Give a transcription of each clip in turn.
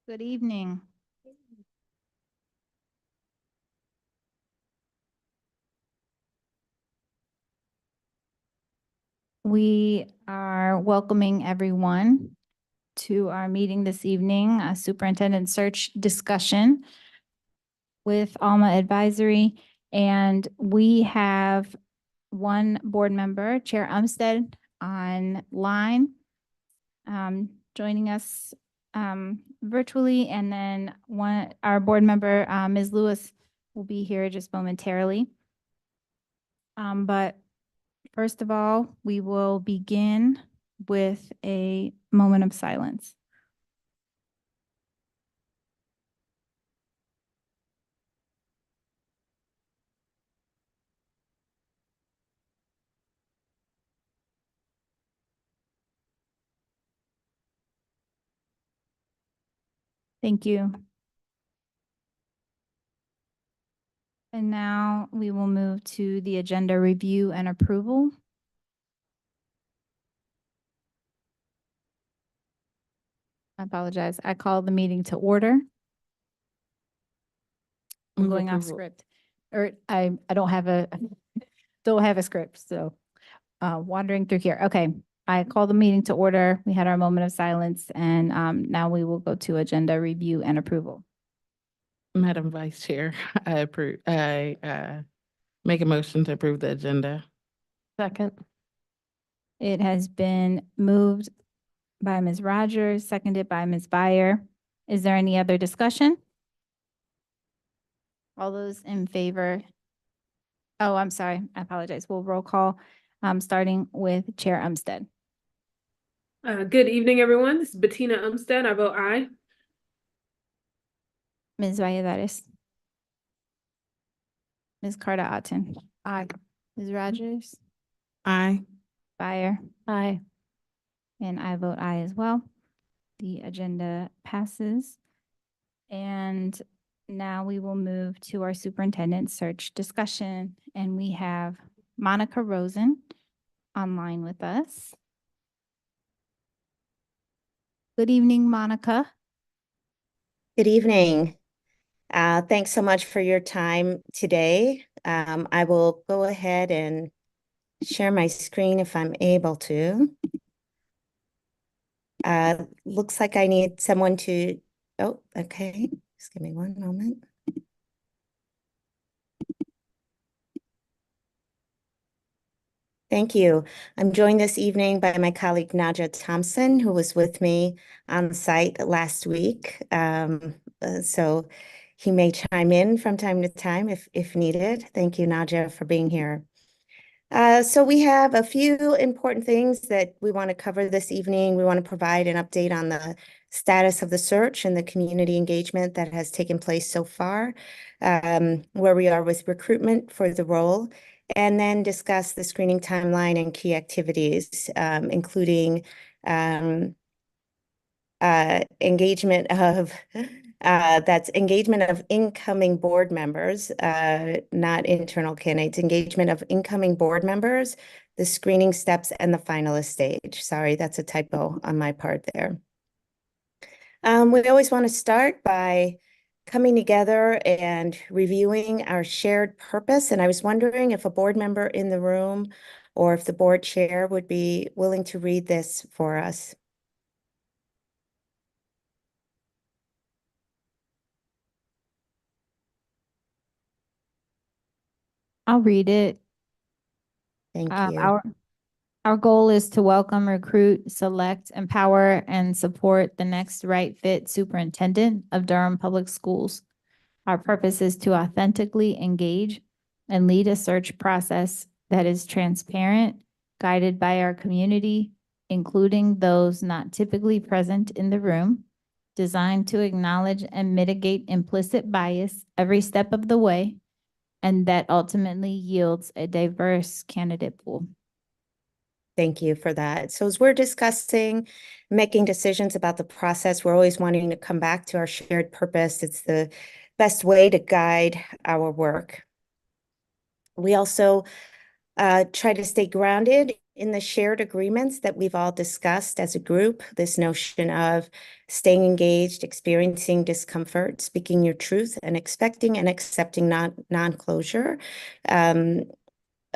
Good evening. We are welcoming everyone to our meeting this evening, a superintendent search discussion with Alma Advisory. And we have one board member, Chair Umstead, online, joining us virtually. And then our board member, Ms. Lewis, will be here just momentarily. But first of all, we will begin with a moment of silence. Thank you. And now we will move to the agenda review and approval. I apologize. I call the meeting to order. I'm going off script. Or I don't have a script, so wandering through here. Okay. I call the meeting to order. We had our moment of silence, and now we will go to agenda review and approval. Madam Vice Chair, I make a motion to approve the agenda. Second. It has been moved by Ms. Rogers, seconded by Ms. Byer. Is there any other discussion? All those in favor? Oh, I'm sorry. I apologize. We'll roll call, starting with Chair Umstead. Good evening, everyone. This is Bettina Umstead. I vote aye. Ms. Valladares. Ms. Carter Otten. Aye. Ms. Rogers. Aye. Byer. Aye. And I vote aye as well. The agenda passes. And now we will move to our superintendent search discussion. And we have Monica Rosen online with us. Good evening, Monica. Good evening. Thanks so much for your time today. I will go ahead and share my screen if I'm able to. Looks like I need someone to, oh, okay. Just give me one moment. Thank you. I'm joined this evening by my colleague Naja Thompson, who was with me on site last week. So he may chime in from time to time if needed. Thank you, Naja, for being here. So we have a few important things that we want to cover this evening. We want to provide an update on the status of the search and the community engagement that has taken place so far, where we are with recruitment for the role, and then discuss the screening timeline and key activities, including engagement of that's engagement of incoming board members, not internal candidates, engagement of incoming board members, the screening steps, and the finalist stage. Sorry, that's a typo on my part there. We always want to start by coming together and reviewing our shared purpose. And I was wondering if a board member in the room or if the board chair would be willing to read this for us. I'll read it. Thank you. Our goal is to welcome, recruit, select, empower, and support the next right fit superintendent of Durham Public Schools. Our purpose is to authentically engage and lead a search process that is transparent, guided by our community, including those not typically present in the room, designed to acknowledge and mitigate implicit bias every step of the way, and that ultimately yields a diverse candidate pool. Thank you for that. So as we're discussing making decisions about the process, we're always wanting to come back to our shared purpose. It's the best way to guide our work. We also try to stay grounded in the shared agreements that we've all discussed as a group, this notion of staying engaged, experiencing discomfort, speaking your truth, and expecting and accepting non-closure.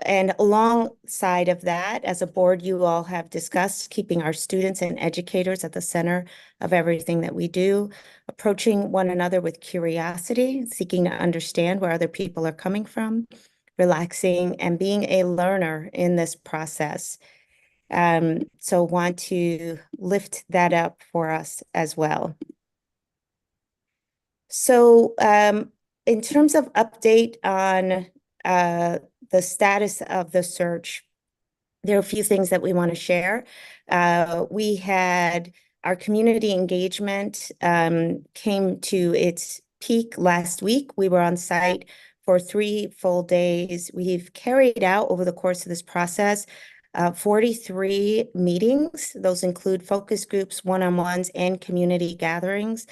And alongside of that, as a board, you all have discussed keeping our students and educators at the center of everything that we do, approaching one another with curiosity, seeking to understand where other people are coming from, relaxing, and being a learner in this process. So want to lift that up for us as well. So in terms of update on the status of the search, there are a few things that we want to share. We had our community engagement came to its peak last week. We were on site for 3 full days. We've carried out over the course of this process 43 meetings. Those include focus groups, one-on-ones, and community gatherings.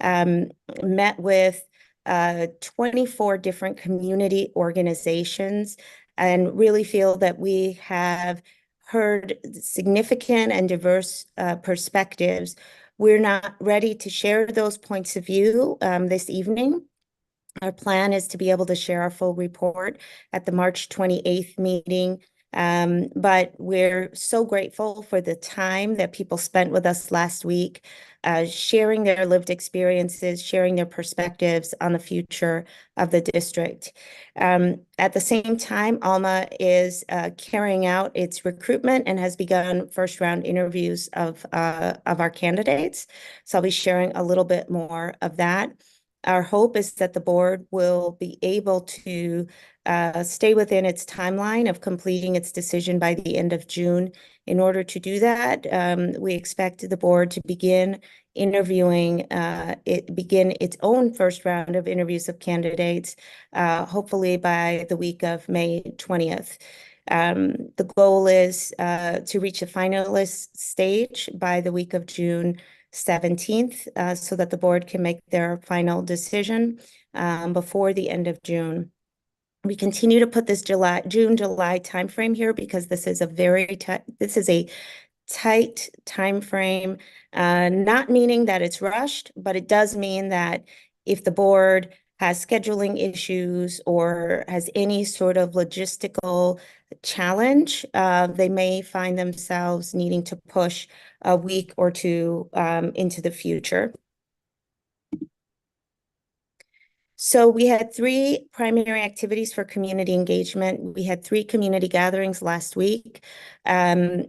Met with 24 different community organizations, and really feel that we have heard significant and diverse perspectives. We're not ready to share those points of view this evening. Our plan is to be able to share our full report at the March 28th meeting. But we're so grateful for the time that people spent with us last week, sharing their lived experiences, sharing their perspectives on the future of the district. At the same time, Alma is carrying out its recruitment and has begun first round interviews of our candidates. So I'll be sharing a little bit more of that. Our hope is that the board will be able to stay within its timeline of completing its decision by the end of June. In order to do that, we expect the board to begin interviewing, begin its own first round of interviews of candidates, hopefully by the week of May 20th. The goal is to reach the finalist stage by the week of June 17th, so that the board can make their final decision before the end of June. We continue to put this June-July timeframe here because this is a tight timeframe, not meaning that it's rushed, but it does mean that if the board has scheduling issues or has any sort of logistical challenge, they may find themselves needing to push a week or two into the future. So we had 3 primary activities for community engagement. We had 3 community gatherings last week. And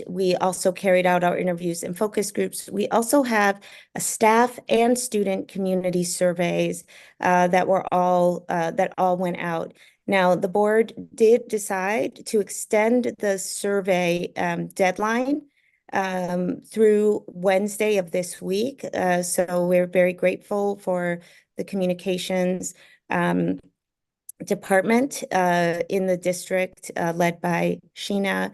we also carried out our interviews and focus groups. We also have a staff and student community surveys that all went out. Now, the board did decide to extend the survey deadline through Wednesday of this week. So we're very grateful for the communications department in the district led by Sheena,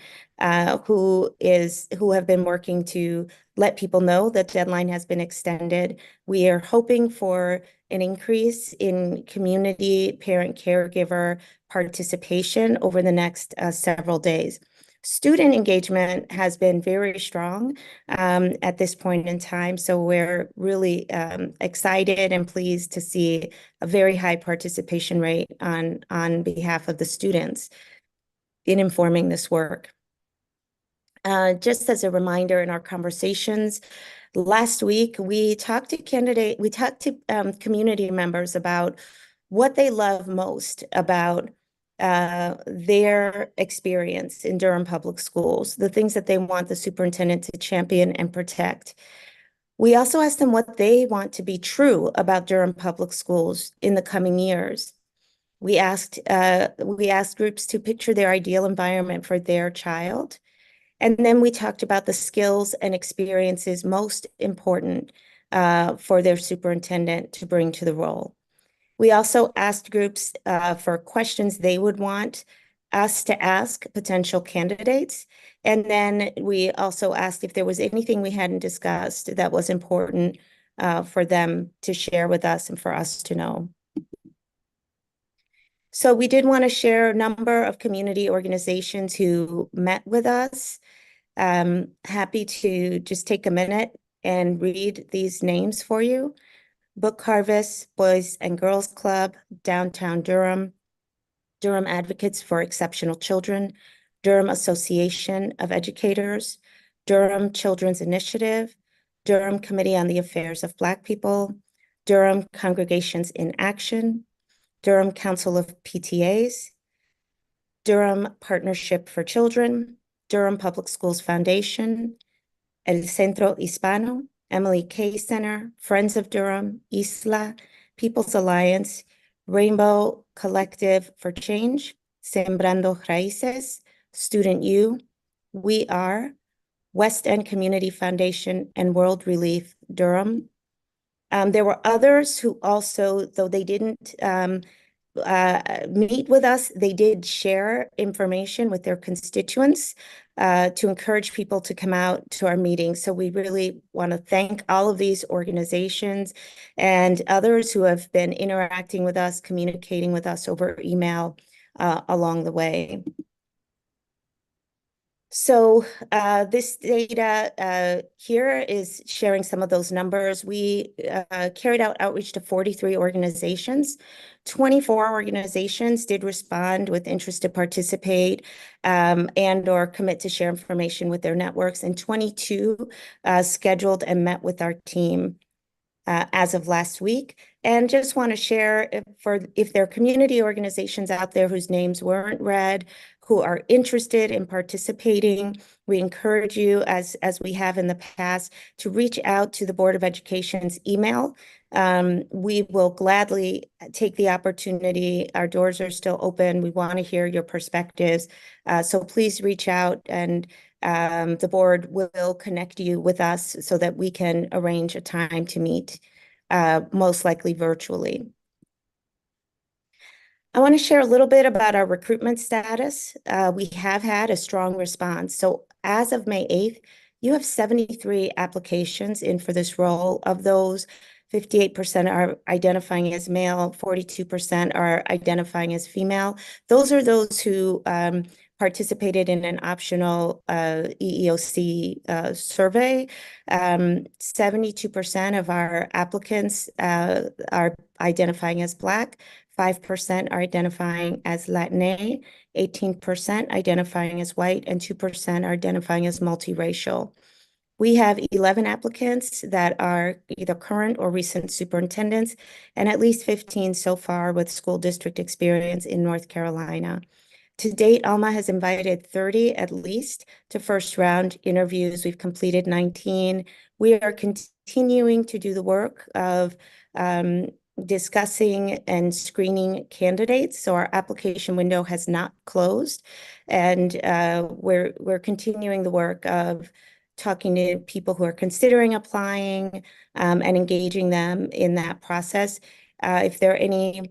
who have been working to let people know that deadline has been extended. We are hoping for an increase in community parent caregiver participation over the next several days. Student engagement has been very strong at this point in time, so we're really excited and pleased to see a very high participation rate on behalf of the students in informing this work. Just as a reminder, in our conversations last week, we talked to community members about what they love most about their experience in Durham Public Schools, the things that they want the superintendent to champion and protect. We also asked them what they want to be true about Durham Public Schools in the coming years. We asked groups to picture their ideal environment for their child. And then we talked about the skills and experiences most important for their superintendent to bring to the role. We also asked groups for questions they would want us to ask potential candidates. And then we also asked if there was anything we hadn't discussed that was important for them to share with us and for us to know. So we did want to share a number of community organizations who met with us. Happy to just take a minute and read these names for you. Book Harvest, Boys and Girls Club, Downtown Durham, Durham Advocates for Exceptional Children, Durham Association of Educators, Durham Children's Initiative, Durham Committee on the Affairs of Black People, Durham Congregations in Action, Durham Council of PTAs, Durham Partnership for Children, Durham Public Schools Foundation, El Centro Hispano, Emily K. Center, Friends of Durham, Isla, People's Alliance, Rainbow Collective for Change, Sembrando Raíces, Student U, We Are, West End Community Foundation, and World Relief Durham. There were others who also, though they didn't meet with us, they did share information with their constituents to encourage people to come out to our meetings. So we really want to thank all of these organizations and others who have been interacting with us, communicating with us over email along the way. So this data here is sharing some of those numbers. We carried out outreach to 43 organizations. 24 organizations did respond with interest to participate and or commit to share information with their networks, and 22 scheduled and met with our team as of last week. And just want to share if there are community organizations out there whose names weren't read, who are interested in participating, we encourage you, as we have in the past, to reach out to the Board of Education's email. We will gladly take the opportunity. Our doors are still open. We want to hear your perspectives. So please reach out, and the board will connect you with us so that we can arrange a time to meet, most likely virtually. I want to share a little bit about our recruitment status. We have had a strong response. So as of May 8th, you have 73 applications in for this role. Of those, 58% are identifying as male, 42% are identifying as female. Those are those who participated in an optional EEOC survey. 72% of our applicants are identifying as Black. 5% are identifying as Latina, 18% identifying as white, and 2% are identifying as multiracial. We have 11 applicants that are either current or recent superintendents, and at least 15 so far with school district experience in North Carolina. To date, Alma has invited 30 at least to first round interviews. We've completed 19. We are continuing to do the work of discussing and screening candidates. So our application window has not closed, and we're continuing the work of talking to people who are considering applying and engaging them in that process. If there are any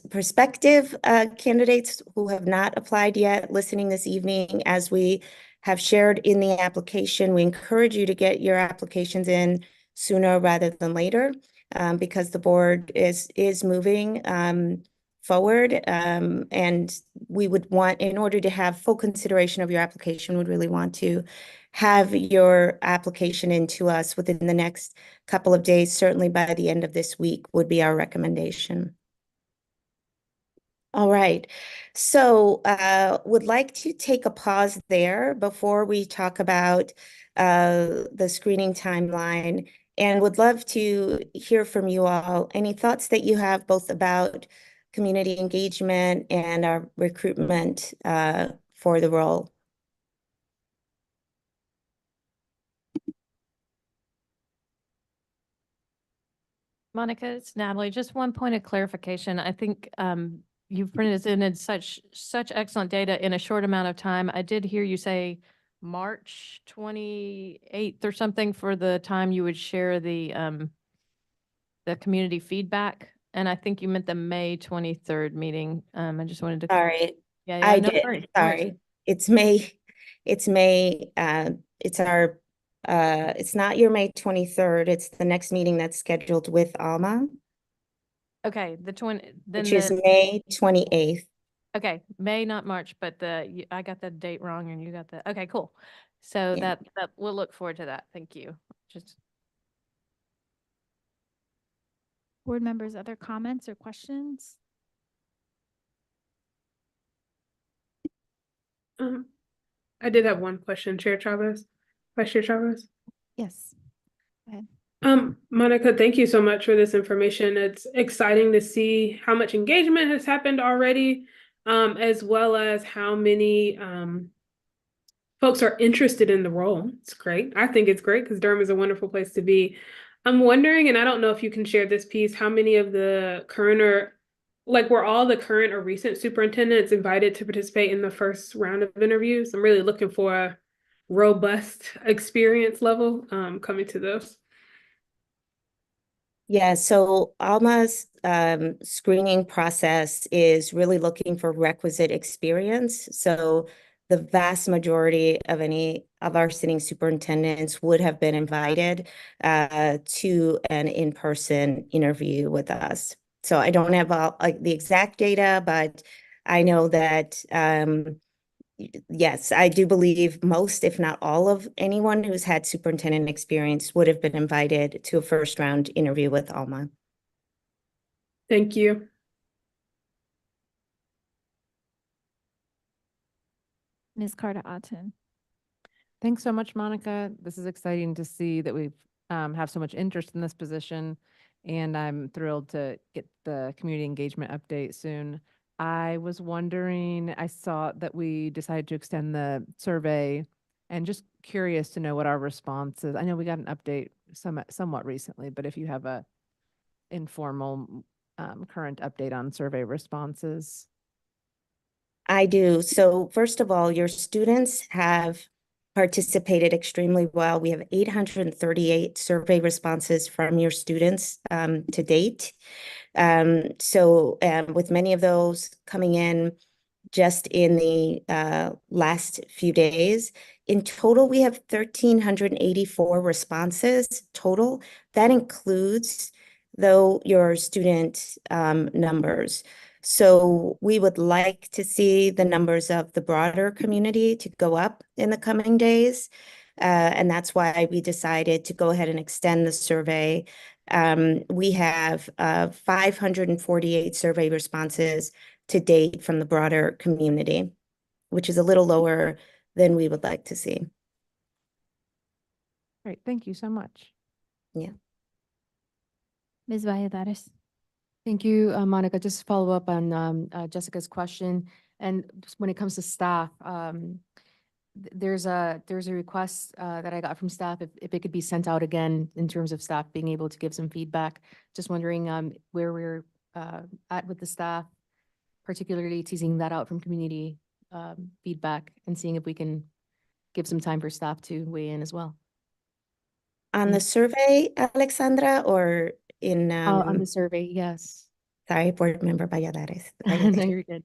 prospective candidates who have not applied yet listening this evening, as we have shared in the application, we encourage you to get your applications in sooner rather than later, because the board is moving forward, and we would want, in order to have full consideration of your application, would really want to have your application into us within the next couple of days. Certainly by the end of this week would be our recommendation. All right, so would like to take a pause there before we talk about the screening timeline, and would love to hear from you all. Any thoughts that you have both about community engagement and our recruitment for the role? Monica, it's Natalie. Just one point of clarification. I think you've presented such excellent data in a short amount of time. I did hear you say March 28th or something for the time you would share the community feedback. And I think you meant the May 23rd meeting. I just wanted to. Sorry, Yeah, I no did. worries, no worries. Sorry, it's May. It's May. It's our. It's not your May 23rd. It's the next meeting that's scheduled with Alma. Okay, then which is May 28th. okay, May, not March, but I got the date wrong and you got okay, cool. So Yeah. that we'll look forward to that. Thank you. Just Board members, other comments or questions? I did have one question, Chair Chavez, Vice Chair Chavez. Yes. Monica, thank you so much for this information. It's exciting to see how much engagement has happened already, as well as how many folks are interested in the role. It's great. I think it's great because Durham is a wonderful place to be. I'm wondering, and I don't know if you can share this piece, how many of the current were all the current or recent superintendents invited to participate in the first round of interviews? I'm really looking for a robust experience level coming to those. Yeah, so Alma's screening process is really looking for requisite experience. So the vast majority of any of our sitting superintendents would have been invited to an in-person interview with us. So I don't have the exact data, but I know that yes, I do believe most, if not all of anyone who's had superintendent experience would have been invited to a first round interview with Alma. Thank you. Ms. Carter Otton. Thanks so much, Monica. This is exciting to see that we've have so much interest in this position, and I'm thrilled to get the community engagement update soon. I was wondering, I saw that we decided to extend the survey, and just curious to know what our response is. I know we got an update somewhat recently, but if you have a informal current update on survey responses. I do. So first of all, your students have participated extremely well. We have 838 survey responses from your students to date. So with many of those coming in just in the last few days, in total, we have 1,384 responses total. That includes, though, your student numbers. So we would like to see the numbers of the broader community to go up in the coming days. And that's why we decided to go ahead and extend the survey. We have 548 survey responses to date from the broader community, which is a little lower than we would like to see. Great, thank you so much. Ms. Valladares. Thank you, Monica. Just to follow up on Jessica's question, and just when it comes to staff, there's a request that I got from staff if it could be sent out again in terms of staff being able to give some feedback. Just wondering where we're at with the staff, particularly teasing that out from community feedback and seeing if we can give some time for staff to weigh in as well. On the survey, Alexandra, or in On the survey, yes. sorry, Board Member Valladares. No, you're good.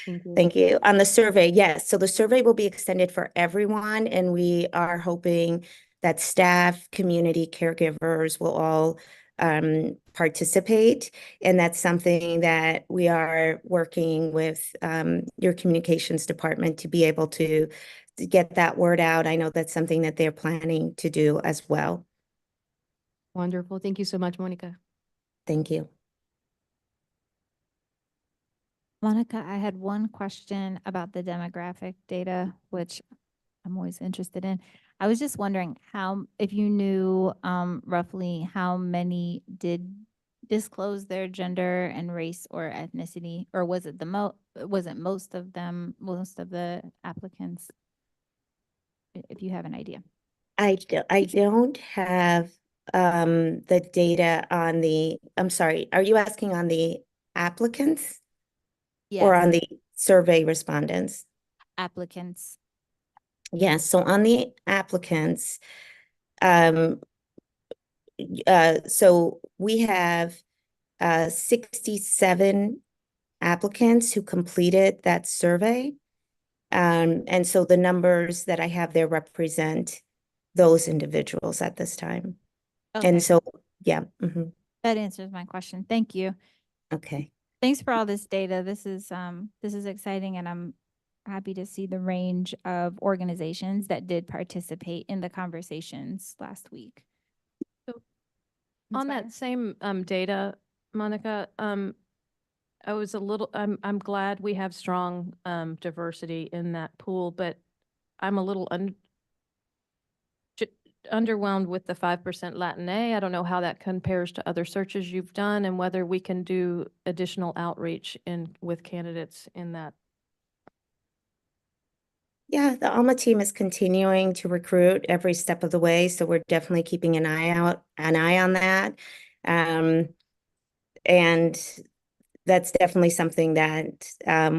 Thank you. Thank you. On the survey, yes. So the survey will be extended for everyone, and we are hoping that staff, community, caregivers will all participate. And that's something that we are working with your communications department to be able to get that word out. I know that's something that they're planning to do as well. Wonderful. Thank you so much, Monica. Thank you. Monica, I had one question about the demographic data, which I'm always interested in. I was just wondering if you knew roughly how many did disclose their gender and race or ethnicity, or was it most of them, most of the applicants? If you have an idea. I don't have the data on the, I'm sorry, are you asking on the applicants? Or Yes, on the survey respondents? applicants. Yes, so on the applicants, so we have 67 applicants who completed that survey. And so the numbers that I have there represent those individuals at this time. Okay, And so, yeah. Mhm. that answers my question. Thank you. Okay. Thanks for all this data. This is exciting, and I'm happy to see the range of organizations that did participate in the conversations last week. So, On Ms. that same data, Monica, I'm glad we have strong diversity in that pool, but I'm a little underwhelmed with the 5% Latinx. I don't know how that compares to other searches you've done and whether we can do additional outreach with candidates in that. Yeah, the Alma team is continuing to recruit every step of the way, so we're definitely keeping an eye on that. And that's definitely something that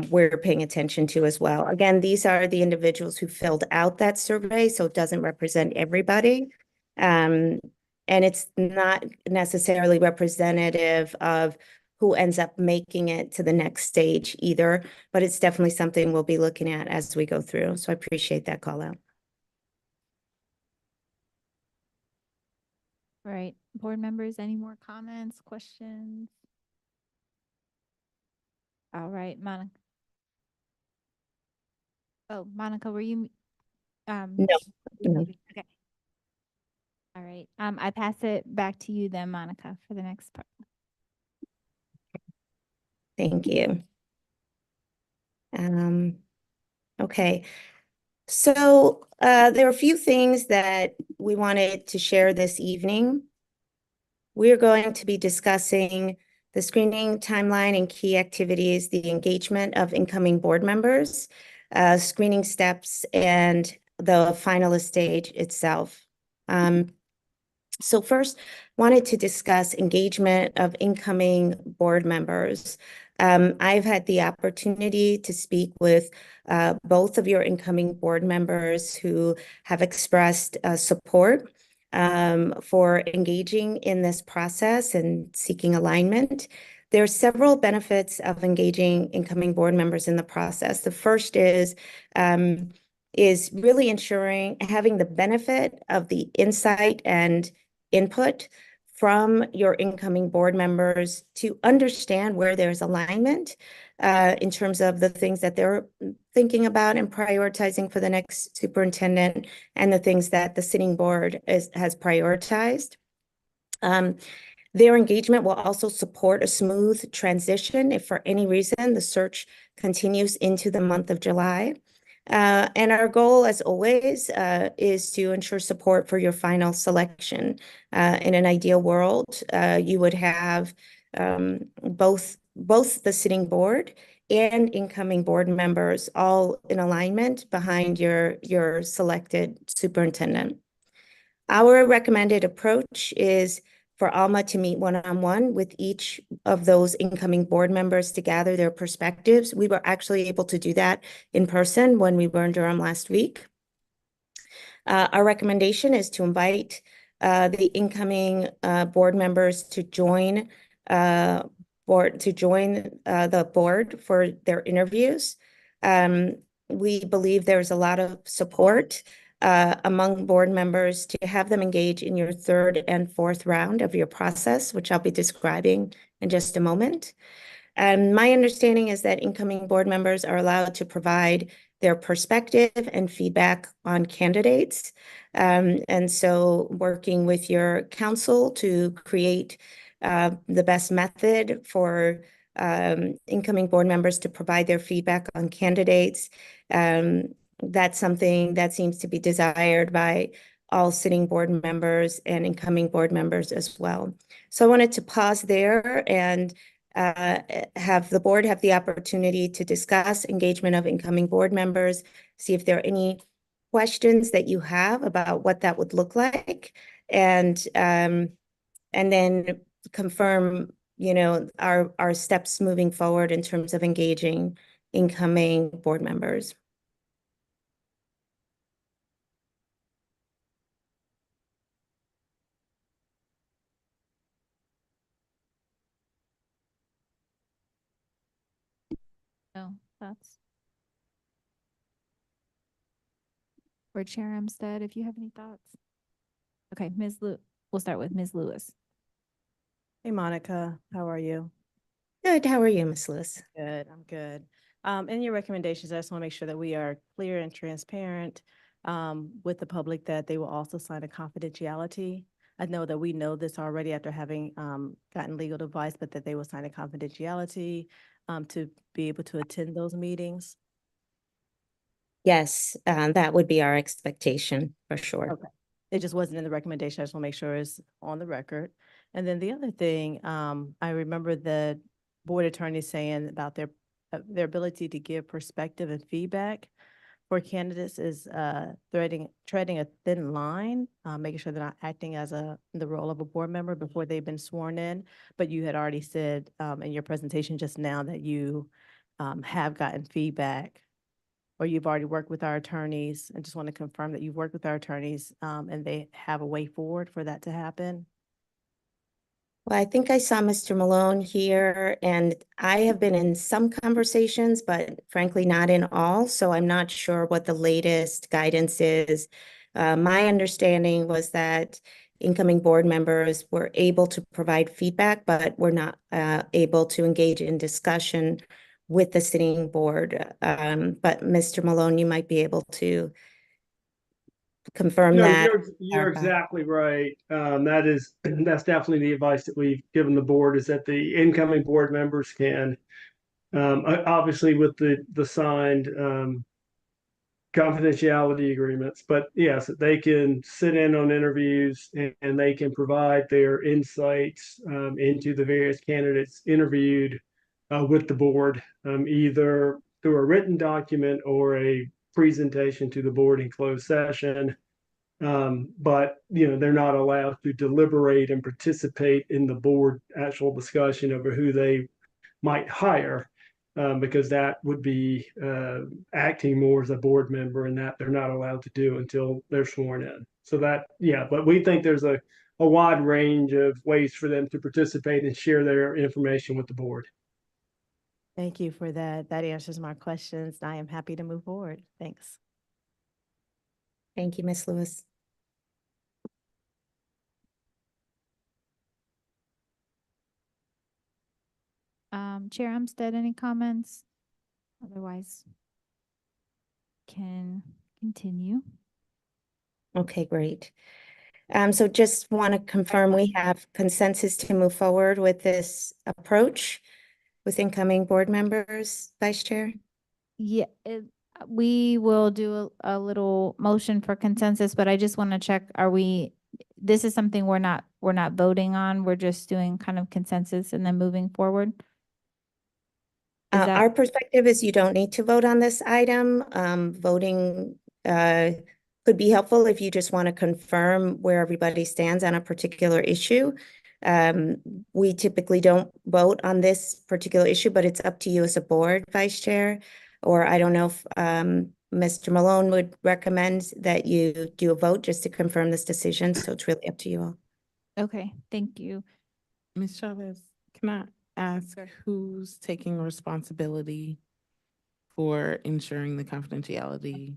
we're paying attention to as well. Again, these are the individuals who filled out that survey, so it doesn't represent everybody. And it's not necessarily representative of who ends up making it to the next stage either, but it's definitely something we'll be looking at as we go through. So I appreciate that call out. All right, board members, any more comments, questions? All right, Monica. Oh, Monica, were you? No. muted? Okay. All right, I pass it back to you then, Monica, for the next part. Thank you. Okay. So there are a few things that we wanted to share this evening. We're going to be discussing the screening timeline and key activities, the engagement of incoming board members, screening steps, and the finalist stage itself. So first, wanted to discuss engagement of incoming board members. I've had the opportunity to speak with both of your incoming board members who have expressed support for engaging in this process and seeking alignment. There are several benefits of engaging incoming board members in the process. The first is really ensuring having the benefit of the insight and input from your incoming board members to understand where there's alignment in terms of the things that they're thinking about and prioritizing for the next superintendent and the things that the sitting board has prioritized. Their engagement will also support a smooth transition if for any reason the search continues into the month of July. And our goal, as always, is to ensure support for your final selection. In an ideal world, you would have both the sitting board and incoming board members all in alignment behind your selected superintendent. Our recommended approach is for Alma to meet one-on-one with each of those incoming board members to gather their perspectives. We were actually able to do that in person when we were in Durham last week. Our recommendation is to invite the incoming board members to join the board for their interviews. We believe there's a lot of support among board members to have them engage in your third and fourth round of your process, which I'll be describing in just a moment. And my understanding is that incoming board members are allowed to provide their perspective and feedback on candidates. And so working with your council to create the best method for incoming board members to provide their feedback on candidates. That's something that seems to be desired by all sitting board members and incoming board members as well. So I wanted to pause there and have the board have the opportunity to discuss engagement of incoming board members, see if there are any questions that you have about what that would look like, and then confirm, our steps moving forward in terms of engaging incoming board members. No, that's. Or Chair Armstead, if you have any thoughts. Okay, we'll start with Ms. Lewis. Hey, Monica, how are you? Good. How are you, Ms. Lewis? Good, I'm good. In your recommendations, I just want to make sure that we are clear and transparent with the public that they will also sign a confidentiality. I know that we know this already after having gotten legal advice, but that they will sign a confidentiality to be able to attend those meetings. Yes, that would be our expectation for sure. Okay. It just wasn't in the recommendation. I just want to make sure it's on the record. And then the other thing, I remember the board attorney saying about their ability to give perspective and feedback for candidates is treading a thin line, making sure they're not acting as in the role of a board member before they've been sworn in. But you had already said in your presentation just now that you have gotten feedback, or you've already worked with our attorneys. I just want to confirm that you've worked with our attorneys and they have a way forward for that to happen. Well, I think I saw Mr. Malone here, and I have been in some conversations, but frankly, not in all. So I'm not sure what the latest guidance is. My understanding was that incoming board members were able to provide feedback, but were not able to engage in discussion with the sitting board. But Mr. Malone, you might be able to confirm No, that. you're clarify. exactly right. That's definitely the advice that we've given the board, is that the incoming board members can, obviously with the signed confidentiality agreements, but yes, they can sit in on interviews and they can provide their insights into the various candidates interviewed with the board, either through a written document or a presentation to the board in closed session. But they're not allowed to deliberate and participate in the board actual discussion over who they might hire, because that would be acting more as a board member, and that they're not allowed to do until they're sworn in. So but we think there's a wide range of ways for them to participate and share their information with the board. Thank you for that. That answers my questions. I am happy to move forward. Thanks. Thank you, Ms. Lewis. Chair Umstead, any comments? Otherwise, can continue. Okay, great. So just want to confirm we have consensus to move forward with this approach with incoming board members, Vice Chair? Yeah, we will do a little motion for consensus, but I just want to check, this is something we're not voting on, we're just doing kind of consensus and then moving forward? Is that- Our perspective is you don't need to vote on this item. Voting could be helpful if you just want to confirm where everybody stands on a particular issue. We typically don't vote on this particular issue, but it's up to you as a board, Vice Chair. Or I don't know if Mr. Malone would recommend that you do a vote just to confirm this decision. So it's really up to you all. Okay, thank you. Ms. Chavez, can I ask who's taking responsibility for ensuring the confidentiality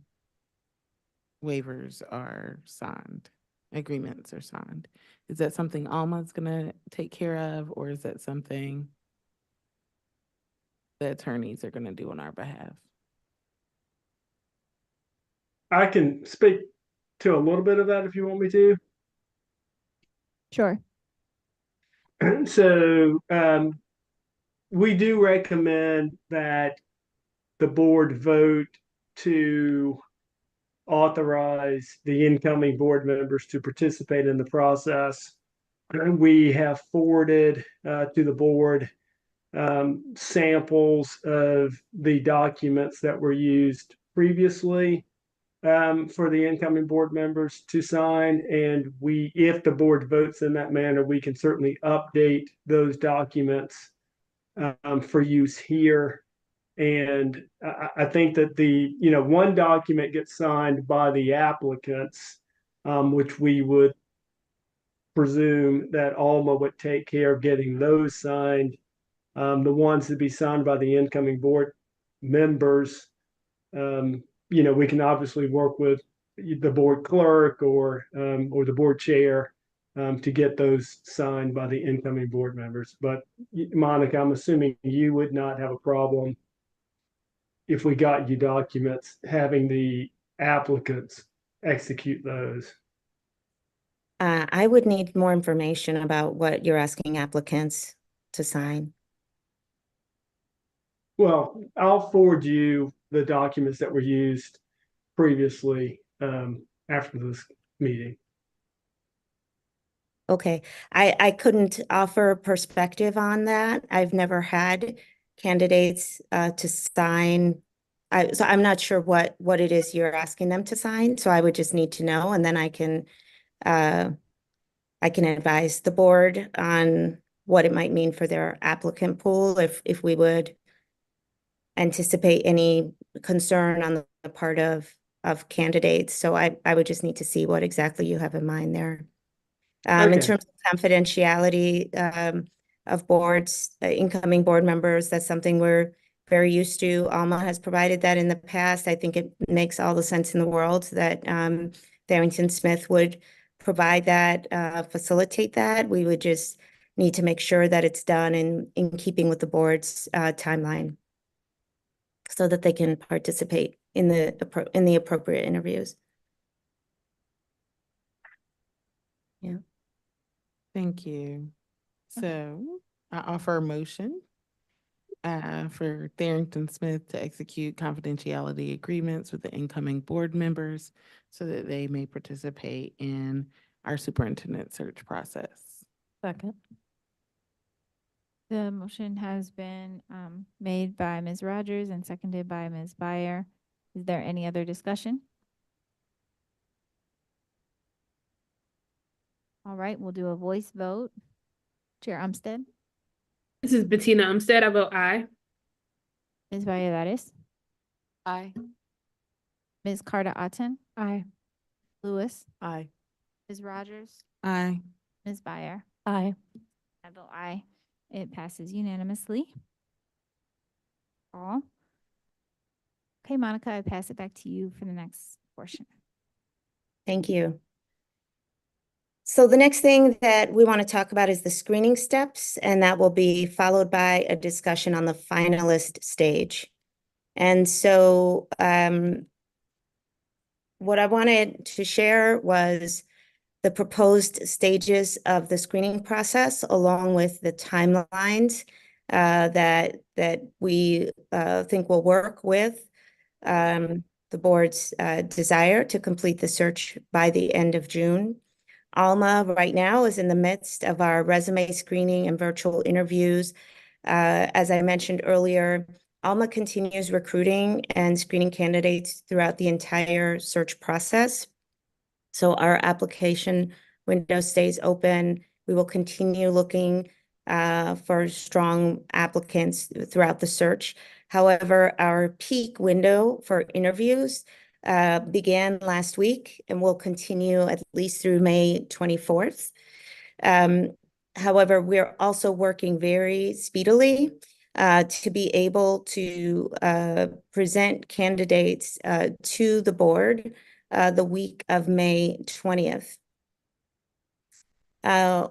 waivers are signed, agreements are signed? Is that something Alma's gonna take care of, or is that something the attorneys are gonna do on our behalf? I can speak to a little bit of that if you want me to. Sure. So we do recommend that the board vote to authorize the incoming board members to participate in the process. We have forwarded to the board samples of the documents that were used previously for the incoming board members to sign. And if the board votes in that manner, we can certainly update those documents for use here. And I think that one document gets signed by the applicants, which we would presume that Alma would take care of getting those signed. The ones to be signed by the incoming board members, we can obviously work with the board clerk or the board chair to get those signed by the incoming board members. But Monica, I'm assuming you would not have a problem if we got you documents, having the applicants execute those. I would need more information about what you're asking applicants to sign. Well, I'll forward you the documents that were used previously after this meeting. Okay, I couldn't offer perspective on that. I've never had candidates to sign. So I'm not sure what it is you're asking them to sign, so I would just need to know, and then I can advise the board on what it might mean for their applicant pool if we would anticipate any concern on the part of candidates. So I would just need to see what exactly you have in mind there. In Okay. terms of confidentiality of boards, incoming board members, that's something we're very used to. Alma has provided that in the past. I think it makes all the sense in the world that Darrington Smith would provide that, facilitate that. We would just need to make sure that it's done in keeping with the board's timeline so that they can participate in the appropriate interviews. Yeah. Thank you. So I offer a motion for Darrington Smith to execute confidentiality agreements with the incoming board members so that they may participate in our superintendent search process. Second. The motion has been made by Ms. Rogers and seconded by Ms. Byer. Is there any other discussion? All right, we'll do a voice vote. Chair Umstead, This is Bettina Umstead. I vote aye. Ms. Valladares, Aye. Ms. Carter Otten, Aye. Lewis, Aye. Ms. Rogers, Aye. Ms. Byer. Aye. I vote aye. It passes unanimously. All. Okay, Monica, I pass it back to you for the next portion. Thank you. So the next thing that we want to talk about is the screening steps, and that will be followed by a discussion on the finalist stage. And so what I wanted to share was the proposed stages of the screening process, along with the timelines that we think will work with the board's desire to complete the search by the end of June. Alma right now is in the midst of our resume screening and virtual interviews. As I mentioned earlier, Alma continues recruiting and screening candidates throughout the entire search process. So our application window stays open. We will continue looking for strong applicants throughout the search. However, our peak window for interviews began last week and will continue at least through May 24th. However, we're also working very speedily to be able to present candidates to the board the week of May 20th.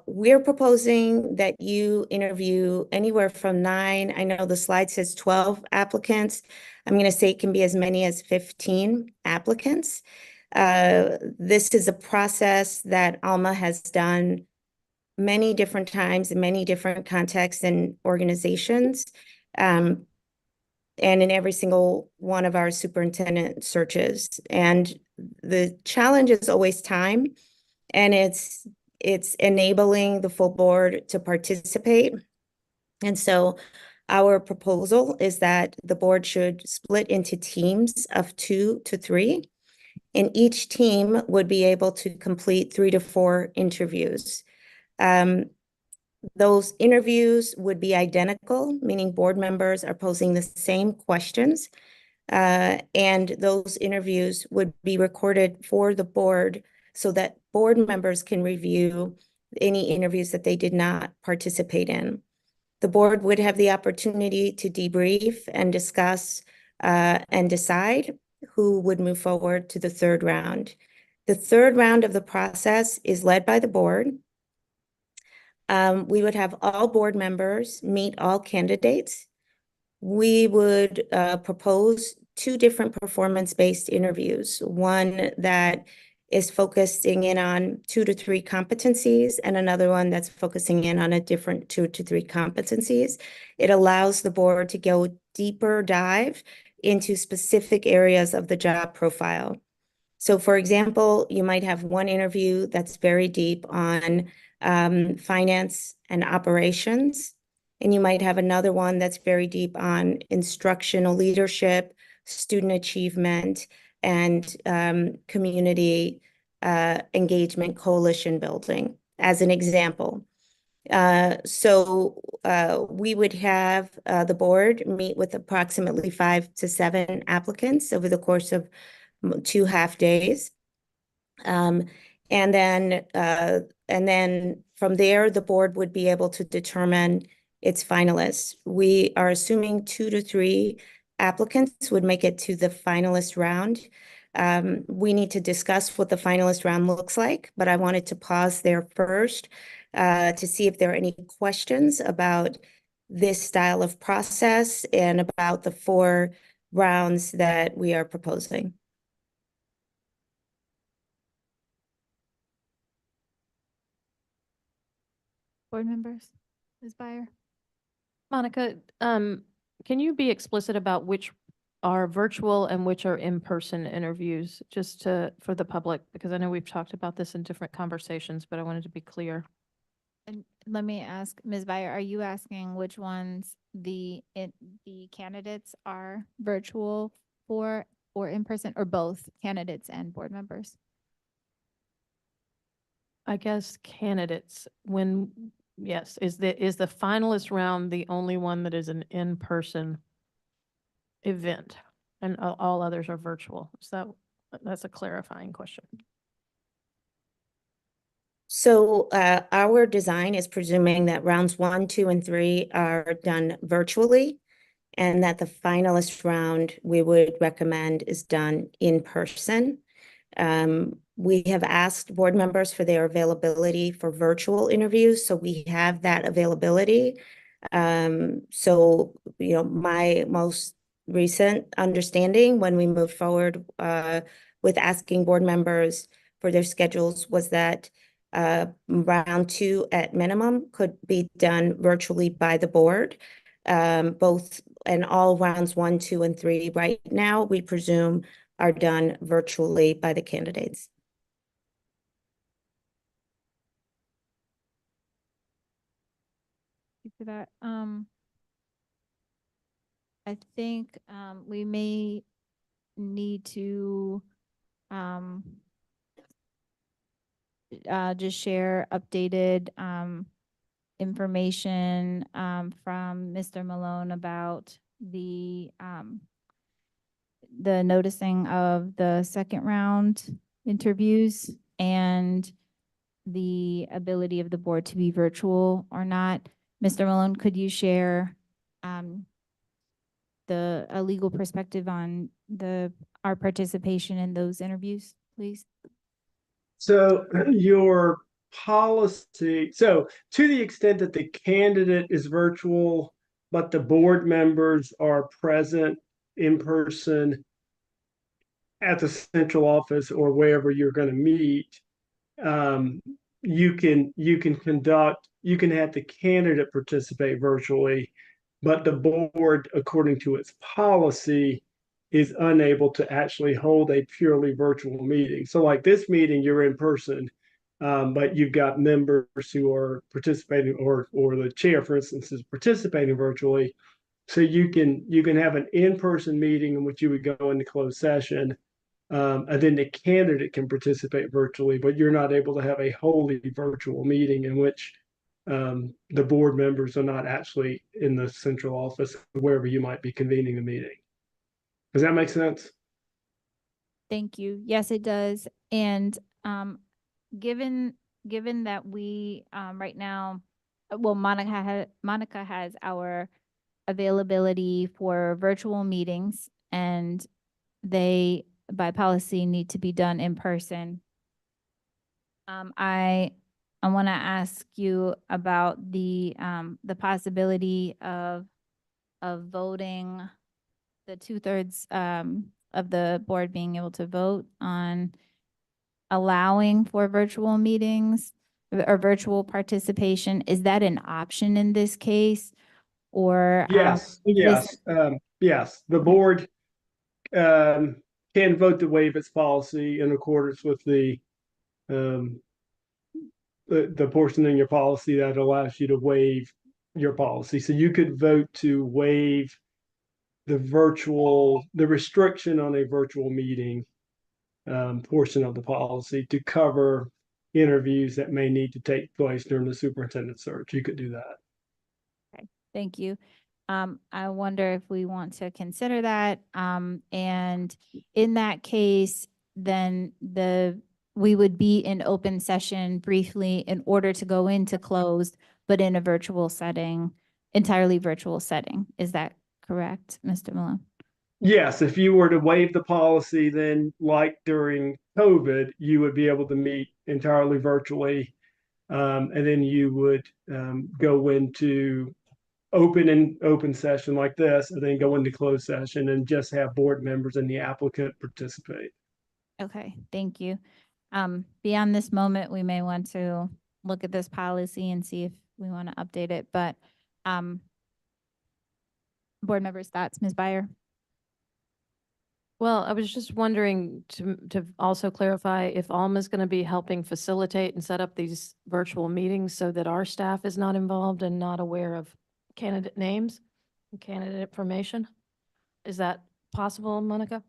We're proposing that you interview anywhere from 9, I know the slide says 12 applicants. I'm going to say it can be as many as 15 applicants. This is a process that Alma has done many different times in many different contexts and organizations, and in every single one of our superintendent searches. And the challenge is always time, and it's enabling the full board to participate. And so our proposal is that the board should split into teams of 2 to 3, and each team would be able to complete 3 to 4 interviews. Those interviews would be identical, meaning board members are posing the same questions, and those interviews would be recorded for the board so that board members can review any interviews that they did not participate in. The board would have the opportunity to debrief and discuss and decide who would move forward to the third round. The third round of the process is led by the board, We would have all board members meet all candidates. We would propose two different performance-based interviews, one that is focusing in on 2 to 3 competencies and another one that's focusing in on a different 2 to 3 competencies. It allows the board to go deeper dive into specific areas of the job profile. So for example, you might have one interview that's very deep on finance and operations, and you might have another one that's very deep on instructional leadership, student achievement, and community engagement coalition building, as an example. We would have the board meet with approximately 5 to 7 applicants over the course of 2 half days. And then from there, the board would be able to determine its finalists. We are assuming 2 to 3 applicants would make it to the finalist round. We need to discuss what the finalist round looks like, but I wanted to pause there first to see if there are any questions about this style of process and about the 4 rounds that we are proposing. Board members, Ms. Byer? Monica, can you be explicit about which are virtual and which are in-person interviews, just for the public? Because I know we've talked about this in different conversations, but I wanted to be clear. And let me ask, Ms. Byer, are you asking which ones the candidates are virtual for or in person, or both candidates and board members? I guess candidates, yes, is the finalist round the only one that is an in-person event and all others are virtual? That's a clarifying question. So our design is presuming that rounds 1, 2, and 3 are done virtually, and that the finalist round we would recommend is done in person. We have asked board members for their availability for virtual interviews, so we have that availability. My most recent understanding when we moved forward with asking board members for their schedules was that round 2 at minimum could be done virtually by the board. Both and all rounds 1, 2, and 3 right now, we presume, are done virtually by the candidates. For that, I think we may need to just share updated information from Mr. Malone about the noticing of the second round interviews and the ability of the board to be virtual or not. Mr. Malone, could you share a legal perspective on our participation in those interviews, please? So your policy, so to the extent that the candidate is virtual, but the board members are present in person at the central office or wherever you're going to meet, you can have the candidate participate virtually, but the board, according to its policy, is unable to actually hold a purely virtual meeting. So like this meeting, you're in person, but you've got members who are participating, or the chair, for instance, is participating virtually. So you can have an in-person meeting in which you would go into closed session, and then the candidate can participate virtually, but you're not able to have a wholly virtual meeting in which the board members are not actually in the central office, wherever you might be convening the meeting. Does that make sense? Thank you. Yes, it does. And given that we right now, well, Monica has our availability for virtual meetings, and they by policy need to be done in person. I I want to ask you about the possibility of voting, the 2/3 of the board being able to vote on allowing for virtual meetings or virtual participation. Is that an option in this case? Or Yes, is yes, this, yes. The board can vote to waive its policy in accordance with um, the portion in your policy that allows you to waive your policy. So you could vote to waive the restriction on a virtual meeting portion of the policy to cover interviews that may need to take place during the superintendent search. You could do that. thank you. I wonder if we want to consider that. And in that case, then we would be in open session briefly in order to go into closed, but in a virtual setting, entirely virtual setting. Is that correct, Mr. Malone? Yes, if you were to waive the policy, then like during COVID, you would be able to meet entirely virtually. And then you would go into open session like this, and then go into closed session and just have board members and the applicant participate. Okay, thank you. Beyond this moment, we may want to look at this policy and see if we want to update it, but board members' thoughts, Ms. Byer? Well, I was just wondering to also clarify if Alma's going to be helping facilitate and set up these virtual meetings so that our staff is not involved and not aware of candidate names and candidate information. Is that possible, Monica?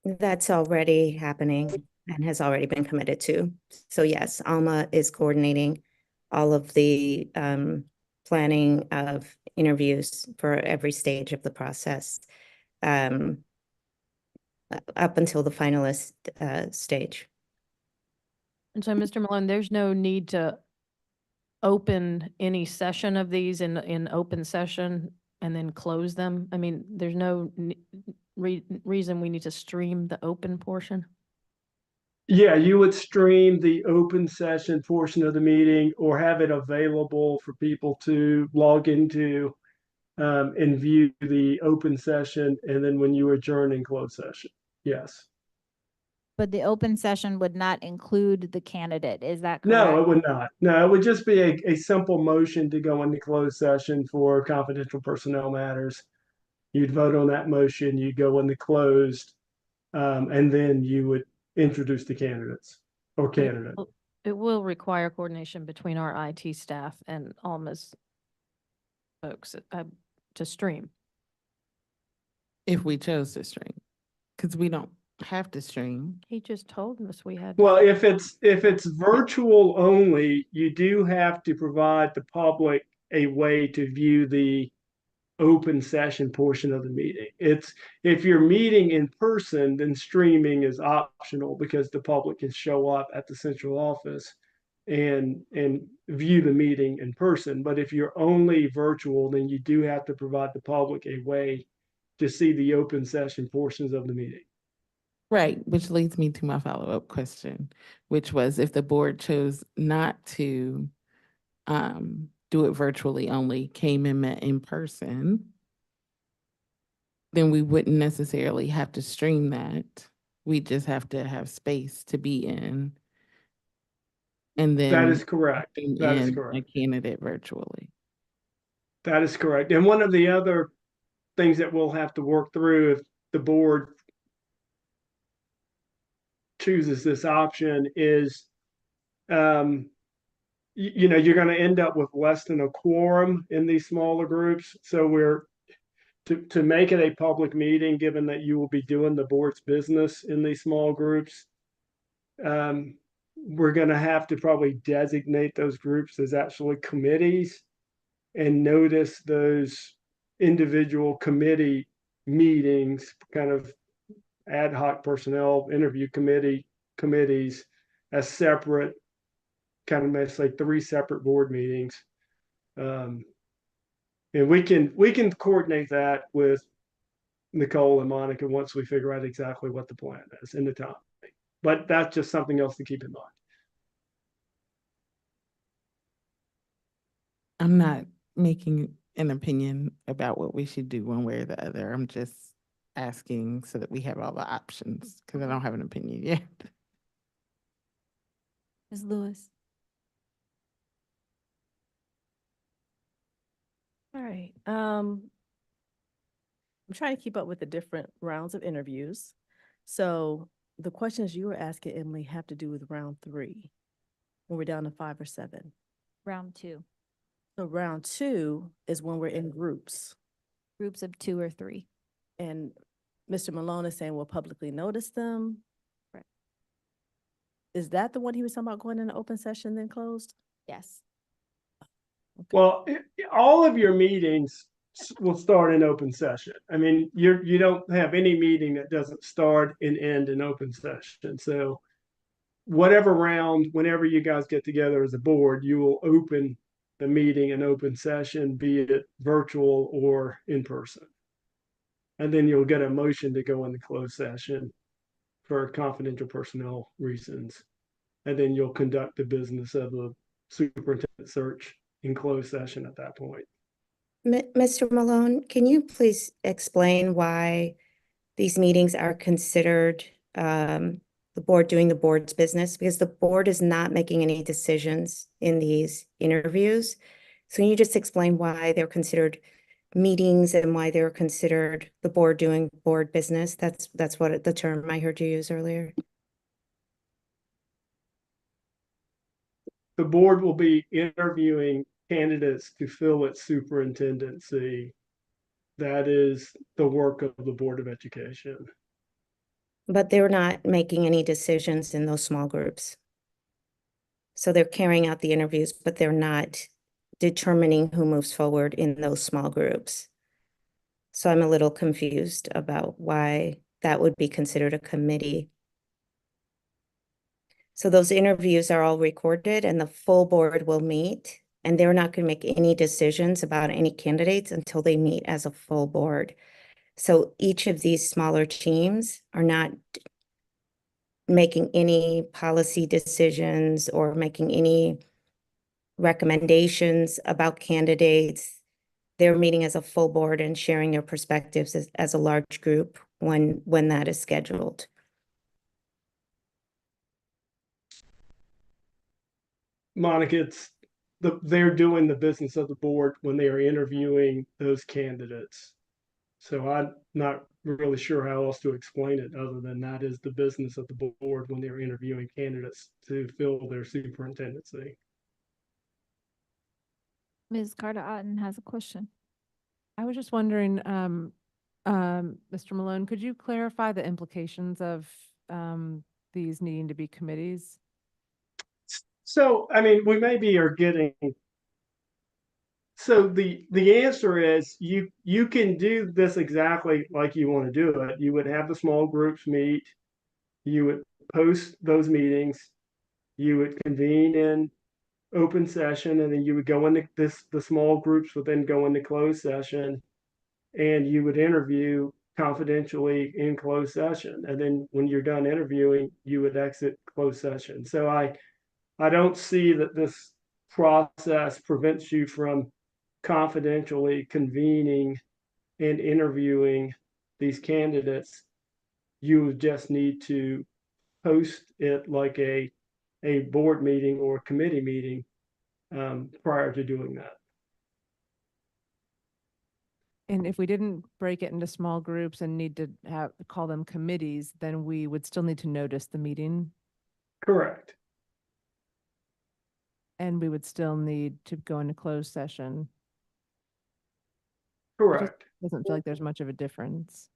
That's already happening and has already been committed to. So yes, Alma is coordinating all of the planning of interviews for every stage of the process up until the finalist stage. And so, Mr. Malone, there's no need to open any session of these in open session and then close them? I mean, there's no reason we need to stream the open portion? Yeah, you would stream the open session portion of the meeting or have it available for people to log into and view the open session, and then when you adjourn in closed session. Yes. But the open session would not include the candidate, is that correct? No, it would not. No, it would just be a simple motion to go into closed session for confidential personnel matters. You'd vote on that motion, you'd go into closed, and then you would introduce the candidates or candidate. It will require coordination between our IT staff and Alma's folks to stream. If we chose to stream, because we don't have to stream. He just told us we had. Well, if it's virtual only, you do have to provide the public a way to view the open session portion of the meeting. If you're meeting in person, then streaming is optional because the public can show up at the central office and view the meeting in person. But if you're only virtual, then you do have to provide the public a way to see the open session portions of the meeting. Right, which leads me to my follow-up question, which was if the board chose not to do it virtually only, came and met in person, then we wouldn't necessarily have to stream that. We just have to have space to be in. And then That is correct. bring That is in correct. a candidate virtually. That is correct. And one of the other things that we'll have to work through if the board chooses this option is, you're going to end up with less than a quorum in these smaller groups. So to make it a public meeting, given that you will be doing the board's business in these small groups, we're going to have to probably designate those groups as actually committees and notice those individual committee meetings, kind of ad hoc personnel interview committees as separate, kind of maybe like 3 separate board meetings. And we can coordinate that with Nicole and Monica once we figure out exactly what the plan is in the time. But that's just something else to keep in mind. I'm not making an opinion about what we should do one way or the other. I'm just asking so that we have all the options, because I don't have an opinion yet. Ms. Lewis? All right. I'm trying to keep up with the different rounds of interviews. So the questions you were asking, Emily, have to do with round 3, when we're down to 5 or 7. Round 2, So round 2 is when we're in groups. groups of 2 or 3. And Mr. Malone is saying we'll publicly notice them. Right. Is that the one he was talking about, going in an open session then closed? Yes. Well, all of your meetings will start in open session. I mean, you don't have any meeting that doesn't start and end in open session. So whatever round, whenever you guys get together as a board, you will open the meeting in open session, be it virtual or in person. And then you'll get a motion to go into closed session for confidential personnel reasons. And then you'll conduct the business of the superintendent search in closed session at that point. Mr. Malone, can you please explain why these meetings are considered the board doing the board's business? Because the board is not making any decisions in these interviews. So can you just explain why they're considered meetings and why they're considered the board doing board business? That's what the term I heard you use earlier. The board will be interviewing candidates to fill its superintendency. That is the work of the Board of Education. But they're not making any decisions in those small groups. So they're carrying out the interviews, but they're not determining who moves forward in those small groups. So I'm a little confused about why that would be considered a committee. So those interviews are all recorded and the full board will meet, and they're not going to make any decisions about any candidates until they meet as a full board. So each of these smaller teams are not making any policy decisions or making any recommendations about candidates. They're meeting as a full board and sharing their perspectives as a large group when that is scheduled. Monica, they're doing the business of the board when they are interviewing those candidates. So I'm not really sure how else to explain it other than that is the business of the board when they're interviewing candidates to fill their superintendency. Ms. Carter Otten has a question. I was just wondering, Mr. Malone, could you clarify the implications of these needing to be committees? So, I mean, we maybe are getting. So the answer is you can do this exactly like you want to do it. You would have the small groups meet, you would post those meetings, you would convene in open session, and then you would go into the small groups would then go into closed session, and you would interview confidentially in closed session. And then when you're done interviewing, you would exit closed session. So I don't see that this process prevents you from confidentially convening and interviewing these candidates. You just need to post it like a board meeting or committee meeting prior to doing that. And if we didn't break it into small groups and need to call them committees, then we would still need to notice the meeting, Correct. and we would still need to go into closed session. Correct. Doesn't feel like there's much of a difference.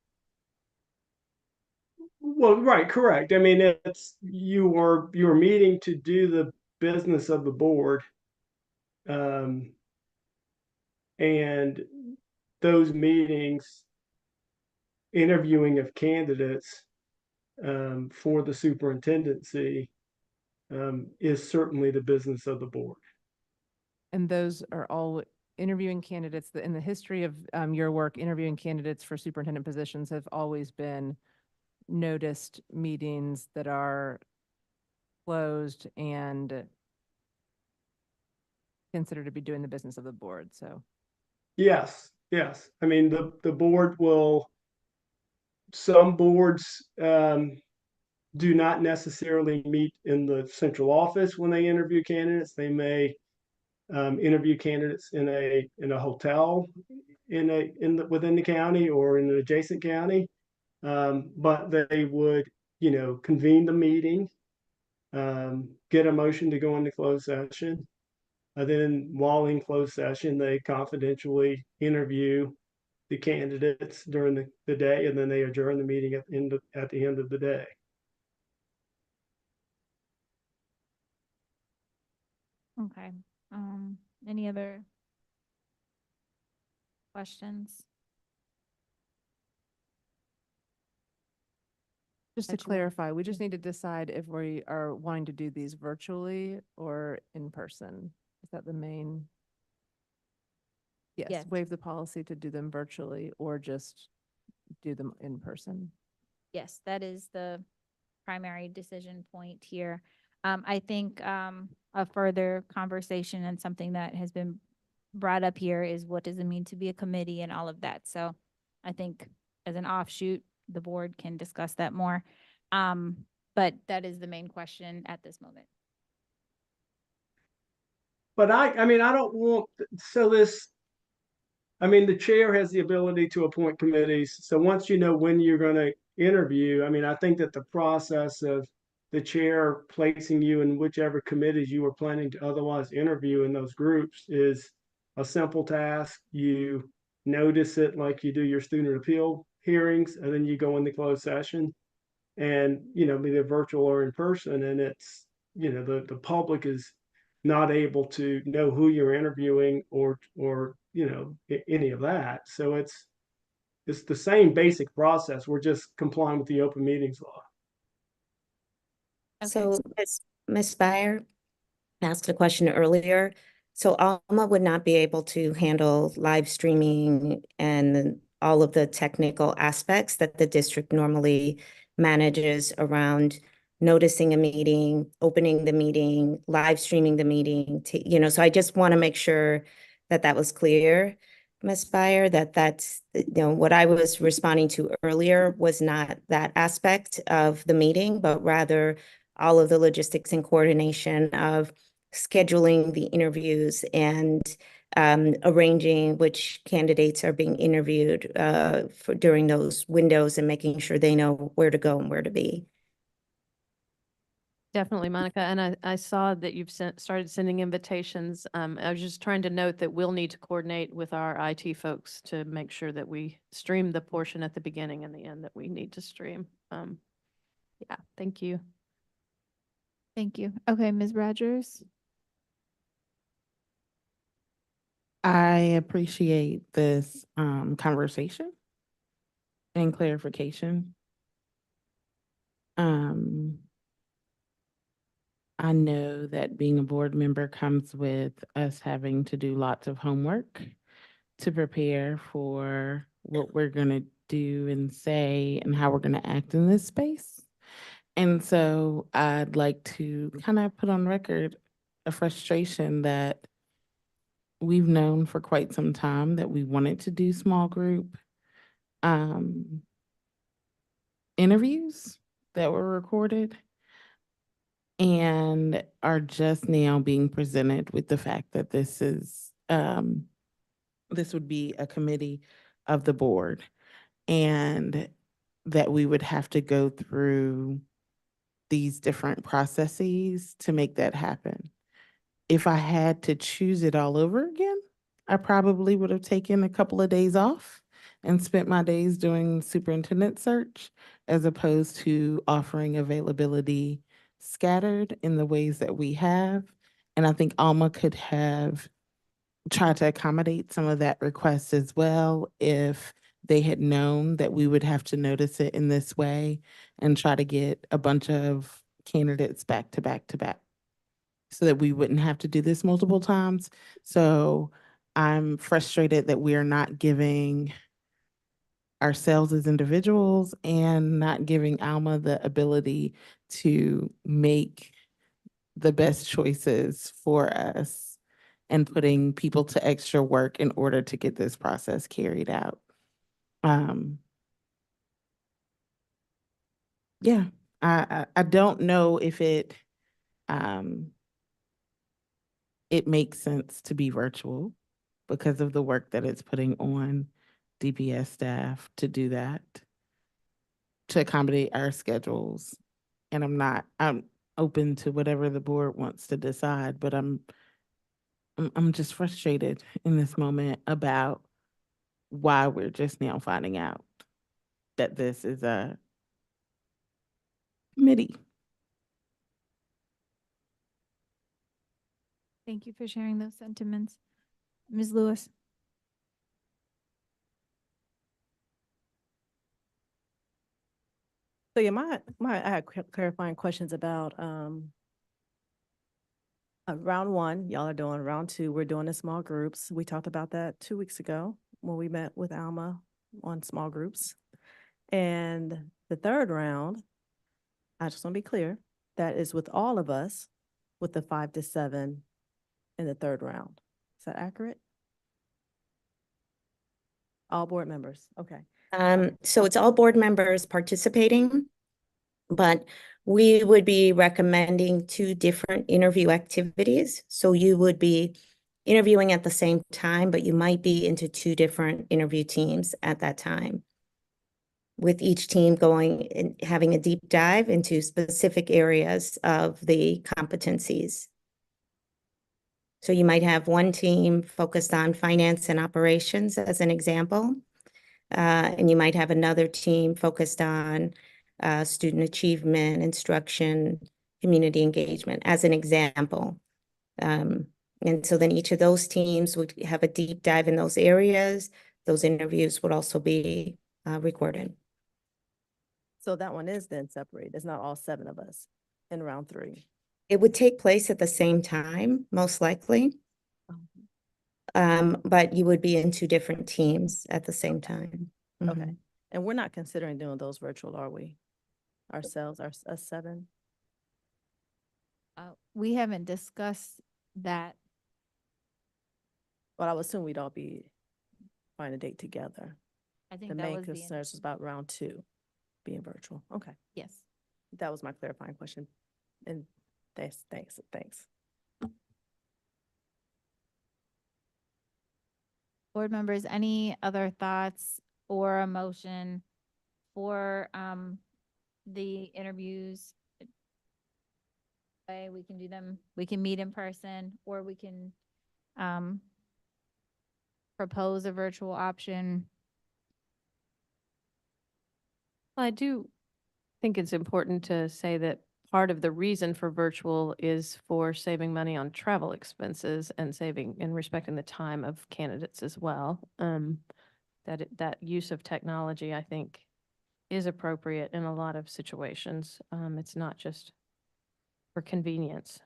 Well, right, correct. I mean, it's you're meeting to do the business of the board, and those meetings, interviewing of candidates for the superintendency is certainly the business of the board. And those are all interviewing candidates that in the history of your work, interviewing candidates for superintendent positions have always been noticed meetings that are closed and consider to be doing the business of the board, so. Yes, yes. I mean, the board will, some boards do not necessarily meet in the central office when they interview candidates. They may interview candidates in a hotel within the county or in an adjacent county. But they would, convene the meeting, get a motion to go into closed session. Then while in closed session, they confidentially interview the candidates during the day, and then they adjourn the meeting at the end of the day. Okay, any other questions? Just to That you want- clarify, we just need to decide if we are wanting to do these virtually or in person. Is that the main? Yes, Yes. waive the policy to do them virtually or just do them in person. Yes, that is the primary decision point here. I think a further conversation and something that has been brought up here is what does it mean to be a committee and all of that. So I think as an offshoot, the board can discuss that more. But that is the main question at this moment. But I mean, I don't want, the chair has the ability to appoint committees. So once you know when you're going to interview, I mean, I think that the process of the chair placing you in whichever committees you were planning to otherwise interview in those groups is a simple task. You notice it like you do your student appeal hearings, and then you go into closed session and, be it virtual or in person. And it's, the public is not able to know who you're interviewing or any of that. So it's the same basic process. We're just complying with the open meetings law. Okay. So Ms. Byer asked a question earlier. So Alma would not be able to handle live streaming and all of the technical aspects that the district normally manages around noticing a meeting, opening the meeting, live streaming the meeting, so I just want to make sure that that was clear, Ms. Byer, that's, what I was responding to earlier was not that aspect of the meeting, but rather all of the logistics and coordination of scheduling the interviews and arranging which candidates are being interviewed during those windows and making sure they know where to go and where to be. Definitely, Monica. And I saw that you've started sending invitations. I was just trying to note that we'll need to coordinate with our IT folks to make sure that we stream the portion at the beginning and the end that we need to stream. Yeah, thank you. Thank you. Okay, Ms. Rogers. I appreciate this conversation and clarification. I know that being a board member comes with us having to do lots of homework to prepare for what we're going to do and say and how we're going to act in this space. And so I'd like to kind of put on record a frustration that we've known for quite some time that we wanted to do small group interviews that were recorded and are just now being presented with the fact that this would be a committee of the board and that we would have to go through these different processes to make that happen. If I had to choose it all over again, I probably would have taken a couple of days off and spent my days doing superintendent search as opposed to offering availability scattered in the ways that we have. And I think Alma could have tried to accommodate some of that request as well if they had known that we would have to notice it in this way and try to get a bunch of candidates back to back to back so that we wouldn't have to do this multiple times. So I'm frustrated that we are not giving ourselves as individuals and not giving Alma the ability to make the best choices for us and putting people to extra work in order to get this process carried out. Yeah, I don't know if it makes sense to be virtual because of the work that it's putting on DPS staff to do that, to accommodate our schedules. And I'm open to whatever the board wants to decide, but I'm just frustrated in this moment about why we're just now finding out that this is a committee. Thank you for sharing those sentiments. Ms. Lewis? So yeah, I had clarifying questions about, round one, y'all are doing round two, we're doing in small groups. We talked about that 2 weeks ago when we met with Alma on small groups. And the third round, I just want to be clear, that is with all of us with the 5 to 7 in the third round. Is that accurate? All board members, okay. So it's all board members participating, but we would be recommending 2 different interview activities. So you would be interviewing at the same time, but you might be into 2 different interview teams at that time, with each team going and having a deep dive into specific areas of the competencies. So you might have one team focused on finance and operations as an example. And you might have another team focused on student achievement, instruction, community engagement as an example. And so then each of those teams would have a deep dive in those areas. Those interviews would also be recorded. So that one is then separated. It's not all 7 of us in round 3. It would take place at the same time, most likely. But you would be in 2 different teams at the same time. Okay. Mhm. And we're not considering doing those virtual, are we? Ourselves, us 7? We haven't discussed that. But I would assume we'd all be find a date together. I think The that main was the, concern was about round 2 being virtual. Okay. yes. That was my clarifying question. And thanks. Board members, any other thoughts or a motion for the interviews? We can do them, we can meet in person, or we can propose a virtual option. Well, I do think it's important to say that part of the reason for virtual is for saving money on travel expenses and saving and respecting the time of candidates as well. That use of technology, I think, is appropriate in a lot of situations. It's not just for convenience.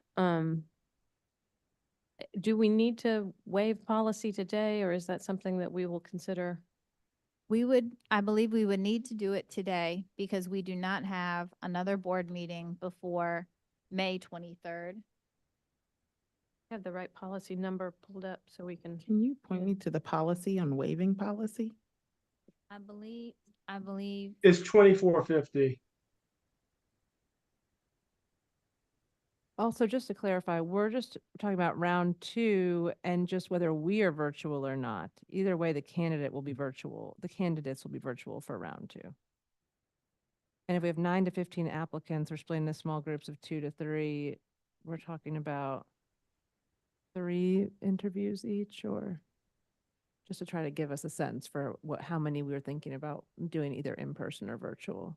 Do we need to waive policy today, or is that something that we will consider? I believe we would need to do it today because we do not have another board meeting before May 23rd. Have the right policy number pulled up so we can. Can you point me to the policy on waiving policy? I believe It's 2450. Also, just to clarify, we're just talking about round 2 and just whether we are virtual or not. Either way, the candidates will be virtual for round 2. And if we have 9 to 15 applicants, we're splitting into small groups of 2 to 3. We're talking about 3 interviews each, or just to try to give us a sense for how many we were thinking about doing either in person or virtual.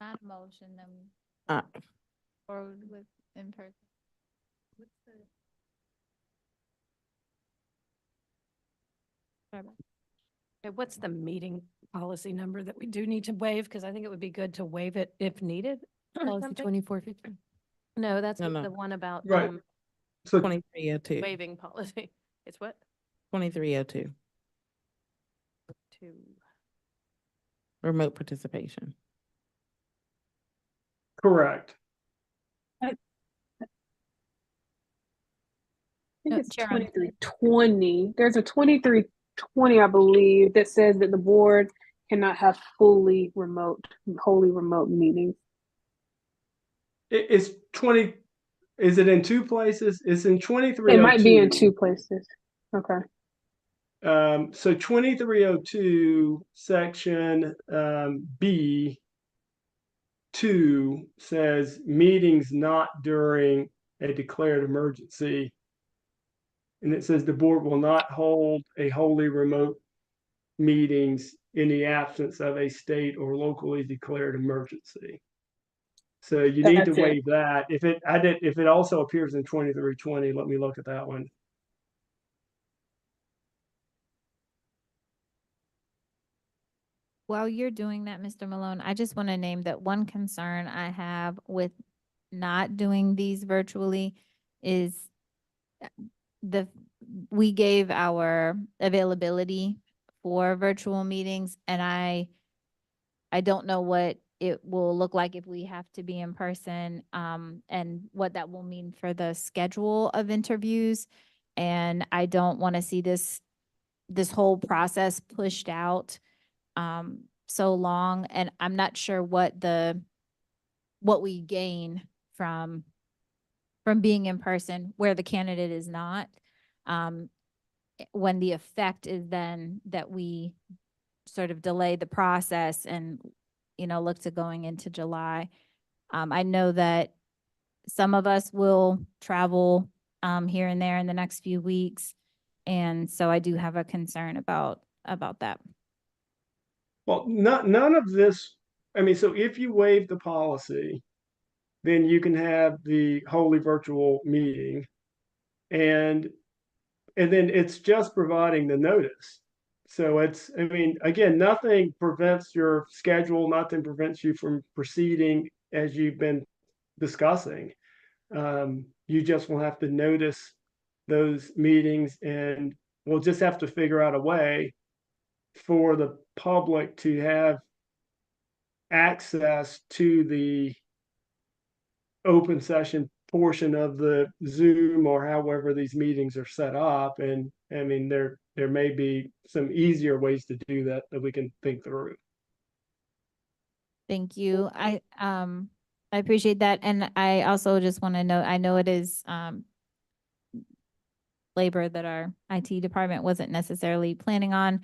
not a motion, then Uh, forward with in person. What's the meeting policy number that we do need to waive? Because I think it would be good to waive it if needed. or Policy something. 2450. No, that's No, no. the one about Right. So 2302. waiving policy. It's what? 2302. Two. Remote participation. correct. I No, think it's Chair Armstead. 2320. There's a 2320, I believe, that says that the board cannot have wholly remote meetings. It's 20. Is it in two places? It's in It 2302. might be in two places. Okay. So 2302 section B 2 says meetings not during a declared emergency. And it says the board will not hold a wholly remote meetings in the absence of a state or locally declared emergency. So you need to That's it. waive that. If it also appears in 2320, let me look at that one. While you're doing that, Mr. Malone, I just want to name that one concern I have with not doing these virtually is we gave our availability for virtual meetings, and I don't know what it will look like if we have to be in person, and what that will mean for the schedule of interviews. And I don't want to see this whole process pushed out so long, and I'm not sure what we gain from being in person where the candidate is not, when the effect is then that we sort of delay the process and look to going into July. I know that some of us will travel here and there in the next few weeks, and so I do have a concern about that. Well, none of this, I mean, so if you waive the policy, then you can have the wholly virtual meeting, and then it's just providing the notice. So I mean, again, nothing prevents your schedule, nothing prevents you from proceeding as you've been discussing. You just will have to notice those meetings, and we'll just have to figure out a way for the public to have access to the open session portion of the Zoom or however these meetings are set up. And I mean, there may be some easier ways to do that we can think through. Thank you. I appreciate that. And I also just want to note, I know it is labor that our IT department wasn't necessarily planning on.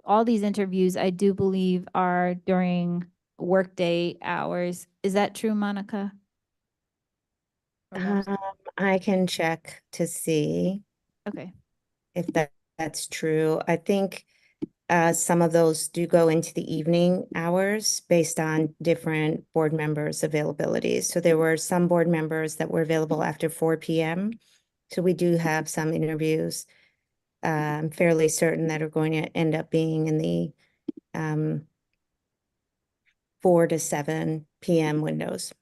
All these interviews, I do believe, are during workday hours. Is that true, Monica? Or no? I can check to see Okay. if that's true. I think some of those do go into the evening hours based on different board members' availabilities. So there were some board members that were available after 4 p.m. So we do have some interviews, I'm fairly certain, that are going to end up being in the 4 to 7 p.m. windows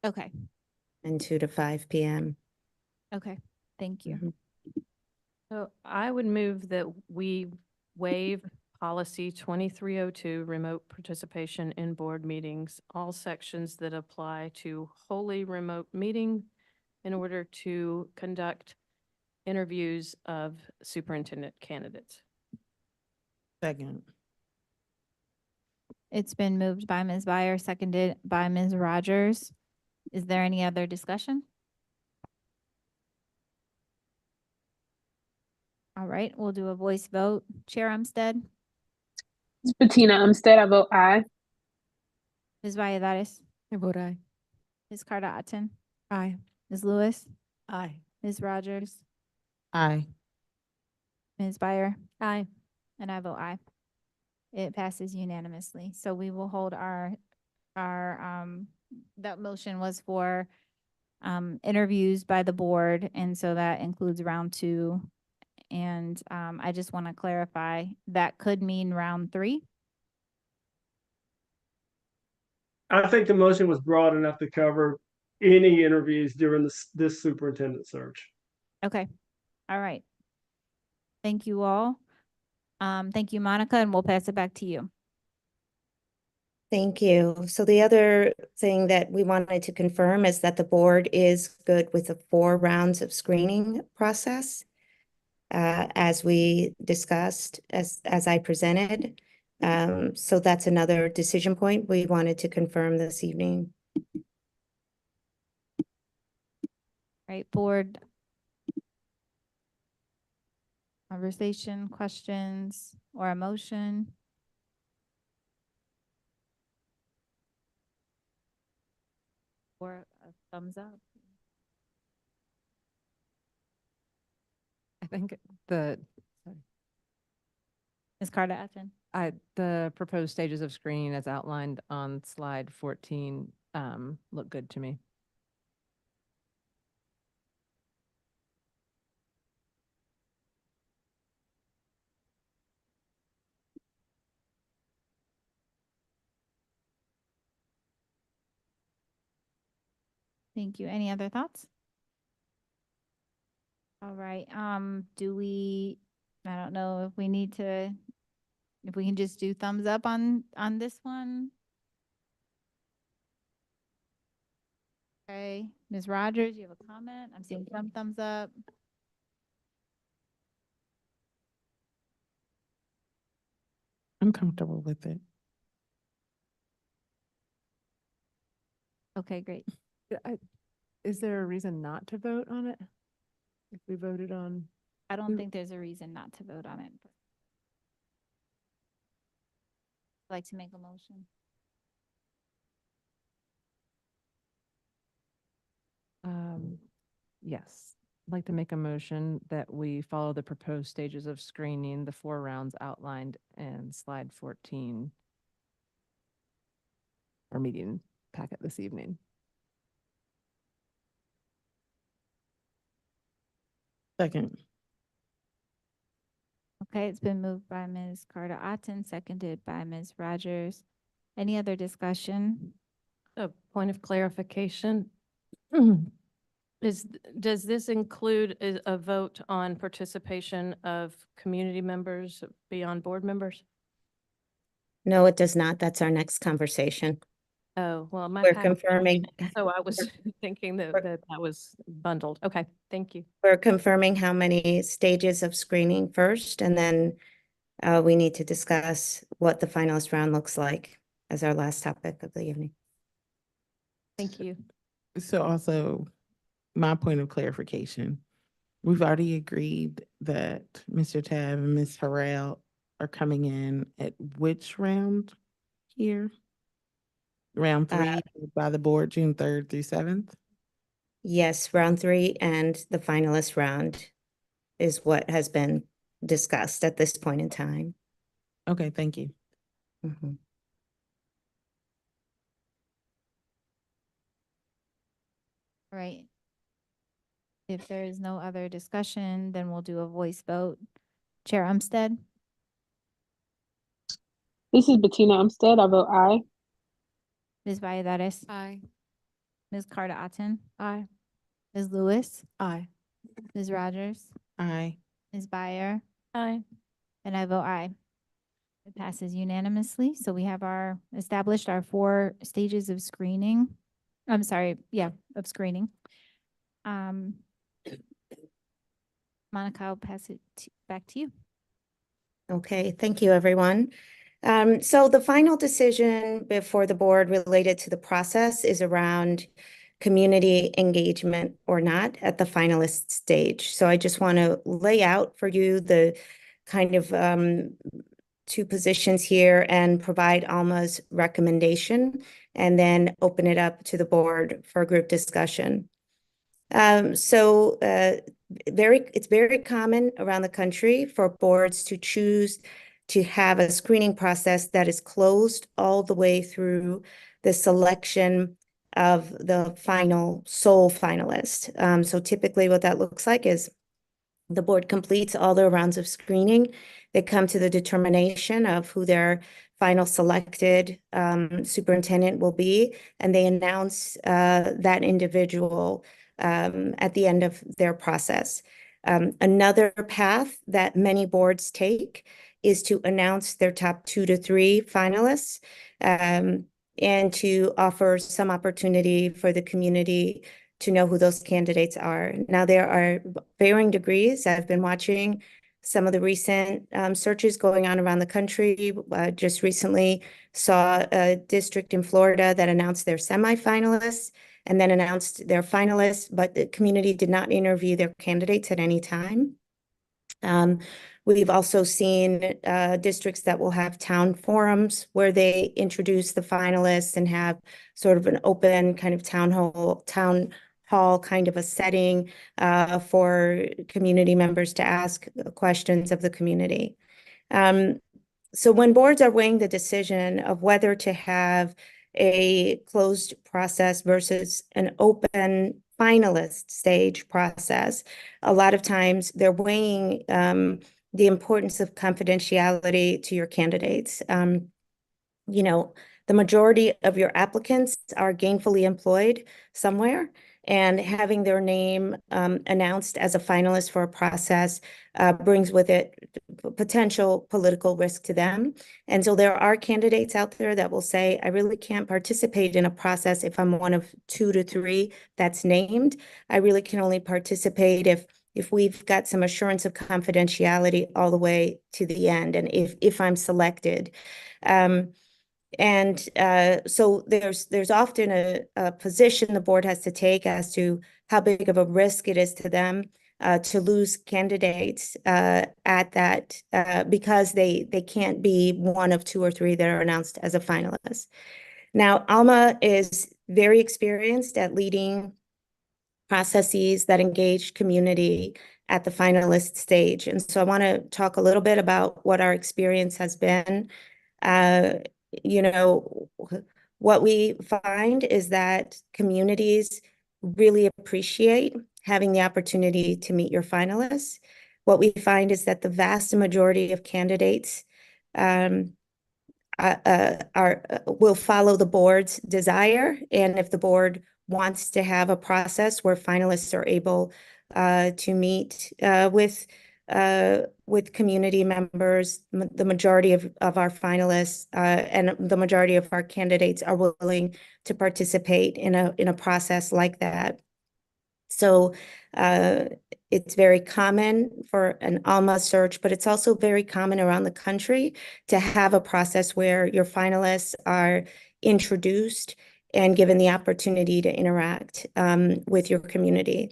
Okay. and 2 to 5 p.m. Okay. Thank you. Mhm. So I would move that we waive policy 2302, remote participation in board meetings, all sections that apply to wholly remote meeting in order to conduct interviews of superintendent candidates. Second. It's been moved by Ms. Byer, seconded by Ms. Rogers. Is there any other discussion? All right, we'll do a voice vote. Chair Umstead, It's Bettina Umstead. I vote aye. Ms. Valladares, I vote aye. Ms. Carter Atten, Aye. Ms. Lewis, Aye. Ms. Rogers, Aye. Ms. Byer, Aye. and I vote aye. It passes unanimously. So we will hold that motion was for interviews by the board, and so that includes round 2. And I just want to clarify, that could mean round 3. I think the motion was broad enough to cover any interviews during this superintendent search. Okay, all right. Thank you all. Thank you, Monica, and we'll pass it back to you. Thank you. So the other thing that we wanted to confirm is that the board is good with the 4 rounds of screening process. As we discussed, as I presented. So that's another decision point we wanted to confirm this evening. Right, board. Conversation, questions, or a motion? Or a thumbs up? I think the, sorry, Ms. Carter Atten? the proposed stages of screening as outlined on slide 14 look good to me. Thank you. Any other thoughts? All right, do we, I don't know if we need to, if we can just do thumbs up on this one? Okay, Ms. Rogers, you have a comment? I'm seeing some thumbs up. I'm comfortable with it. Okay, great. Is there a reason not to vote on it? If we voted on, I don't think there's a reason not to vote on it. I'd like to make a motion. yes, I'd like to make a motion that we follow the proposed stages of screening, the 4 rounds outlined in slide 14. Our meeting packet this evening. Second. Okay, it's been moved by Ms. Carter Otten, seconded by Ms. Rogers. Any other discussion? A point of clarification. Does this include a vote on participation of community members beyond board members? No, it does not. That's our next conversation. Oh, well, my We're packet- confirming, So I was thinking that that was bundled. Okay, thank you. we're confirming how many stages of screening first, and then we need to discuss what the finalist round looks like as our last topic of the evening. Thank you. So also, my point of clarification, we've already agreed that Mr. Tab and Ms. Harrell are coming in at which round here? Round 3 by the board, June 3rd through 7th? Yes, round 3 and the finalist round is what has been discussed at this point in time. Okay, thank you. Mhm. All right. If there is no other discussion, then we'll do a voice vote. Chair Umstead? This is Bettina Umstead. I vote aye. Ms. Valladares? Aye. Ms. Carter Otten? Aye. Ms. Lewis? Aye. Ms. Rogers? Aye. Ms. Byer? Aye. And I vote aye. It passes unanimously. So we have established our 4 stages of screening. I'm sorry, yeah, of screening. Monica, I'll pass it back to you. Okay, thank you, everyone. So the final decision before the board related to the process is around community engagement or not at the finalist stage. So I just want to lay out for you the kind of 2 positions here and provide Alma's recommendation, and then open it up to the board for group discussion. It's very common around the country for boards to choose to have a screening process that is closed all the way through the selection of the final sole finalist. So typically what that looks like is the board completes all their rounds of screening. They come to the determination of who their final selected superintendent will be, and they announce that individual at the end of their process. Another path that many boards take is to announce their top 2 to 3 finalists and to offer some opportunity for the community to know who those candidates are. Now, there are varying degrees. I've been watching some of the recent searches going on around the country. Just recently saw a district in Florida that announced their semifinalists and then announced their finalists, but the community did not interview their candidates at any time. We've also seen districts that will have town forums where they introduce the finalists and have sort of an open kind of town hall kind of a setting for community members to ask questions of the community. So when boards are weighing the decision of whether to have a closed process versus an open finalist stage process, a lot of times they're weighing the importance of confidentiality to your candidates. You know, the majority of your applicants are gainfully employed somewhere, and having their name announced as a finalist for a process brings with it potential political risk to them. And so there are candidates out there that will say, I really can't participate in a process if I'm one of 2 to 3 that's named. I really can only participate if we've got some assurance of confidentiality all the way to the end, and if I'm selected. So there's often a position the board has to take as to how big of a risk it is to them to lose candidates at that because they can't be one of 2 or 3 that are announced as a finalist. Now, Alma is very experienced at leading processes that engage community at the finalist stage. And so I want to talk a little bit about what our experience has been. You know, what we find is that communities really appreciate having the opportunity to meet your finalists. What we find is that the vast majority of candidates will follow the board's desire, and if the board wants to have a process where finalists are able to meet with community members, the majority of our finalists and the majority of our candidates are willing to participate in a process like that. So it's very common for an Alma search, but it's also very common around the country to have a process where your finalists are introduced and given the opportunity to interact with your community.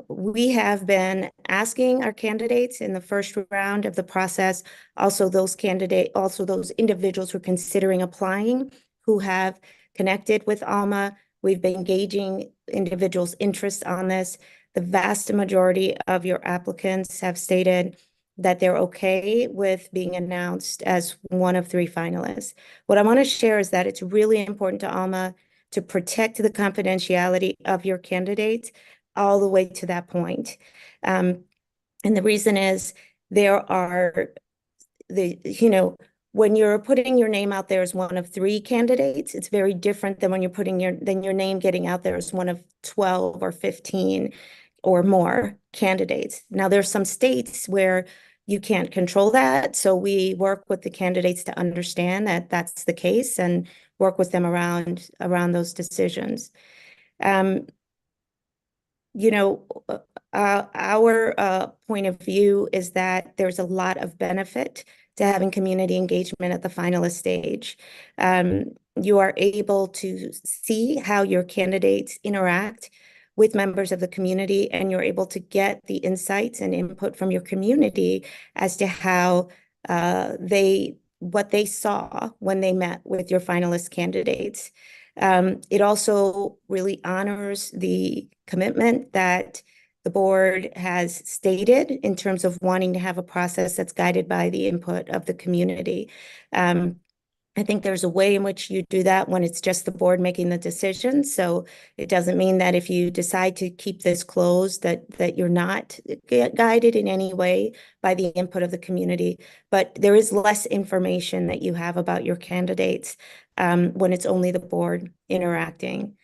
We have been asking our candidates in the first round of the process, also those individuals who are considering applying, who have connected with Alma. We've been engaging individuals' interests on this. The vast majority of your applicants have stated that they're okay with being announced as one of 3 finalists. What I want to share is that it's really important to Alma to protect the confidentiality of your candidates all the way to that point. And the reason is when you're putting your name out there as one of 3 candidates, it's very different than when you're putting your name getting out there as one of 12 or 15 or more candidates. Now, there's some states where you can't control that. So we work with the candidates to understand that that's the case and work with them around those decisions. Our point of view is that there's a lot of benefit to having community engagement at the finalist stage. You are able to see how your candidates interact with members of the community, and you're able to get the insights and input from your community as to how what they saw when they met with your finalist candidates. It also really honors the commitment that the board has stated in terms of wanting to have a process that's guided by the input of the community. I think there's a way in which you do that when it's just the board making the decision. So it doesn't mean that if you decide to keep this closed, that you're not guided in any way by the input of the community. But there is less information that you have about your candidates when it's only the board interacting.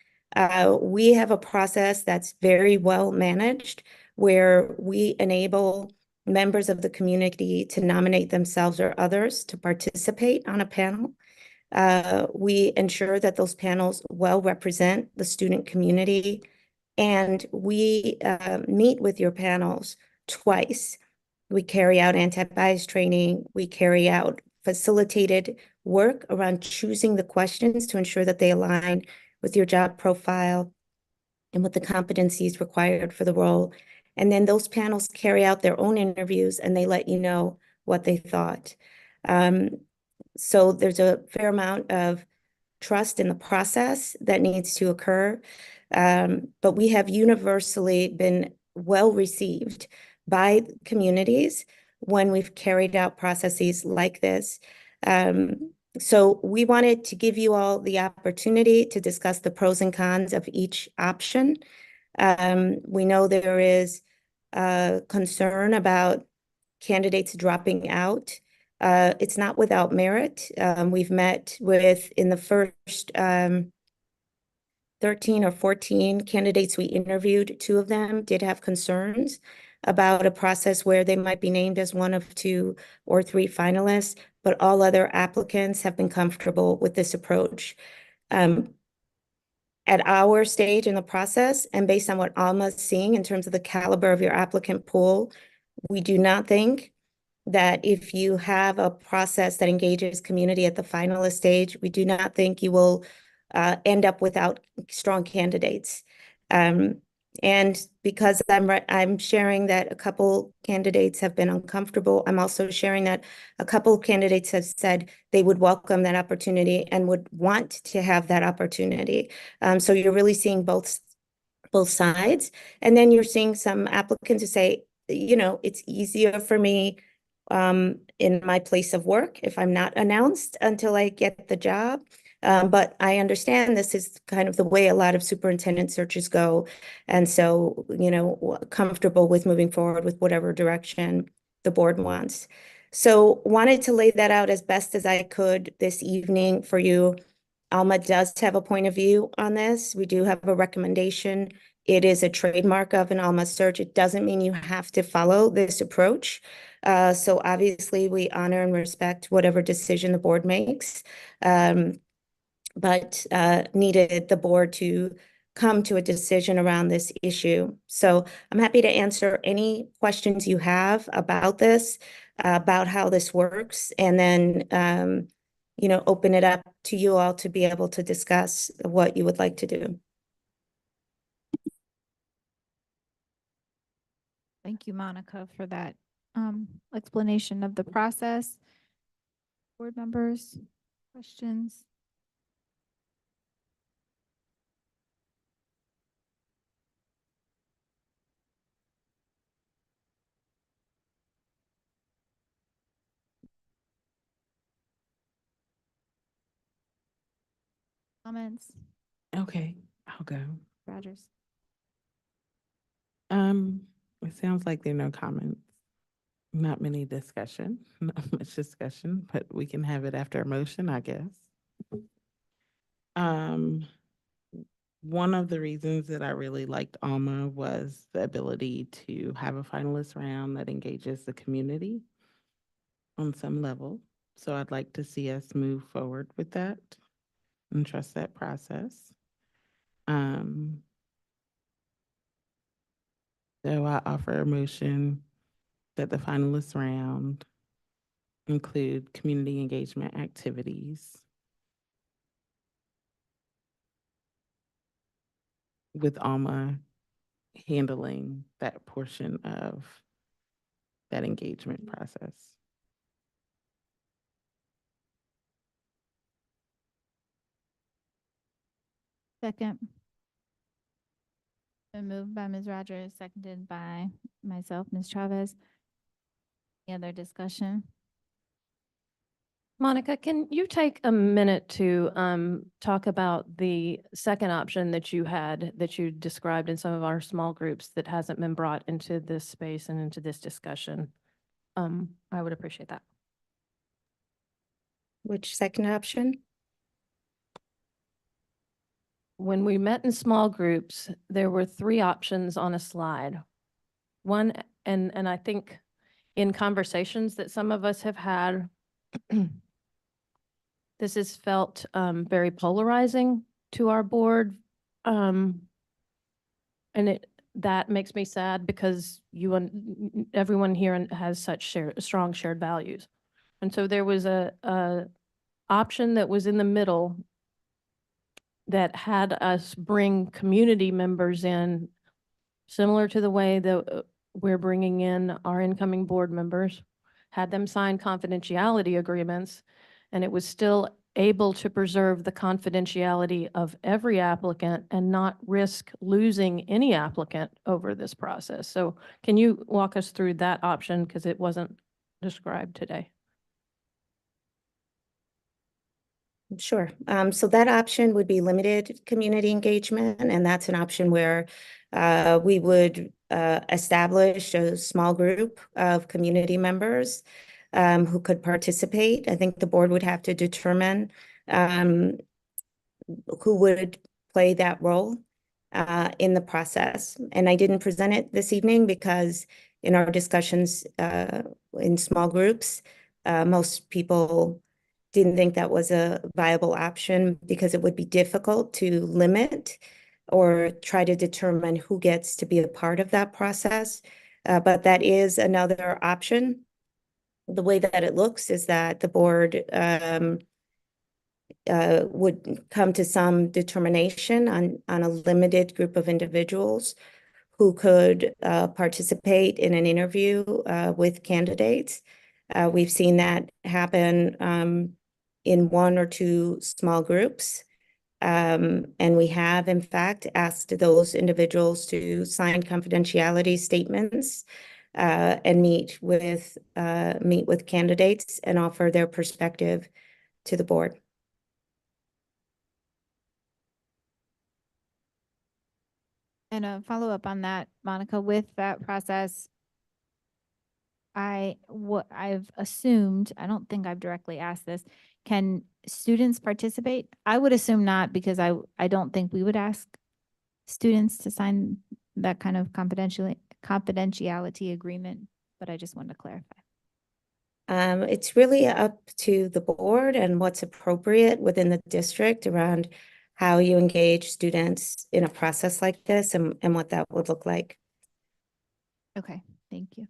We have a process that's very well managed where we enable members of the community to nominate themselves or others to participate on a panel. We ensure that those panels well represent the student community, and we meet with your panels twice. We carry out anti-bias training. We carry out facilitated work around choosing the questions to ensure that they align with your job profile and with the competencies required for the role. And then those panels carry out their own interviews and they let you know what they thought. So there's a fair amount of trust in the process that needs to occur. But we have universally been well received by communities when we've carried out processes like this. So we wanted to give you all the opportunity to discuss the pros and cons of each option. We know there is concern about candidates dropping out. It's not without merit. We've met with, in the first 13 or 14 candidates we interviewed, 2 of them did have concerns about a process where they might be named as one of 2 or 3 finalists, but all other applicants have been comfortable with this approach. At our stage in the process, and based on what Alma's seeing in terms of the caliber of your applicant pool, we do not think that if you have a process that engages community at the finalist stage, we do not think you will end up without strong candidates. And because I'm sharing that a couple candidates have been uncomfortable, I'm also sharing that a couple candidates have said they would welcome that opportunity and would want to have that opportunity. So you're really seeing both sides. And then you're seeing some applicants who say, you know, it's easier for me in my place of work if I'm not announced until I get the job. But I understand this is kind of the way a lot of superintendent searches go. And so, you know, comfortable with moving forward with whatever direction the board wants. So wanted to lay that out as best as I could this evening for you. Alma does have a point of view on this. We do have a recommendation. It is a trademark of an Alma search. It doesn't mean you have to follow this approach. So obviously we honor and respect whatever decision the board makes. But needed the board to come to a decision around this issue. So I'm happy to answer any questions you have about this, about how this works, and then you know, open it up to you all to be able to discuss what you would like to do. Thank you, Monica, for that explanation of the process. Board members, questions? Comments? Okay, I'll go. Rogers? It sounds like there are no comments. Not many discussion, not much discussion, but we can have it after a motion, I guess. One of the reasons that I really liked Alma was the ability to have a finalist round that engages the community on some level. So I'd like to see us move forward with that and trust that process. So I offer a motion that the finalist round include community engagement activities with Alma handling that portion of that engagement process. Second. Been moved by Ms. Rogers, seconded by myself, Ms. Chavez. Any other discussion? Monica, can you take a minute to talk about the second option that you had, that you described in some of our small groups that hasn't been brought into this space and into this discussion? I would appreciate that. Which second option? When we met in small groups, there were three options on a slide. One, and I think in conversations that some of us have had, this has felt very polarizing to our board. And that makes me sad because everyone here has such strong shared values. And so there was a option that was in the middle that had us bring community members in, similar to the way that we're bringing in our incoming board members, had them sign confidentiality agreements, and it was still able to preserve the confidentiality of every applicant and not risk losing any applicant over this process. So can you walk us through that option, because it wasn't described today? Sure. So that option would be limited community engagement, and that's an option where we would establish a small group of community members who could participate. I think the board would have to determine who would play that role in the process. And I didn't present it this evening because in our discussions in small groups, most people didn't think that was a viable option because it would be difficult to limit or try to determine who gets to be a part of that process. But that is another option. The way that it looks is that the board would come to some determination on a limited group of individuals who could participate in an interview with candidates. We've seen that happen in one or two small groups. And we have, in fact, asked those individuals to sign confidentiality statements and meet with candidates and offer their perspective to the board. And a follow-up on that, Monica, with that process, what I've assumed, I don't think I've directly asked this, can students participate? I would assume not, because I don't think we would ask students to sign that kind of confidentiality agreement, but I just wanted to clarify. It's really up to the board and what's appropriate within the district around how you engage students in a process like this and what that would look like. Okay, thank you.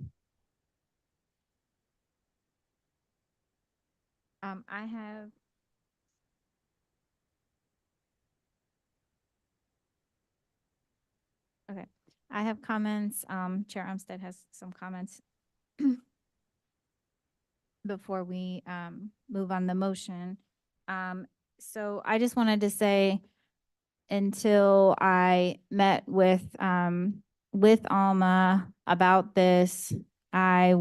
I have comments. Chair Umstead has some comments before we move on the motion. So I just wanted to say, until I met with Alma about this, I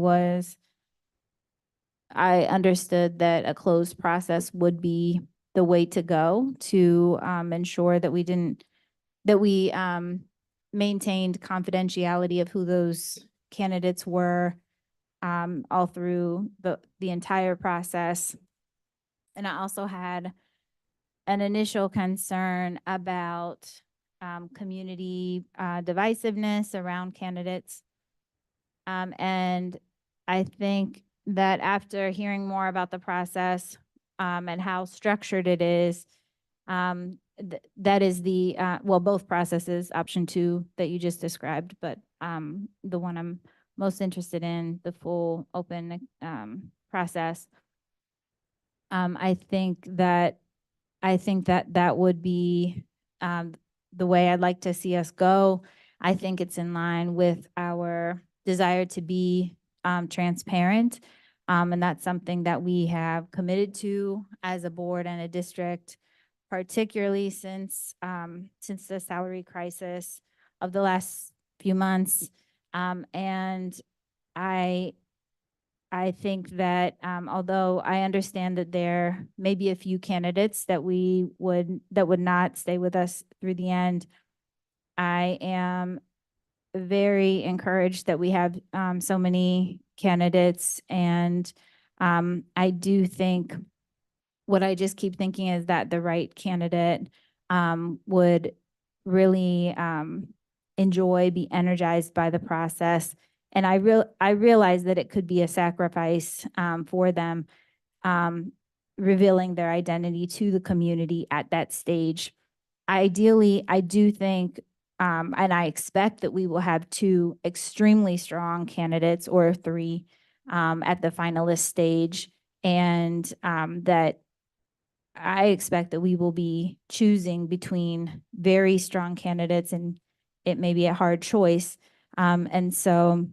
understood that a closed process would be the way to go to ensure that we maintained confidentiality of who those candidates were all through the entire process. And I also had an initial concern about community divisiveness around candidates. And I think that after hearing more about the process and how structured it is, that is the, well, both processes, option 2 that you just described, but the one I'm most interested in, the full open process. I think that that would be the way I'd like to see us go. I think it's in line with our desire to be transparent. And that's something that we have committed to as a board and a district, particularly since the salary crisis of the last few months. And I I think that although I understand that there may be a few candidates that would not stay with us through the end, I am very encouraged that we have so many candidates, and I do think what I just keep thinking is that the right candidate would really enjoy, be energized by the process. And I realize that it could be a sacrifice for them, revealing their identity to the community at that stage. Ideally, I do think, and I expect that we will have two extremely strong candidates or three at the finalist stage, and that I expect that we will be choosing between very strong candidates, and it may be a hard choice. And so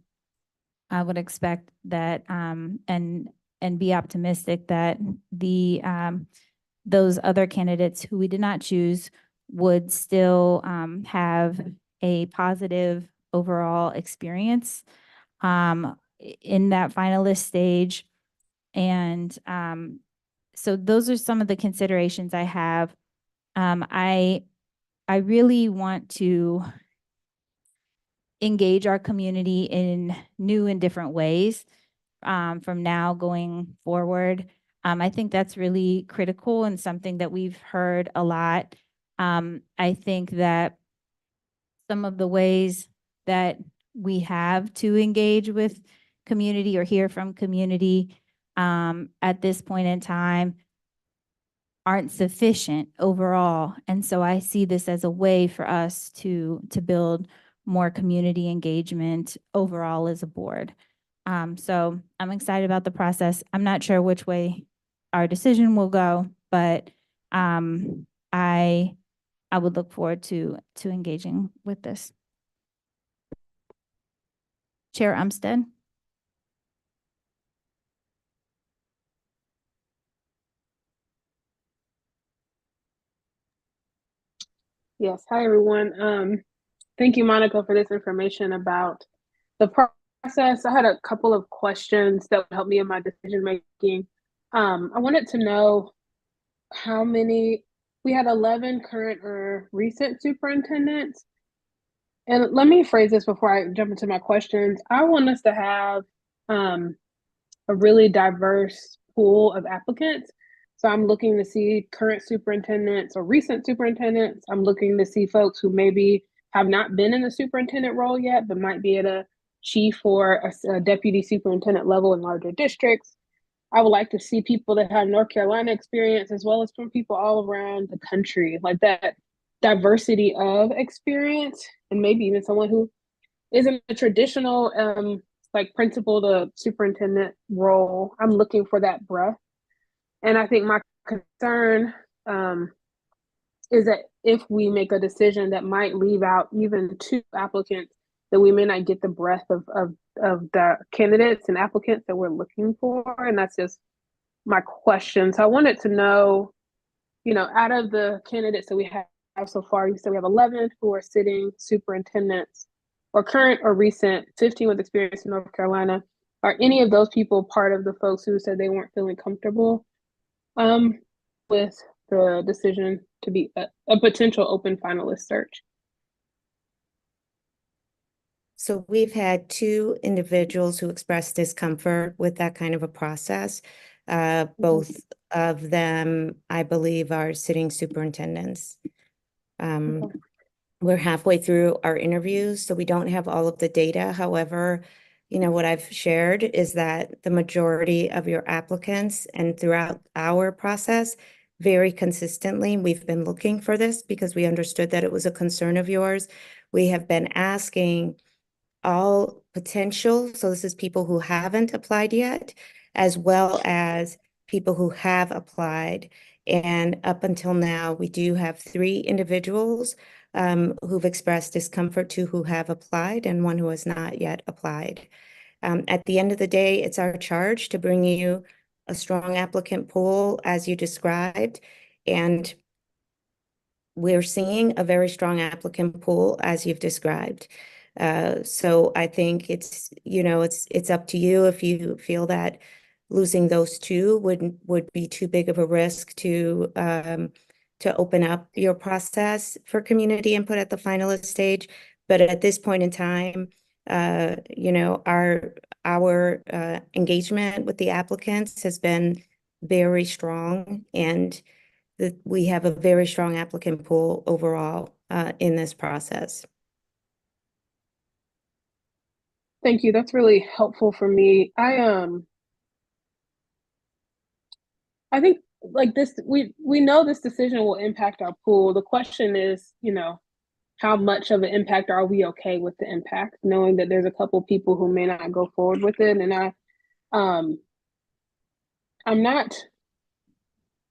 I would expect that and be optimistic that the those other candidates who we did not choose would still have a positive overall experience in that finalist stage. And so those are some of the considerations I have. I really want to engage our community in new and different ways from now going forward. I think that's really critical and something that we've heard a lot. I think that some of the ways that we have to engage with community or hear from community at this point in time aren't sufficient overall. And so I see this as a way for us to build more community engagement overall as a board. So I'm excited about the process. I'm not sure which way our decision will go, but I would look forward to engaging with this. Chair Umstead. Yes, hi everyone. Thank you, Monica, for this information about the process. I had a couple of questions that would help me in my decision making. I wanted to know how many, we had 11 current or recent superintendents. And let me phrase this before I jump into my questions. I want us to have a really diverse pool of applicants. So I'm looking to see current superintendents or recent superintendents. I'm looking to see folks who maybe have not been in the superintendent role yet, but might be at a chief or a deputy superintendent level in larger districts. I would like to see people that have North Carolina experience, as well as from people all around the country, like that diversity of experience, and maybe even someone who isn't a traditional like principal to superintendent role. I'm looking for that breadth. And I think my concern is that if we make a decision that might leave out even two applicants, that we may not get the breadth of the candidates and applicants that we're looking for. And that's just my question. So I wanted to know, out of the candidates that we have so far, you said we have 11 who are sitting superintendents, or current or recent, 15 with experience in North Carolina. Are any of those people part of the folks who said they weren't feeling comfortable with the decision to be a potential open finalist search? So we've had two individuals who expressed discomfort with that kind of a process. Both of them, I believe, are sitting superintendents. Okay. We're halfway through our interviews, so we don't have all of the data. However, what I've shared is that the majority of your applicants, and throughout our process, very consistently, we've been looking for this because we understood that it was a concern of yours. We have been asking all potential, so this is people who haven't applied yet, as well as people who have applied. And up until now, we do have 3 individuals who've expressed discomfort, 2 who have applied, and 1 who has not yet applied. At the end of the day, it's our charge to bring you a strong applicant pool as you described, and we're seeing a very strong applicant pool as you've described. So I think it's, it's up to you if you feel that losing those two would be too big of a risk to open up your process for community input at the finalist stage. But at this point in time, our engagement with the applicants has been very strong, and we have a very strong applicant pool overall in this process. Thank you. That's really helpful for me. I think like this, we know this decision will impact our pool. The question is, how much of an impact are we okay with the impact, knowing that there's a couple people who may not go forward with it. And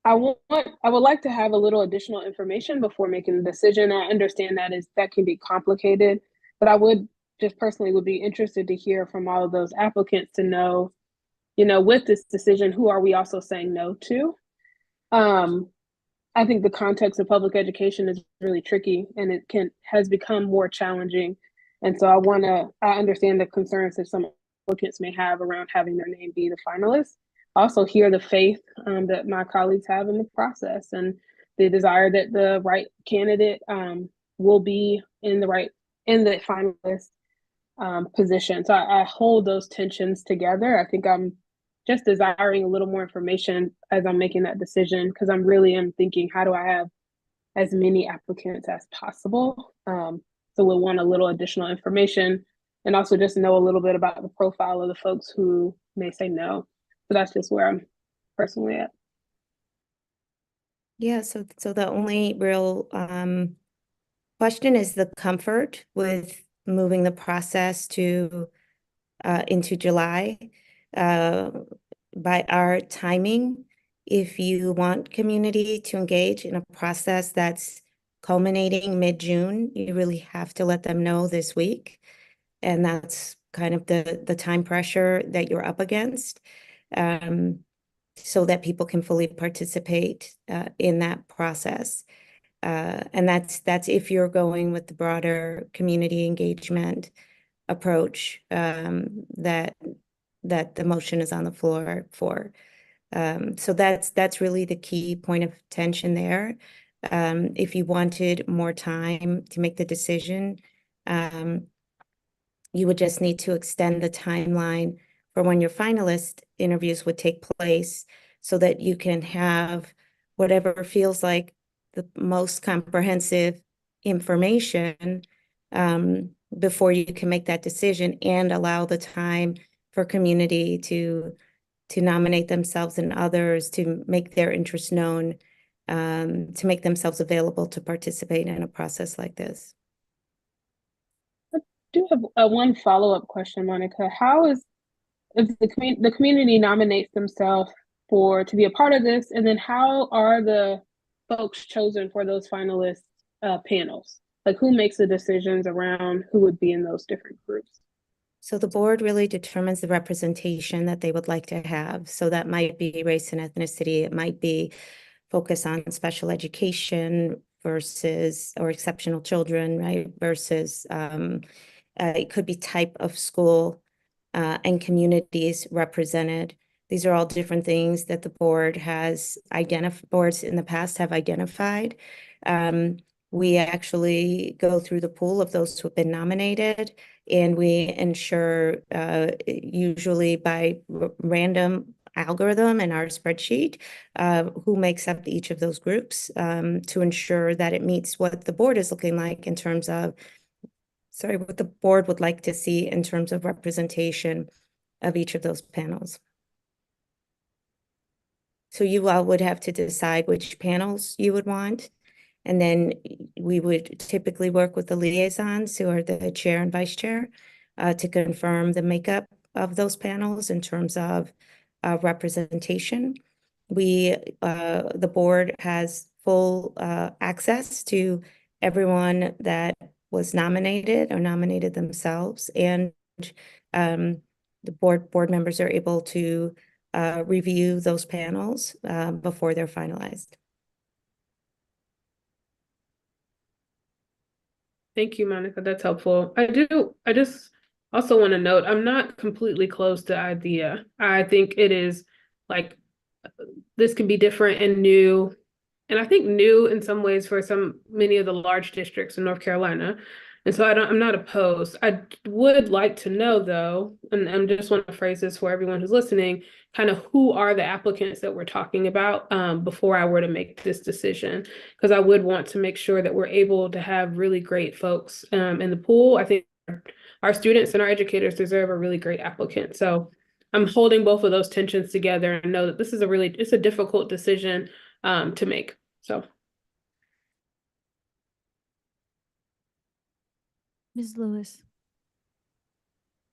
I would like to have a little additional information before making the decision. I understand that can be complicated, but I would just personally would be interested to hear from all of those applicants to know, with this decision, who are we also saying no to? I think the context of public education is really tricky, and it has become more challenging. And so I understand the concerns that some applicants may have around having their name be the finalist. I also hear the faith that my colleagues have in the process, and the desire that the right candidate will be in the finalist position. So I hold those tensions together. I think I'm just desiring a little more information as I'm making that decision, because I'm thinking, how do I have as many applicants as possible? So we'll want a little additional information, and also just know a little bit about the profile of the folks who may say no. So that's just where I'm personally at. Yeah, so the only real question is the comfort with moving the process into July. By our timing, if you want community to engage in a process that's culminating mid-June, you really have to let them know this week. And that's kind of the time pressure that you're up against, so that people can fully participate in that process. And that's if you're going with the broader community engagement approach that the motion is on the floor for. So that's really the key point of tension there. If you wanted more time to make the decision, you would just need to extend the timeline for when your finalist interviews would take place, so that you can have whatever feels like the most comprehensive information before you can make that decision, and allow the time for community to nominate themselves and others, to make their interest known, to make themselves available to participate in a process like this. I do have one follow-up question, Monica. How is if the community nominates themselves to be a part of this, and then how are the folks chosen for those finalist panels? Like, who makes the decisions around who would be in those different groups? So the board really determines the representation that they would like to have. So that might be race and ethnicity. It might be focus on special education versus, or exceptional children, right? Versus, it could be type of school and communities represented. These are all different things that the board has boards in the past have identified. We actually go through the pool of those who have been nominated, and we ensure, usually by random algorithm in our spreadsheet, who makes up each of those groups, to ensure that it meets what the board is looking like in terms of, what the board would like to see in terms of representation of each of those panels. So you all would have to decide which panels you would want. And then we would typically work with the liaisons, who are the chair and vice chair, to confirm the makeup of those panels in terms of representation. The board has full access to everyone that was nominated or nominated themselves, and the board members are able to review those panels before they're finalized. Thank you, Monica. That's helpful. I just also want to note, I'm not completely closed to idea. I think it is like this can be different and new. And I think new in some ways for many of the large districts in North Carolina. And so I'm not opposed. I would like to know though, and I just want to phrase this for everyone who's listening, kind of who are the applicants that we're talking about before I were to make this decision. Because I would want to make sure that we're able to have really great folks in the pool. I think our students and our educators deserve a really great applicant. So I'm holding both of those tensions together and know that this is it's a difficult decision to make. So. Ms. Lewis.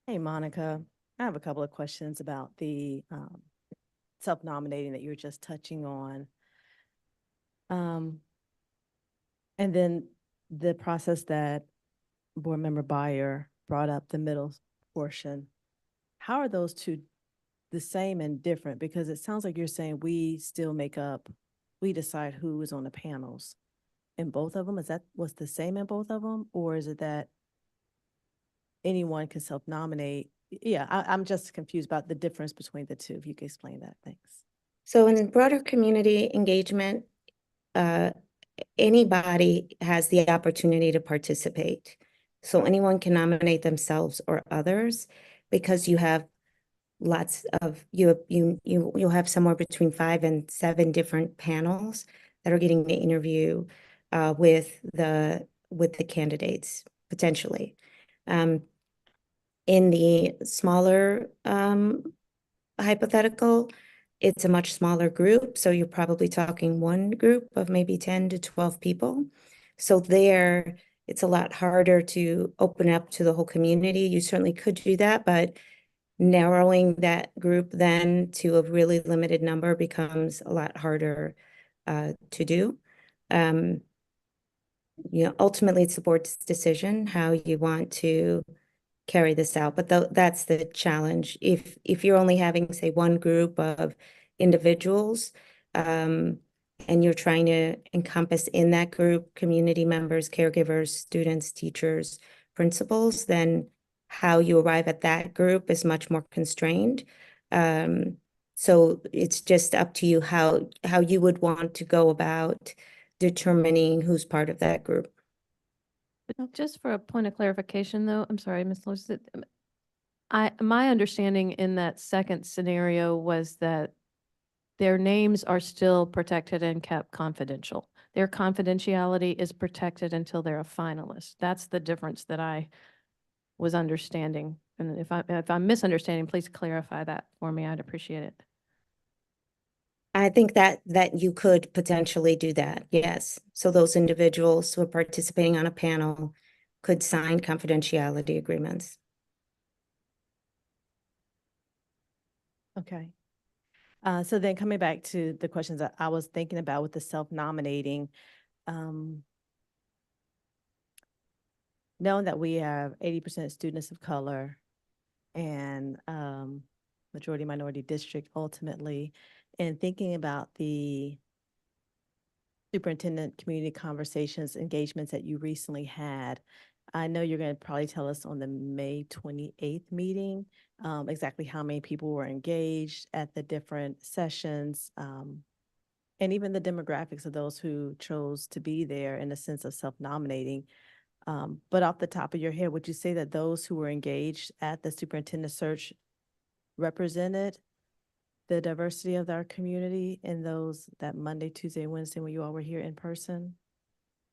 Hey, Monica, I have a couple of questions about the self-nominating that you were just touching on. And then the process that Board Member Byer brought up, the middle portion. How are those two the same and different? Because it sounds like you're saying we decide who is on the panels in both of them. Is that what's the same in both of them? Or is it that anyone can self-nominate? Yeah, I'm just confused about the difference between the two. If you could explain that, thanks. So in broader community engagement, anybody has the opportunity to participate. So anyone can nominate themselves or others because you have you'll have somewhere between 5 and 7 different panels that are getting to interview with the candidates potentially. In the smaller hypothetical, it's a much smaller group, so you're probably talking one group of maybe 10 to 12 people. So there, it's a lot harder to open up to the whole community. You certainly could do that, but narrowing that group then to a really limited number becomes a lot harder to do. Ultimately, it's the board's decision how you want to carry this out, but that's the challenge. If you're only having, say, one group of individuals, and you're trying to encompass in that group community members, caregivers, students, teachers, principals, then how you arrive at that group is much more constrained. So it's just up to you how you would want to go about determining who's part of that group. But just for a point of clarification, though, I'm sorry, Ms. Lewis, my understanding in that second scenario was that their names are still protected and kept confidential. Their confidentiality is protected until they're a finalist. That's the difference that I was understanding. And if I'm misunderstanding, please clarify that for me. I'd appreciate it. I think that you could potentially do that, yes. So those individuals who are participating on a panel could sign confidentiality agreements. Okay. So then coming back to the questions that I was thinking about with the self-nominating, knowing that we have 80% students of color and majority minority district ultimately, and thinking about the superintendent community conversations, engagements that you recently had, I know you're going to probably tell us on the May 28th meeting exactly how many people were engaged at the different sessions, and even the demographics of those who chose to be there in a sense of self-nominating. But off the top of your head, would you say that those who were engaged at the superintendent search represented the diversity of our community in those that Monday, Tuesday, Wednesday when you all were here in person?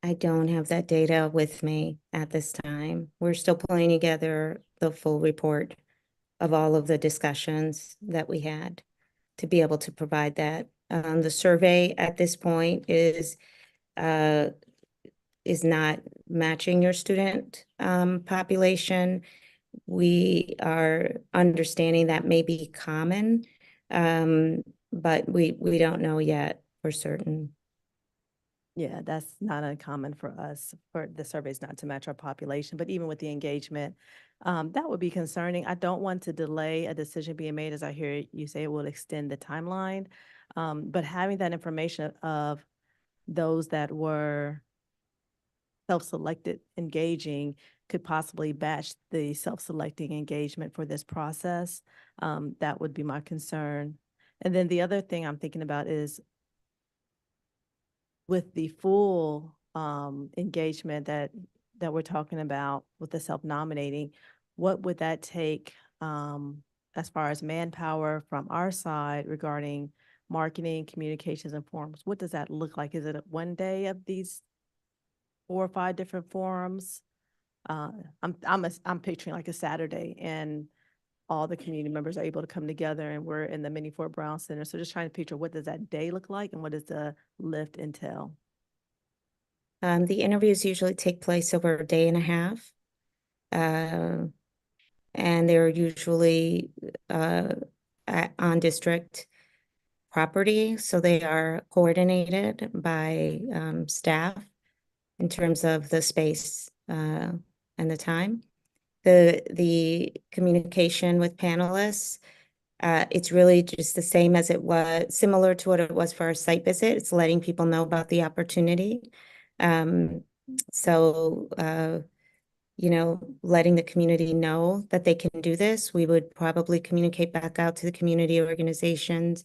I don't have that data with me at this time. We're still pulling together the full report of all of the discussions that we had to be able to provide that. The survey at this point is not matching your student population. We are understanding that may be common, but we don't know yet for certain. Yeah, that's not uncommon for us, for the surveys not to match our population, but even with the engagement, that would be concerning. I don't want to delay a decision being made, as I hear you say it will extend the timeline. But having that information of those that were self-selected engaging could possibly batch the self-selecting engagement for this process. That would be my concern. And then the other thing I'm thinking about is with the full engagement that we're talking about with the self-nominating, what would that take as far as manpower from our side regarding marketing, communications, and forums? What does that look like? Is it a 1 day of these 4 or 5 different forums? I'm picturing like a Saturday, and all the community members are able to come together, and we're in the Mini Fort Brown Center. So just trying to picture, what does that day look like, and what does the lift entail? The interviews usually take place over a day and a half. And they're usually on district property, so they are coordinated by staff in terms of the space and the time. The communication with panelists, it's really just the same as it was, similar to what it was for our site visit. It's letting people know about the opportunity. So you know, letting the community know that they can do this. We would probably communicate back out to the community organizations,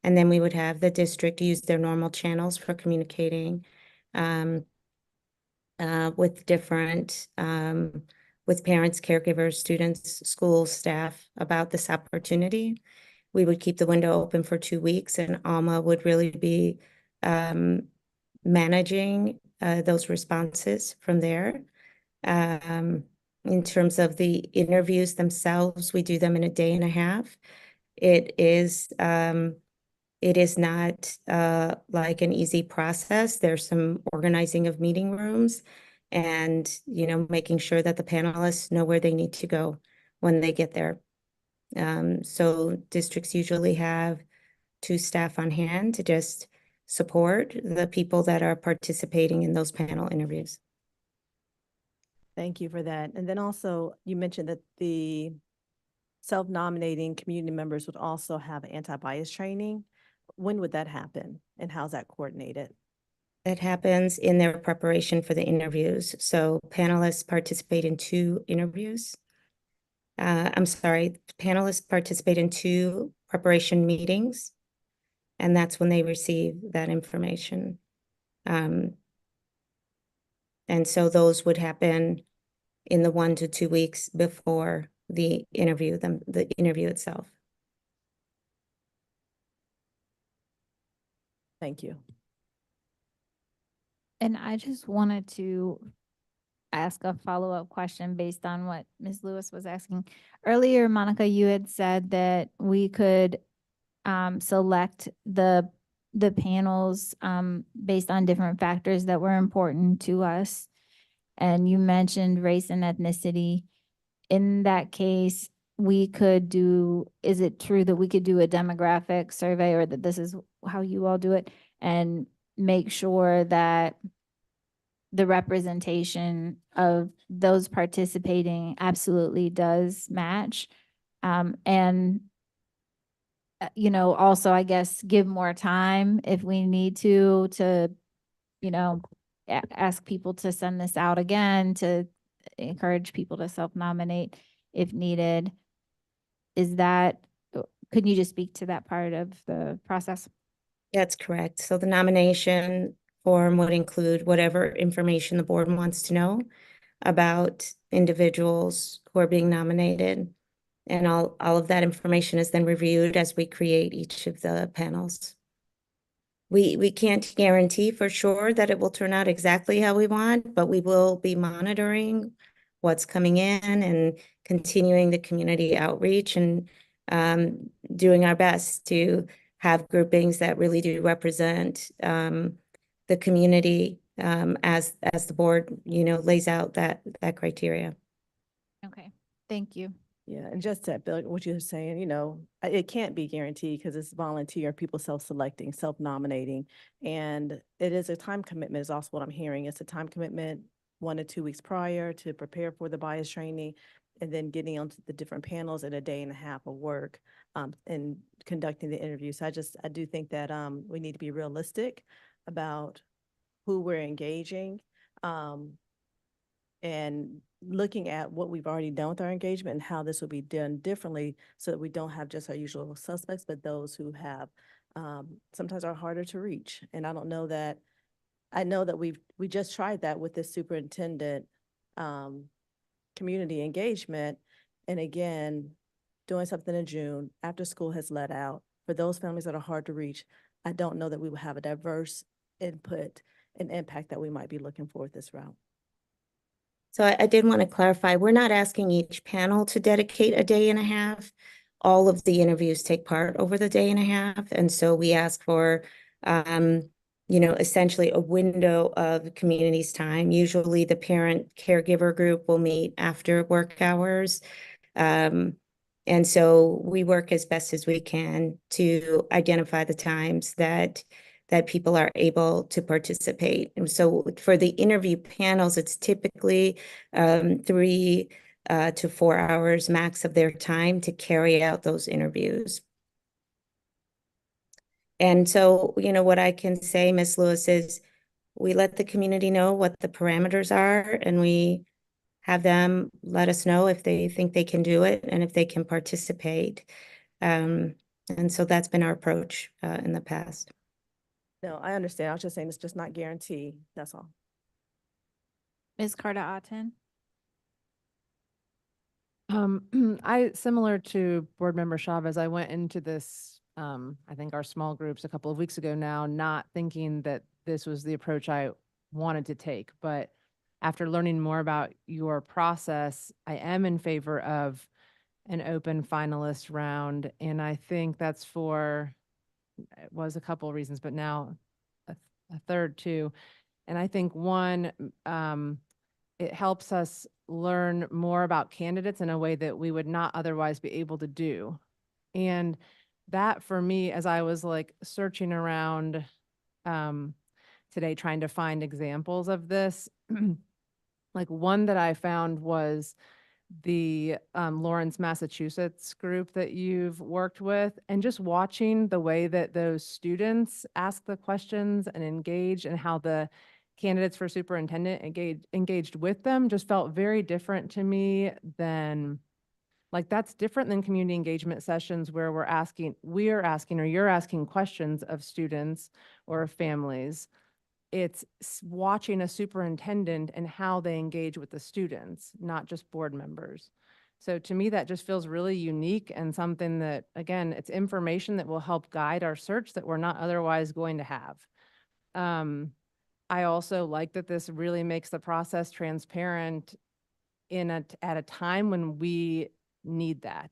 and then we would have the district use their normal channels for communicating with different, with parents, caregivers, students, schools, staff about this opportunity. We would keep the window open for 2 weeks, and Alma would really be managing those responses from there. In terms of the interviews themselves, we do them in a day and a half. It is not like an easy process. There's some organizing of meeting rooms and, you know, making sure that the panelists know where they need to go when they get there. So districts usually have 2 staff on hand to just support the people that are participating in those panel interviews. Thank you for that. And then also, you mentioned that the self-nominating community members would also have anti-bias training. When would that happen, and how's that coordinated? That happens in their preparation for the interviews. So panelists participate in 2 interviews. I'm sorry, panelists participate in 2 preparation meetings, and that's when they receive that information. And so those would happen in the 1 to 2 weeks before the interview itself. Thank you. And I just wanted to ask a follow-up question based on what Ms. Lewis was asking. Earlier, Monica, you had said that we could select the panels based on different factors that were important to us. And you mentioned race and ethnicity. In that case, we could do, is it true that we could do a demographic survey, or that this is how you all do it, and make sure that the representation of those participating absolutely does match? And you know, also, I guess, give more time if we need to, you know, ask people to send this out again, to encourage people to self-nominate if needed. Is that, could you just speak to that part of the process? That's correct. So the nomination form would include whatever information the board wants to know about individuals who are being nominated. And all of that information is then reviewed as we create each of the panels. We can't guarantee for sure that it will turn out exactly how we want, but we will be monitoring what's coming in and continuing the community outreach and doing our best to have groupings that really do represent the community as the board, you know, lays out that criteria. Okay, thank you. Yeah, and just to build what you're saying, you know, it can't be guaranteed because it's volunteer, people self-selecting, self-nominating. And it is a time commitment is also what I'm hearing. It's a time commitment 1 to 2 weeks prior to prepare for the bias training, and then getting onto the different panels in a day and a half of work and conducting the interview. So I do think that we need to be realistic about who we're engaging. And looking at what we've already done with our engagement and how this will be done differently so that we don't have just our usual suspects, but those who have sometimes are harder to reach. And I know that we just tried that with this superintendent community engagement. And again, doing something in June after school has let out for those families that are hard to reach. I don't know that we will have a diverse input and impact that we might be looking for with this route. So I did want to clarify, we're not asking each panel to dedicate a day and a half. All of the interviews take part over the day and a half. And so we ask for, essentially a window of community's time. Usually the parent caregiver group will meet after work hours. And so we work as best as we can to identify the times that people are able to participate. And so for the interview panels, it's typically 3 to 4 hours max of their time to carry out those interviews. And so, what I can say, Ms. Lewis, is we let the community know what the parameters are, and we have them let us know if they think they can do it and if they can participate. And so that's been our approach in the past. No, I understand. I was just saying it's just not guaranteed. That's all. Ms. Carter Otten? Similar to Board Member Chavez, I went into this, I think our small groups a couple of weeks ago now, not thinking that this was the approach I wanted to take. But after learning more about your process, I am in favor of an open finalist round. And I think that's it was a couple of reasons, but now a third too. And I think one, it helps us learn more about candidates in a way that we would not otherwise be able to do. And that for me, as I was like searching around today, trying to find examples of this, like one that I found was the Lawrence, Massachusetts group that you've worked with, and just watching the way that those students ask the questions and engage, and how the candidates for superintendent engaged with them just felt very different to me than, like, that's different than community engagement sessions where you're asking questions of students or of families. It's watching a superintendent and how they engage with the students, not just board members. So to me, that just feels really unique and something that, again, it's information that will help guide our search that we're not otherwise going to have. I also like that this really makes the process transparent at a time when we need that.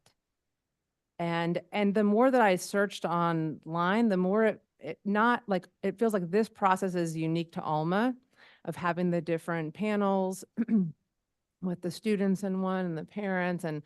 And the more that I searched online, the more it feels like this process is unique to Alma, of having the different panels with the students in one and the parents and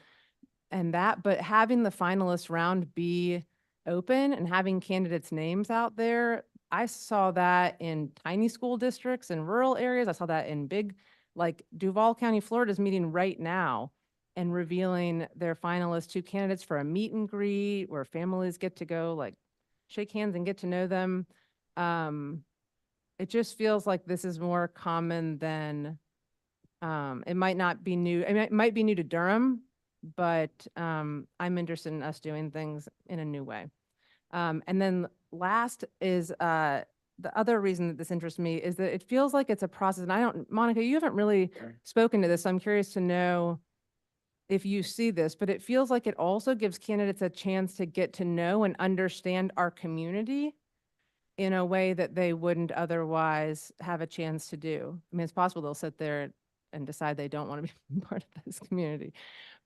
that, but having the finalist round be open and having candidates' names out there. I saw that in tiny school districts and rural areas. I saw that in big, like Duval County, Florida is meeting right now and revealing their finalists to candidates for a meet and greet where families get to go like shake hands and get to know them. It just feels like this is more common than, it might not be new. I mean, it might be new to Durham, but I'm interested in us doing things in a new way. And then last is the other reason that this interests me is that it feels like it's a process. And Monica, you haven't really spoken to this. So I'm curious to know if you see this, but it feels like it also gives candidates a chance to get to know and understand our community in a way that they wouldn't otherwise have a chance to do. I mean, it's possible they'll sit there and decide they don't want to be part of this community,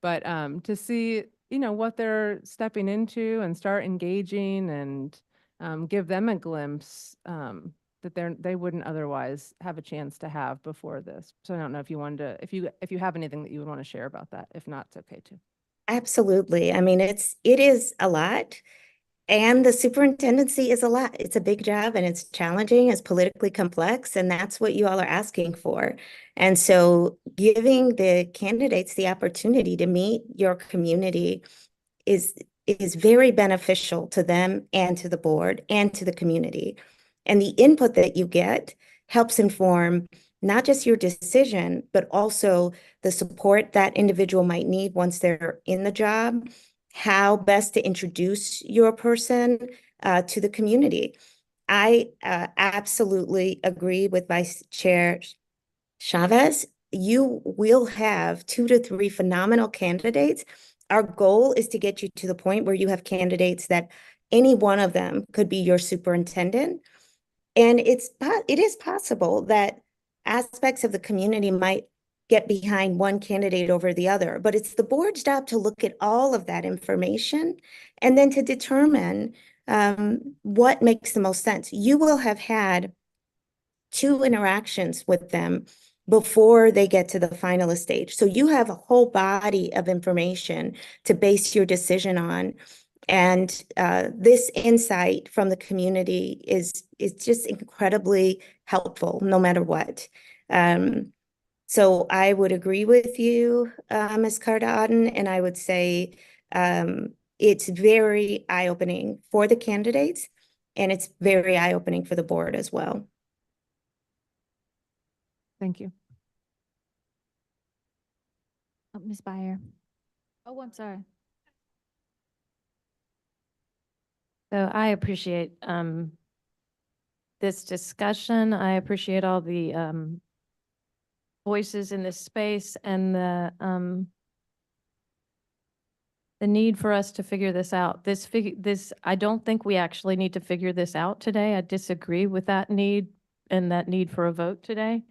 but to see, what they're stepping into and start engaging and give them a glimpse that they wouldn't otherwise have a chance to have before this. So I don't know if you wanted to, if you have anything that you would want to share about that. If not, it's okay too. Absolutely. I mean, it is a lot. And the superintendency is a lot. It's a big job and it's challenging, it's politically complex, and that's what you all are asking for. And so giving the candidates the opportunity to meet your community is very beneficial to them and to the board and to the community. And the input that you get helps inform not just your decision, but also the support that individual might need once they're in the job, how best to introduce your person to the community. I absolutely agree with Vice Chair Chavez. You will have 2 to 3 phenomenal candidates. Our goal is to get you to the point where you have candidates that any one of them could be your superintendent. And it is possible that aspects of the community might get behind one candidate over the other, but it's the board's job to look at all of that information and then to determine what makes the most sense. You will have had 2 interactions with them before they get to the finalist stage. So you have a whole body of information to base your decision on. And this insight from the community is just incredibly helpful, no matter what. So I would agree with you, Ms. Carter-Auden, and I would say it's very eye-opening for the candidates, and it's very eye-opening for the board as well. Thank you. Ms. Byer. Oh, I'm sorry. So I appreciate this discussion. I appreciate all the voices in this space and the need for us to figure this out. I don't think we actually need to figure this out today. I disagree with that need and that need for a vote today.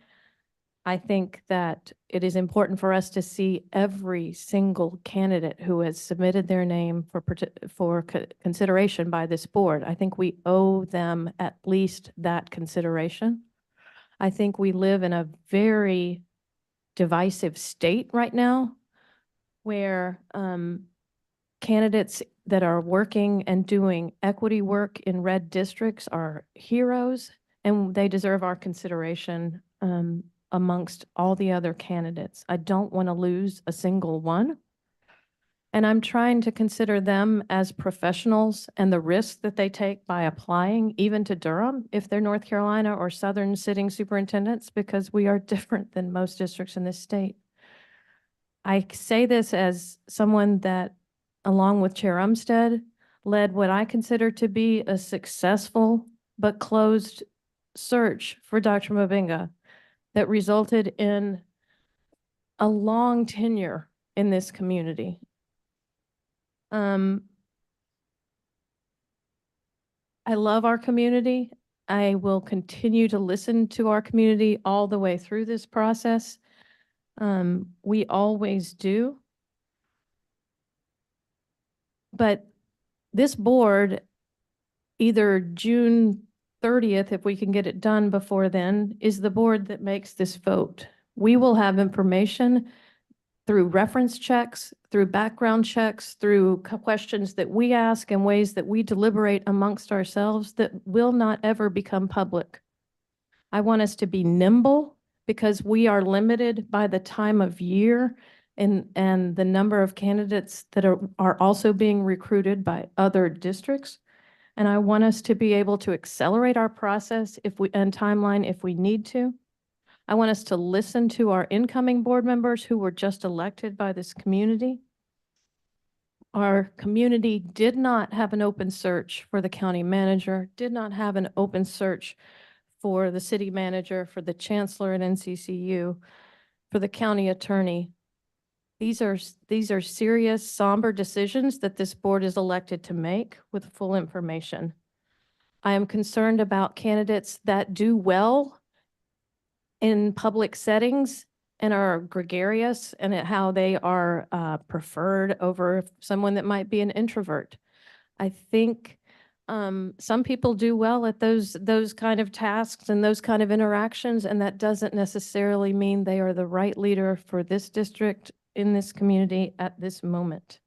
I think that it is important for us to see every single candidate who has submitted their name for consideration by this board. I think we owe them at least that consideration. I think we live in a very divisive state right now where candidates that are working and doing equity work in red districts are heroes, and they deserve our consideration amongst all the other candidates. I don't want to lose a single one. And I'm trying to consider them as professionals and the risk that they take by applying even to Durham if they're North Carolina or Southern sitting superintendents, because we are different than most districts in this state. I say this as someone that, along with Chair Umstead, led what I consider to be a successful but closed search for Dr. Mabinga that resulted in a long tenure in this community. I love our community. I will continue to listen to our community all the way through this process. We always do. But this board, either June 30th, if we can get it done before then, is the board that makes this vote. We will have information through reference checks, through background checks, through questions that we ask and ways that we deliberate amongst ourselves that will not ever become public. I want us to be nimble because we are limited by the time of year and the number of candidates that are also being recruited by other districts. And I want us to be able to accelerate our process and timeline if we need to. I want us to listen to our incoming board members who were just elected by this community. Our community did not have an open search for the county manager, did not have an open search for the city manager, for the chancellor at NCCU, for the county attorney. These are serious, somber decisions that this board is elected to make with full information. I am concerned about candidates that do well in public settings and are gregarious and how they are preferred over someone that might be an introvert. I think some people do well at those kind of tasks and those kind of interactions, and that doesn't necessarily mean they are the right leader for this district in this community at this moment.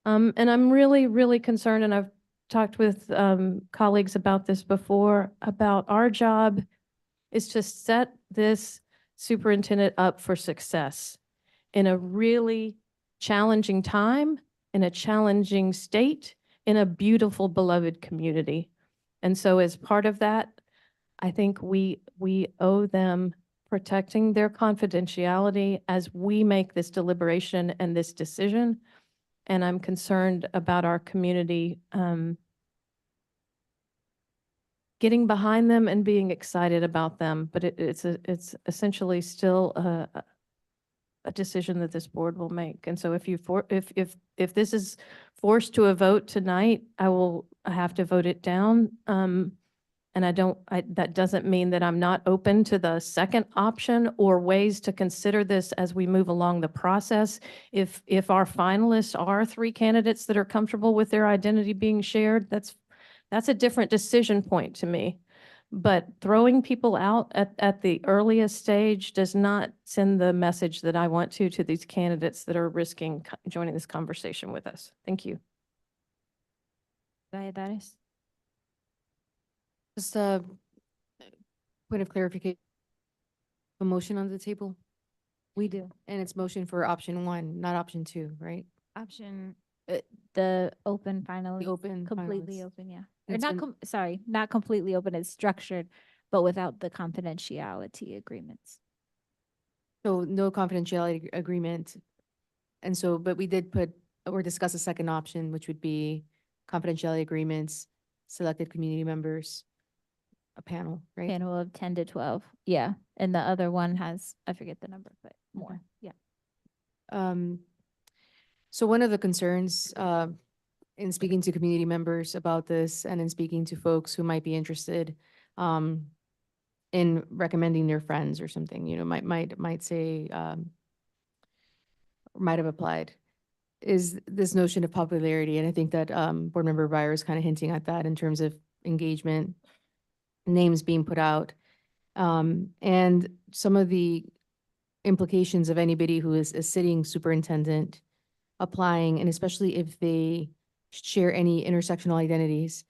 And I'm really, really concerned, and I've talked with colleagues about this before, about our job is to set this superintendent up for success in a really challenging time, in a challenging state, in a beautiful, beloved community. And so as part of that, I think we owe them protecting their confidentiality as we make this deliberation and this decision. And I'm concerned about our community getting behind them and being excited about them. But it's essentially still a decision that this board will make. And so if this is forced to a vote tonight, I will have to vote it down. And that doesn't mean that I'm not open to the second option or ways to consider this as we move along the process. If our finalists are 3 candidates that are comfortable with their identity being shared, that's a different decision point to me. But throwing people out at the earliest stage does not send the message that I want to these candidates that are risking joining this conversation with us. Thank you. Valladares? Just a point of clarification. A motion on the table, We do. and it's motion for option 1, not option 2, right? Option, the open finally. The open Completely finalists. open, yeah. Or It's not, been- sorry, not completely open, it's structured, but without the confidentiality agreements. So no confidentiality agreement. And so, but we did put or discuss a second option, which would be confidentiality agreements, selected community members, a panel, right? Panel of 10 to 12, yeah. And the other one has, I forget the number, but more, yeah. So one of the concerns, in speaking to community members about this and in speaking to folks who might be interested, in recommending their friends or something, might say, might have applied, is this notion of popularity. And I think that, Board Member Breyer is kind of hinting at that in terms of engagement, names being put out, and some of the implications of anybody who is a sitting superintendent applying, and especially if they share any intersectional identities.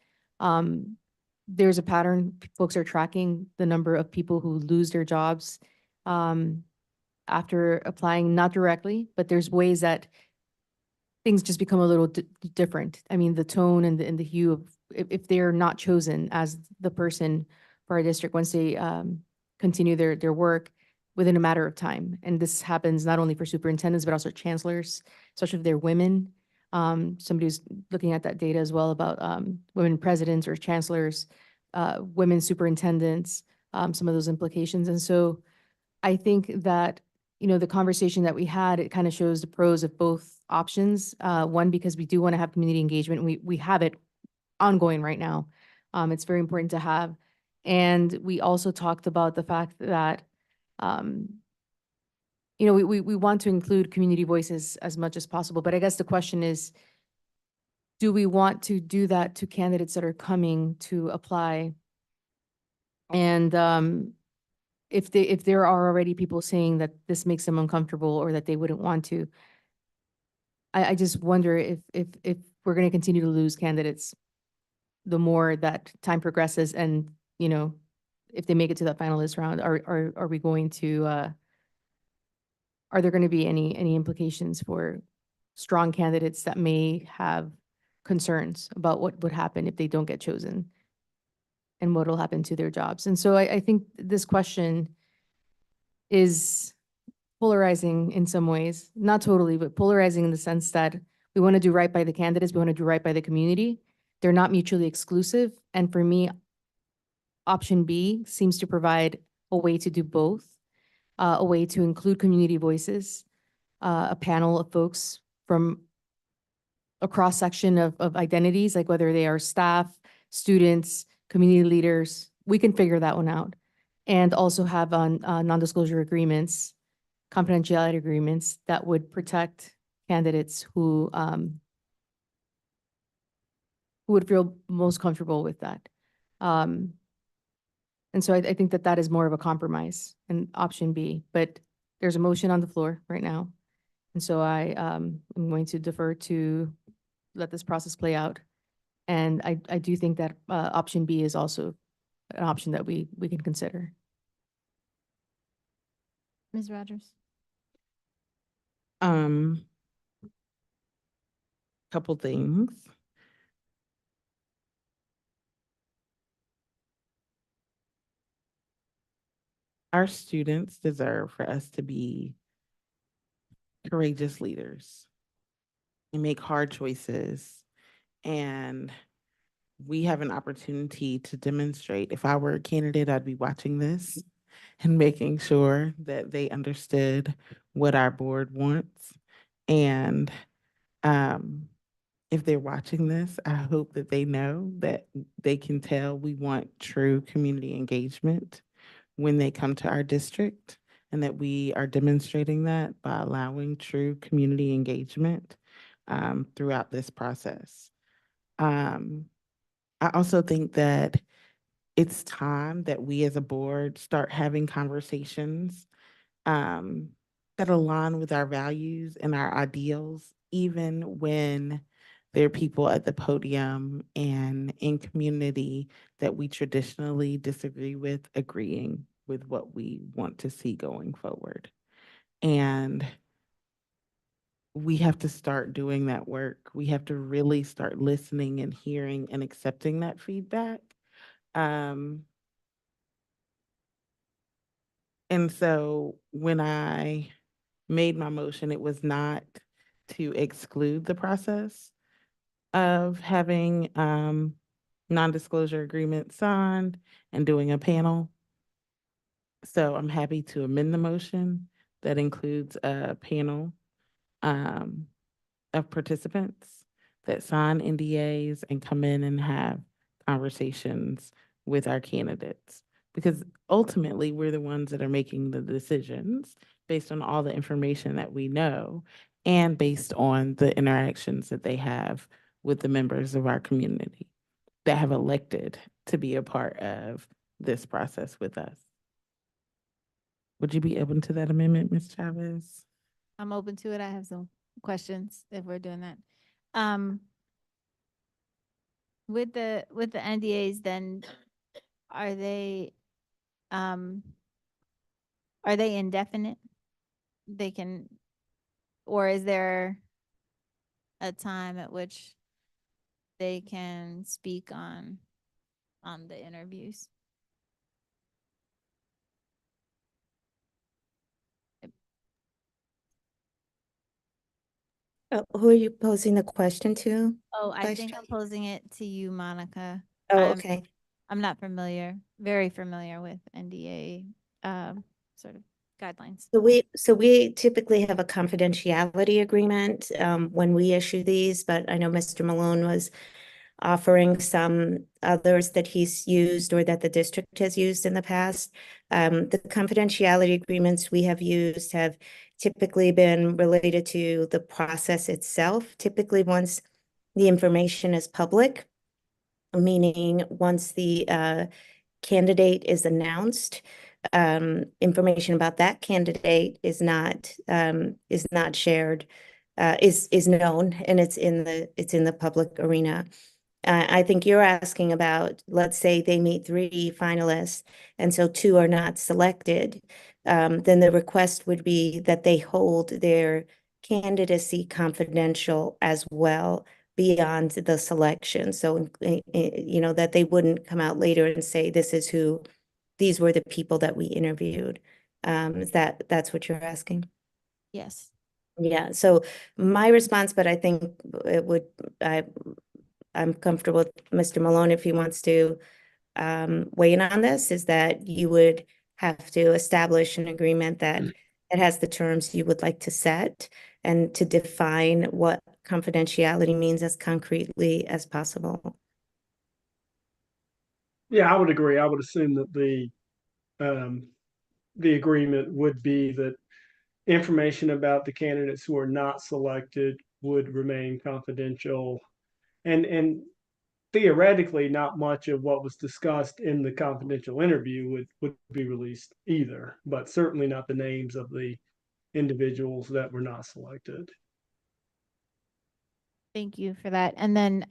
There's a pattern, folks are tracking the number of people who lose their jobs after applying, not directly, but there's ways that things just become a little different. I mean, the tone and the hue of, if they're not chosen as the person for our district, once they continue their work within a matter of time. And this happens not only for superintendents, but also chancellors, especially if they're women. Somebody was looking at that data as well about women presidents or chancellors, women superintendents, some of those implications. And so I think that, the conversation that we had, it kind of shows the pros of both options. One, because we do want to have community engagement. We have it ongoing right now. It's very important to have. And we also talked about the fact that, we want to include community voices as much as possible. But I guess the question is, do we want to do that to candidates that are coming to apply? And if there are already people saying that this makes them uncomfortable or that they wouldn't want to, I just wonder if we're going to continue to lose candidates the more that time progresses, and if they make it to that finalist round, are we going to are there going to be any implications for strong candidates that may have concerns about what would happen if they don't get chosen and what will happen to their jobs? And so I think this question is polarizing in some ways, not totally, but polarizing in the sense that we want to do right by the candidates, we want to do right by the community. They're not mutually exclusive. And for me, option B seems to provide a way to do both, a way to include community voices, a panel of folks from a cross-section of identities, like whether they are staff, students, community leaders. We can figure that one out. And also have non-disclosure agreements, confidentiality agreements that would protect candidates who would feel most comfortable with that. And so I think that is more of a compromise in option B, but there's a motion on the floor right now. And so I'm going to defer to let this process play out. And I do think that option B is also an option that we can consider. Ms. Rogers? Couple things. our students deserve for us to be courageous leaders and make hard choices. And we have an opportunity to demonstrate. If I were a candidate, I'd be watching this and making sure that they understood what our board wants. And if they're watching this, I hope that they know that they can tell we want true community engagement when they come to our district, and that we are demonstrating that by allowing true community engagement throughout this process. I also think that it's time that we as a board start having conversations um, that align with our values and our ideals, even when there are people at the podium and in community that we traditionally disagree with, agreeing with what we want to see going forward. And we have to start doing that work. We have to really start listening and hearing and accepting that feedback. And so when I made my motion, it was not to exclude the process of having non-disclosure agreement signed and doing a panel. So I'm happy to amend the motion that includes a panel of participants that sign NDAs and come in and have conversations with our candidates. Because ultimately, we're the ones that are making the decisions based on all the information that we know and based on the interactions that they have with the members of our community that have elected to be a part of this process with us. Would you be open to that amendment, Ms. Chavez? I'm open to it. I have some questions if we're doing that. With the NDAs, then are they indefinite? They can, or is there a time at which they can speak on the interviews? Who are you posing the question to? Oh, I think Question? I'm posing it to you, Monica. Oh, I'm okay. I'm not very familiar with NDA sort of guidelines. So we typically have a confidentiality agreement when we issue these, but I know Mr. Malone was offering some others that he's used or that the district has used in the past. The confidentiality agreements we have used have typically been related to the process itself. Typically, once the information is public, meaning once the candidate is announced, information about that candidate is not shared, is known, and it's in the public arena. I think you're asking about, let's say they meet 3 finalists, and so 2 are not selected. Then the request would be that they hold their candidacy confidential as well beyond the selection. So, that they wouldn't come out later and say, these were the people that we interviewed. That's what you're asking? Yes. Yeah, so my response, but I think I'm comfortable with Mr. Malone if he wants to weigh in on this, is that you would have to establish an agreement that it has the terms you would like to set and to define what confidentiality means as concretely as possible. Yeah, I would agree. I would assume that the agreement would be that information about the candidates who are not selected would remain confidential, and theoretically, not much of what was discussed in the confidential interview would be released either, but certainly not the names of the individuals that were not selected. Thank you for that. And then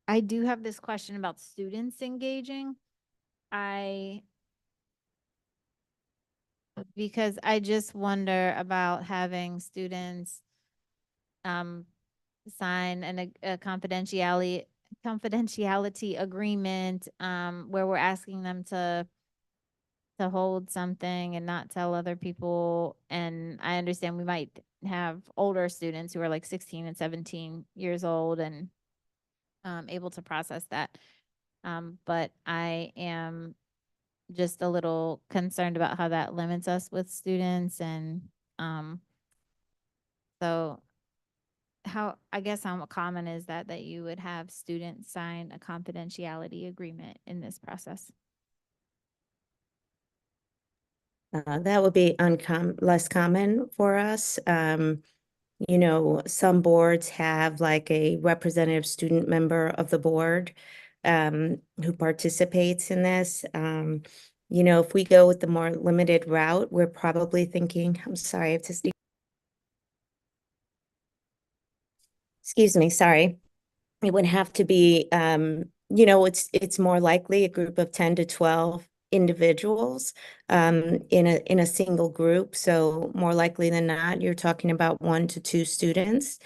I do have this question about students engaging. Because I just wonder about having students sign a confidentiality agreement where we're asking them to to hold something and not tell other people. And I understand we might have older students who are like 16 and 17 years old and able to process that. But I am just a little concerned about how that limits us with students. And so I guess how common is that you would have students sign a confidentiality agreement in this process? That would be less common for us. You know, some boards have like a representative student member of the board who participates in this. You know, if we go with the more limited route, we're probably thinking, I'm sorry, I have to speak. Excuse me, sorry. It would have to be, you know, it's more likely a group of 10 to 12 individuals in a single group. So more likely than not, you're talking about 1 to 2 students.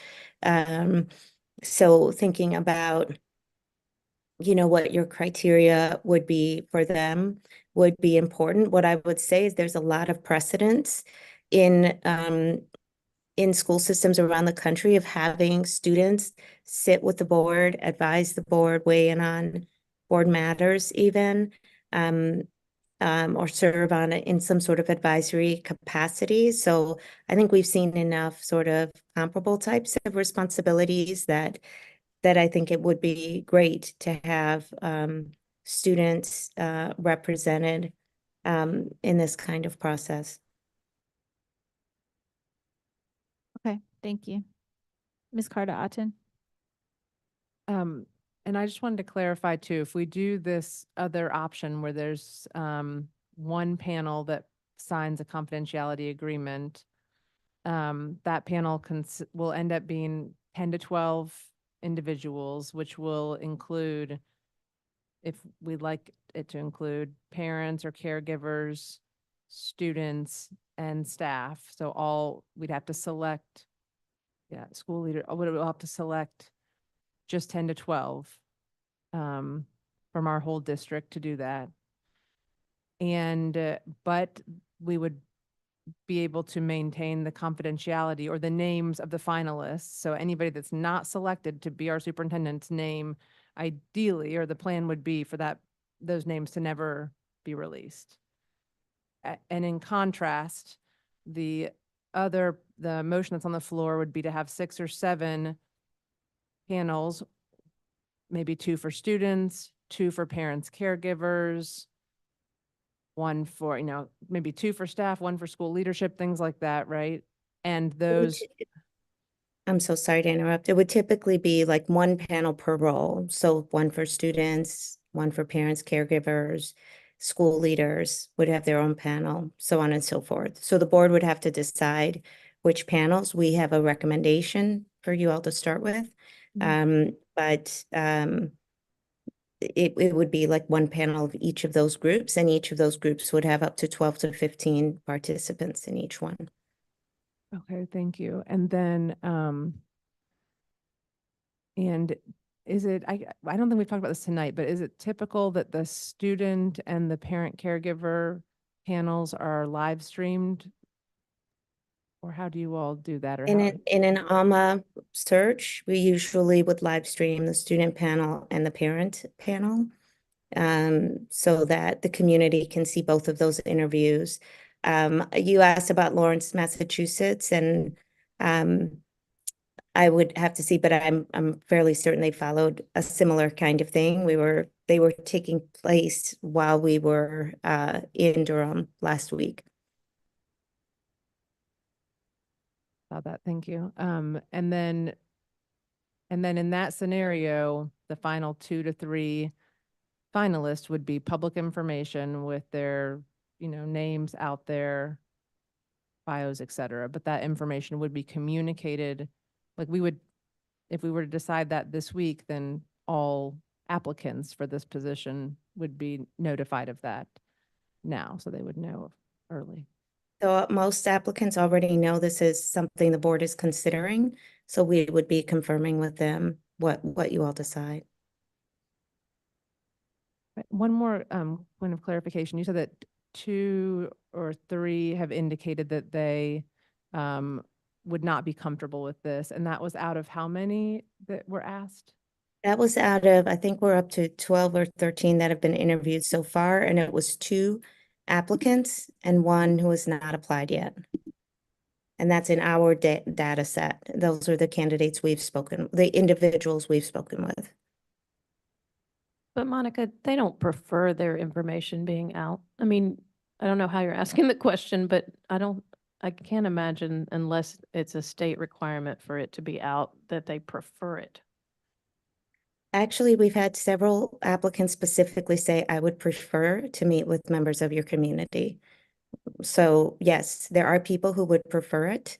So thinking about, you know, what your criteria would be for them would be important. What I would say is there's a lot of precedence in school systems around the country of having students sit with the board, advise the board, weigh in on board matters even, or serve in some sort of advisory capacity. So I think we've seen enough sort of comparable types of responsibilities that I think it would be great to have students represented in this kind of process. Okay, thank you. Ms. Carter Otten? And I just wanted to clarify too, if we do this other option where there's one panel that signs a confidentiality agreement, that panel will end up being 10 to 12 individuals, which will include, if we'd like it to include, parents or caregivers, students, and staff. So we'd have to select, school leader, we'll have to select just 10 to 12 from our whole district to do that. And, but we would be able to maintain the confidentiality or the names of the finalists. So anybody that's not selected to be our superintendent's name, ideally, or the plan would be for those names to never be released. And in contrast, the motion that's on the floor would be to have 6 or 7 panels, maybe 2 for students, 2 for parents, caregivers, 1 for, maybe 2 for staff, 1 for school leadership, things like that, right? And those, I'm so sorry to interrupt. It would typically be like 1 panel per role. So 1 for students, 1 for parents, caregivers, school leaders would have their own panel, so on and so forth. So the board would have to decide which panels. We have a recommendation for you all to start with. But it would be like 1 panel of each of those groups, and each of those groups would have up to 12 to 15 participants in each one. okay, thank you. And then, and is it, I don't think we've talked about this tonight, but is it typical that the student and the parent caregiver panels are live streamed? Or how do you all do that? Or In how? an ALMA search, we usually would live stream the student panel and the parent panel, so that the community can see both of those interviews. You asked about Lawrence, Massachusetts, and I would have to see, but I'm fairly certain they followed a similar kind of thing. They were taking place while we were in Durham last week. About that, thank you. And then in that scenario, the final 2 to 3 finalists would be public information with their, names out there, bios, et cetera. But that information would be communicated, like if we were to decide that this week, then all applicants for this position would be notified of that now, so they would know early. So most applicants already know this is something the board is considering, so we would be confirming with them what you all decide. One more point of clarification. You said that 2 or 3 have indicated that they would not be comfortable with this. And that was out of how many that were asked? That was out of, I think we're up to 12 or 13 that have been interviewed so far, and it was 2 applicants and 1 who has not applied yet. And that's in our data set. Those are the candidates the individuals we've spoken with. But Monica, they don't prefer their information being out. I mean, I don't know how you're asking the question, but I can't imagine unless it's a state requirement for it to be out that they prefer it. Actually, we've had several applicants specifically say, I would prefer to meet with members of your community. So yes, there are people who would prefer it.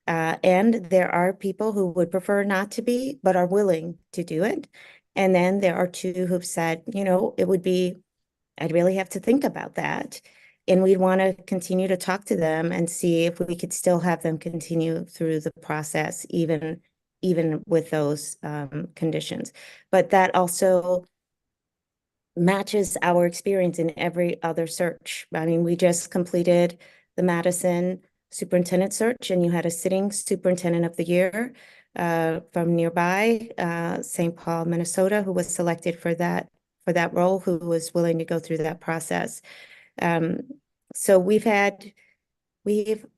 And there are people who would prefer not to be, but are willing to do it. And then there are 2 who've said, I'd really have to think about that. And we'd want to continue to talk to them and see if we could still have them continue through the process, even with those conditions. But that also matches our experience in every other search. I mean, we just completed the Madison superintendent search, and you had a sitting superintendent of the year from nearby, St. Paul, Minnesota, who was selected for that role, who was willing to go through that process. So we're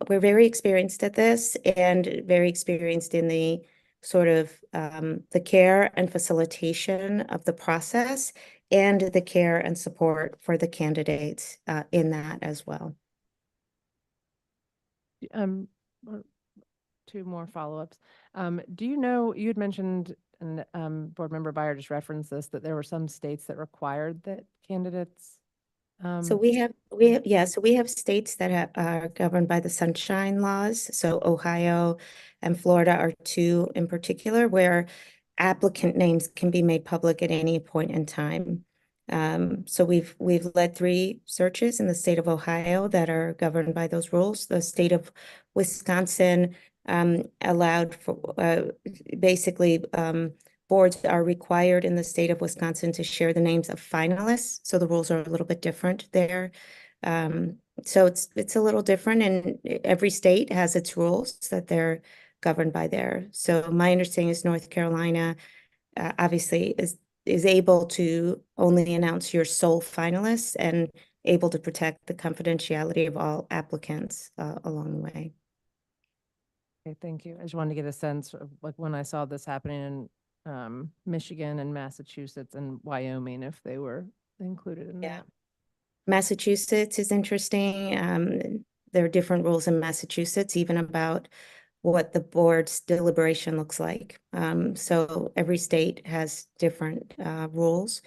very experienced at this and very experienced in the sort of the care and facilitation of the process and the care and support for the candidates in that as well. Well, 2 more follow-ups. Do you know, you had mentioned, and Board Member Byer just referenced this, that there were some states that required that candidates. So we have states that are governed by the sunshine laws. So Ohio and Florida are 2 in particular, where applicant names can be made public at any point in time. So we've led 3 searches in the state of Ohio that are governed by those rules. The state of Wisconsin allowed for basically boards are required in the state of Wisconsin to share the names of finalists. So the rules are a little bit different there. So it's a little different, and every state has its rules that they're governed by there. So my understanding is North Carolina obviously is able to only announce your sole finalists and able to protect the confidentiality of all applicants along the way. Okay, thank you. I just wanted to get a sense of, like, when I saw this happening in Michigan and Massachusetts and Wyoming, if they were included in Yeah. that. Massachusetts is interesting. There are different rules in Massachusetts, even about what the board's deliberation looks like. So every state has different rules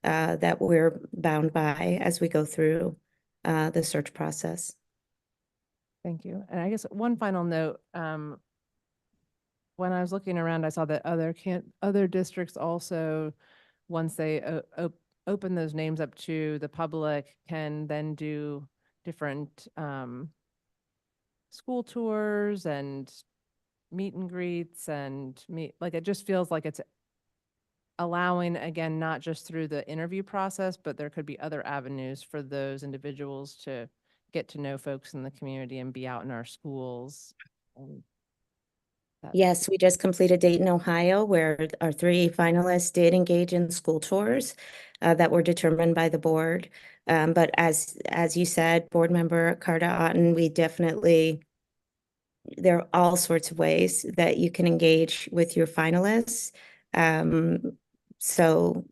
that we're bound by as we go through the search process. Thank you. And I guess one final note, when I was looking around, I saw that other districts also, once they open those names up to the public, can then do different school tours and meet and greets and like, it just feels like it's allowing, again, not just through the interview process, but there could be other avenues for those individuals to get to know folks in the community and be out in our schools. Yes, we just completed Dayton, Ohio, where our 3 finalists did engage in school tours that were determined by the board. But as you said, Board Member Carter Otten, there are all sorts of ways that you can engage with your finalists. So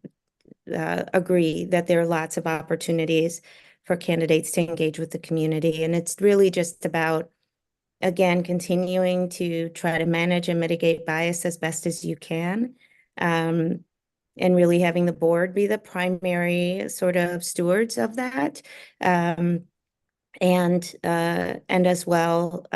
agree that there are lots of opportunities for candidates to engage with the community. And it's really just about, again, continuing to try to manage and mitigate bias as best as you can. And really having the board be the primary sort of stewards of that. And as well,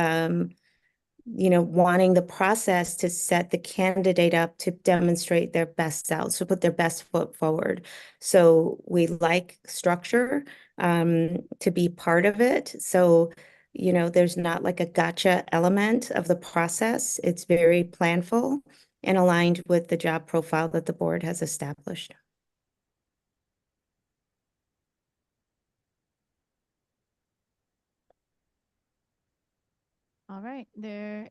wanting the process to set the candidate up to demonstrate their best selves, to put their best foot forward. So we like structure to be part of it. So, there's not like a gotcha element of the process. It's very planful and aligned with the job profile that the board has established. All right, there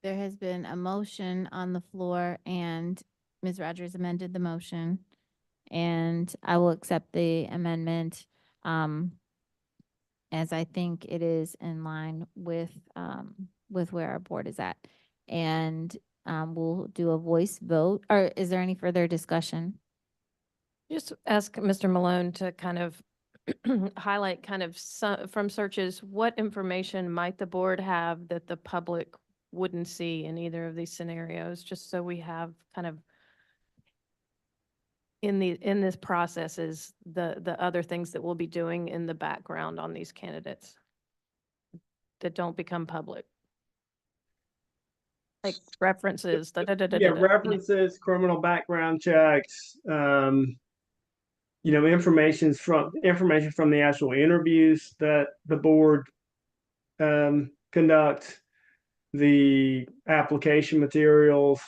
has been a motion on the floor and Ms. Rogers amended the motion. And I will accept the amendment, as I think it is in line with where our board is at. And, we'll do a voice vote, or is there any further discussion? Just ask Mr. Malone to kind of highlight kind of some, from searches, what information might the board have that the public wouldn't see in either of these scenarios, just so we have kind of in this process is the other things that we'll be doing in the background on these candidates that don't become public. Like references, da, da, da, da, Yeah, da, da, you know. references, criminal background checks, information from the actual interviews that the board conducts, the application materials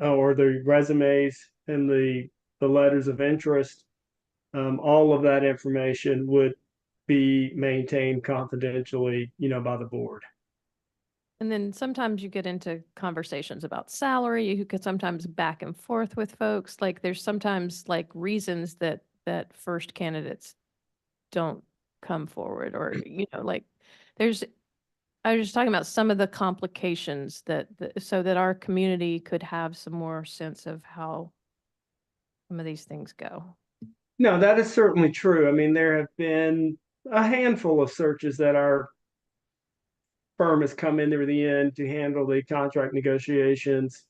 or the resumes and the letters of interest. All of that information would be maintained confidentially, by the board. And then sometimes you get into conversations about salary. You could sometimes back and forth with folks. Like there's sometimes like reasons that first candidates don't come forward, or like there's. I was just talking about some of the complications so that our community could have some more sense of how some of these things go. No, that is certainly true. I mean, there have been a handful of searches that our firm has come in near the end to handle the contract negotiations.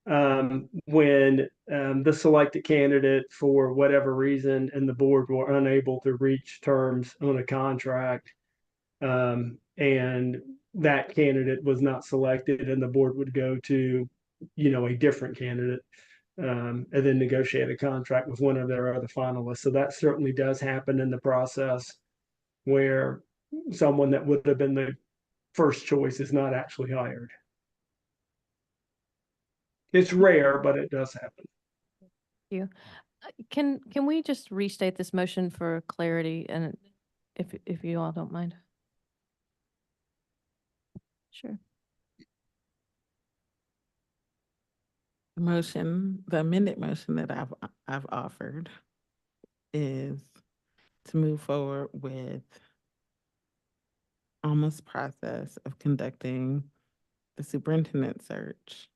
When the selected candidate, for whatever reason, and the board were unable to reach terms on a contract, and that candidate was not selected, and the board would go to, a different candidate, and then negotiate a contract with one of their other finalists. So that certainly does happen in the process, where someone that would have been the first choice is not actually hired. It's rare, but it does happen. Can we just restate this motion for clarity, and if you all don't mind? Sure. The amended motion that I've offered is to move forward with Alma's process of conducting the superintendent search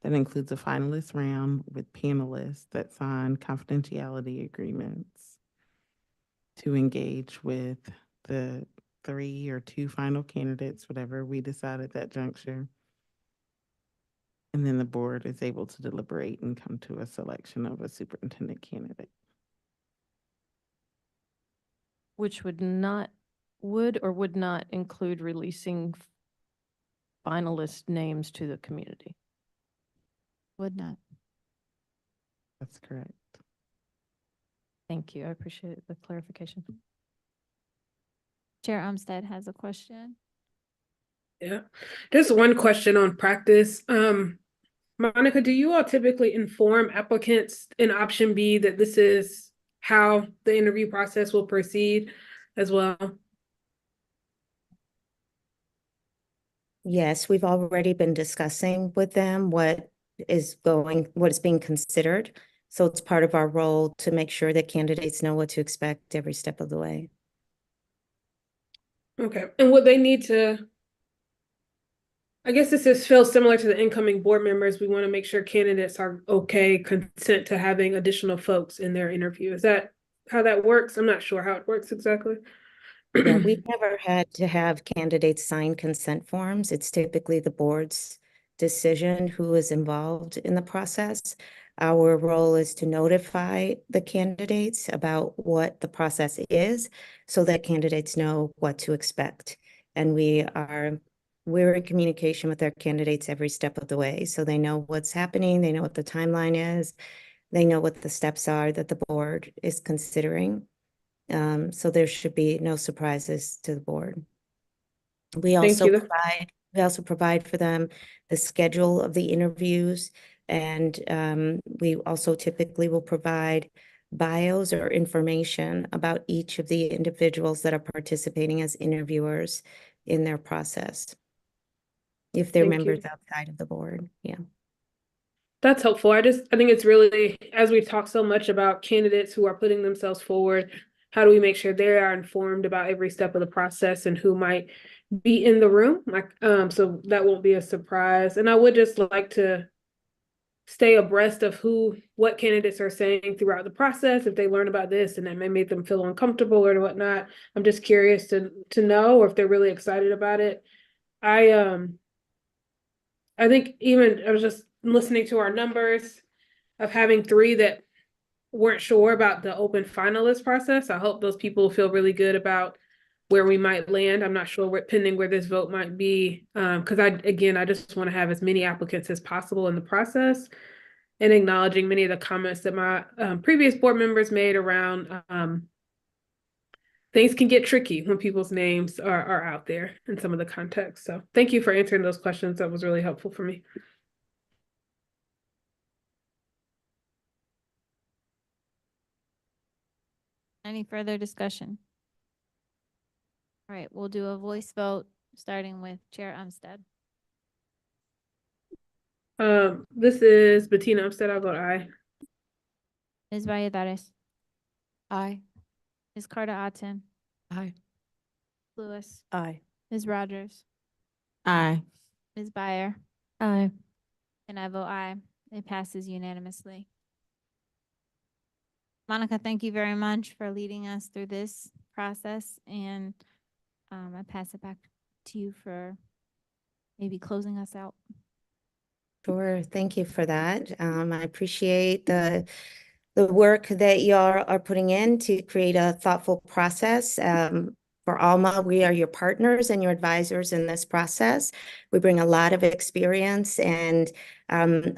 that includes a finalist round with panelists that sign confidentiality agreements to engage with the 3 or 2 final candidates, whatever we decide at that juncture. And then the board is able to deliberate and come to a selection of a superintendent candidate. Which would or would not include releasing finalist names to the community. Would not. That's correct. Thank you. I appreciate the clarification. Chair Umstead has a question. Yeah, just one question on practice. Monica, do you all typically inform applicants in option B that this is how the interview process will proceed as well? Yes, we've already been discussing with them what is being considered. So it's part of our role to make sure that candidates know what to expect every step of the way. Okay, and would they need to, I guess this feels similar to the incoming board members. We want to make sure candidates are consent to having additional folks in their interview. Is that how that works? I'm not sure how it works exactly. Yeah, we've never had to have candidates sign consent forms. It's typically the board's decision who is involved in the process. Our role is to notify the candidates about what the process is so that candidates know what to expect. And we're in communication with our candidates every step of the way. So they know what's happening, they know what the timeline is, they know what the steps are that the board is considering. So there should be no surprises to the board. We also provide for them the schedule of the interviews, and we also typically will provide bios or information about each of the individuals that are participating as interviewers in their process. if they're Thank you. members outside of the board. Yeah. That's helpful. I think it's really, as we've talked so much about candidates who are putting themselves forward, how do we make sure they are informed about every step of the process and who might be in the room? Like, so that won't be a surprise. And I would just like to stay abreast of what candidates are saying throughout the process. If they learn about this and that may make them feel uncomfortable or whatnot, I'm just curious to know, or if they're really excited about it. I think even I was just listening to our numbers of having 3 that weren't sure about the open finalist process. I hope those people feel really good about where we might land. I'm not sure pending where this vote might be. Because I just want to have as many applicants as possible in the process, and acknowledging many of the comments that my previous board members made around things can get tricky when people's names are out there in some of the context. So thank you for answering those questions. That was really helpful for me. Any further discussion? All right, we'll do a voice vote, starting with Chair Umstead. This is Bettina Umstead. I vote aye. Ms. Valladares, Aye. Ms. Carter Atten, Aye. Lewis, Aye. Ms. Rogers, Aye. Ms. Byer, Aye. and I vote aye. It passes unanimously. Monica, thank you very much for leading us through this process, and I pass it back to you for maybe closing us out. Sure. Thank you for that. I appreciate the work that y'all are putting in to create a thoughtful process. For Alma, we are your partners and your advisors in this process. We bring a lot of experience and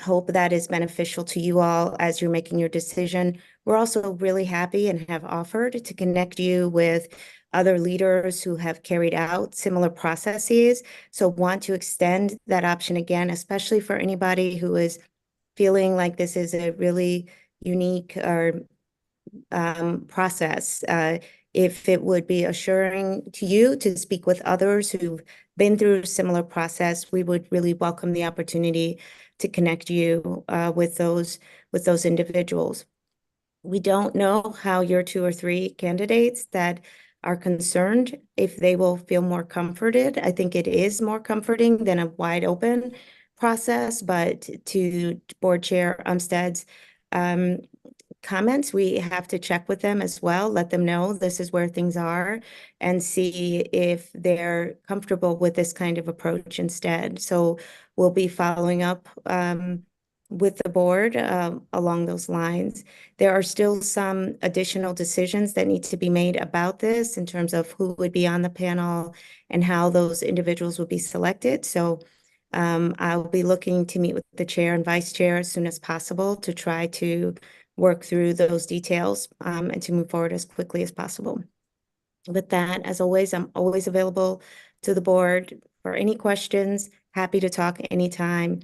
hope that is beneficial to you all as you're making your decision. We're also really happy and have offered to connect you with other leaders who have carried out similar processes. So want to extend that option again, especially for anybody who is feeling like this is a really unique or process. If it would be assuring to you to speak with others who've been through a similar process, we would really welcome the opportunity to connect you with those individuals. We don't know how your 2 or 3 candidates that are concerned, if they will feel more comforted. I think it is more comforting than a wide open process, but to Board Chair Umstead's comments, we have to check with them as well, let them know this is where things are, and see if they're comfortable with this kind of approach instead. So we'll be following up with the board along those lines. There are still some additional decisions that need to be made about this in terms of who would be on the panel and how those individuals would be selected. So I'll be looking to meet with the chair and vice chair as soon as possible to try to work through those details and to move forward as quickly as possible. With that, as always, I'm always available to the board for any questions. Happy to talk anytime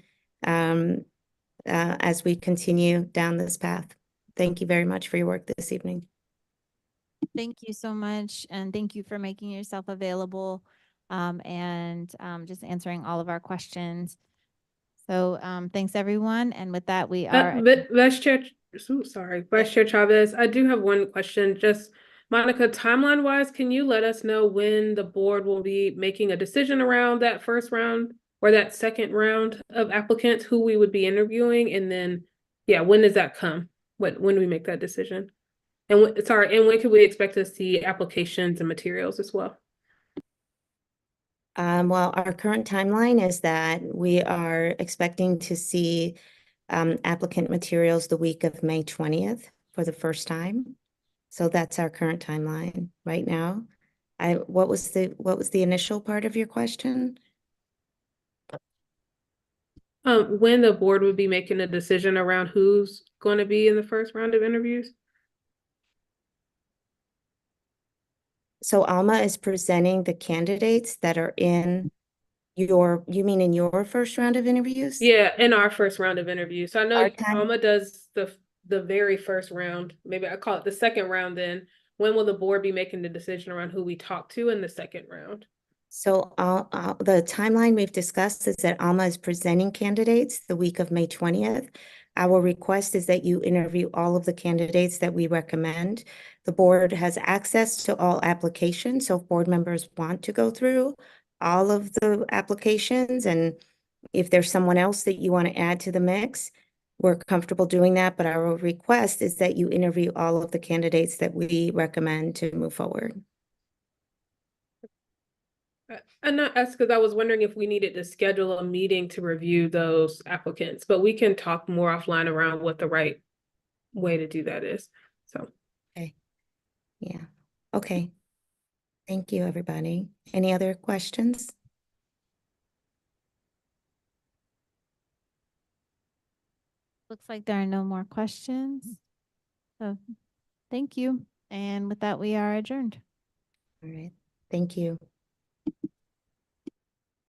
as we continue down this path. Thank you very much for your work this evening. Thank you so much, and thank you for making yourself available and just answering all of our questions. So thanks, everyone. And with that, we are. Vice Chair, Vice Chair Chavez, I do have one question. Just Monica, timeline wise, can you let us know when the board will be making a decision around that first round or that second round of applicants, who we would be interviewing? And then, yeah, when does that come? When do we make that decision? And when could we expect to see applications and materials as well? Well, our current timeline is that we are expecting to see applicant materials the week of May 20th for the first time. So that's our current timeline right now. What was the initial part of your question? When the board would be making a decision around who's going to be in the first round of interviews? So Alma is presenting the candidates that are in you mean in your first round of interviews? Yeah, in our first round of interviews. So I know Our time- Alma does the very first round. Maybe I call it the second round then. When will the board be making the decision around who we talk to in the second round? So the timeline we've discussed is that Alma is presenting candidates the week of May 20th. Our request is that you interview all of the candidates that we recommend. The board has access to all applications, so if board members want to go through all of the applications, and if there's someone else that you want to add to the mix, we're comfortable doing that, but our request is that you interview all of the candidates that we recommend to move forward. And that's because I was wondering if we needed to schedule a meeting to review those applicants, but we can talk more offline around what the right way to do that is. So, Okay. Yeah. Okay. Thank you, everybody. Any other questions? Looks like there are no more questions. So thank you. And with that, we are adjourned. All right. Thank you.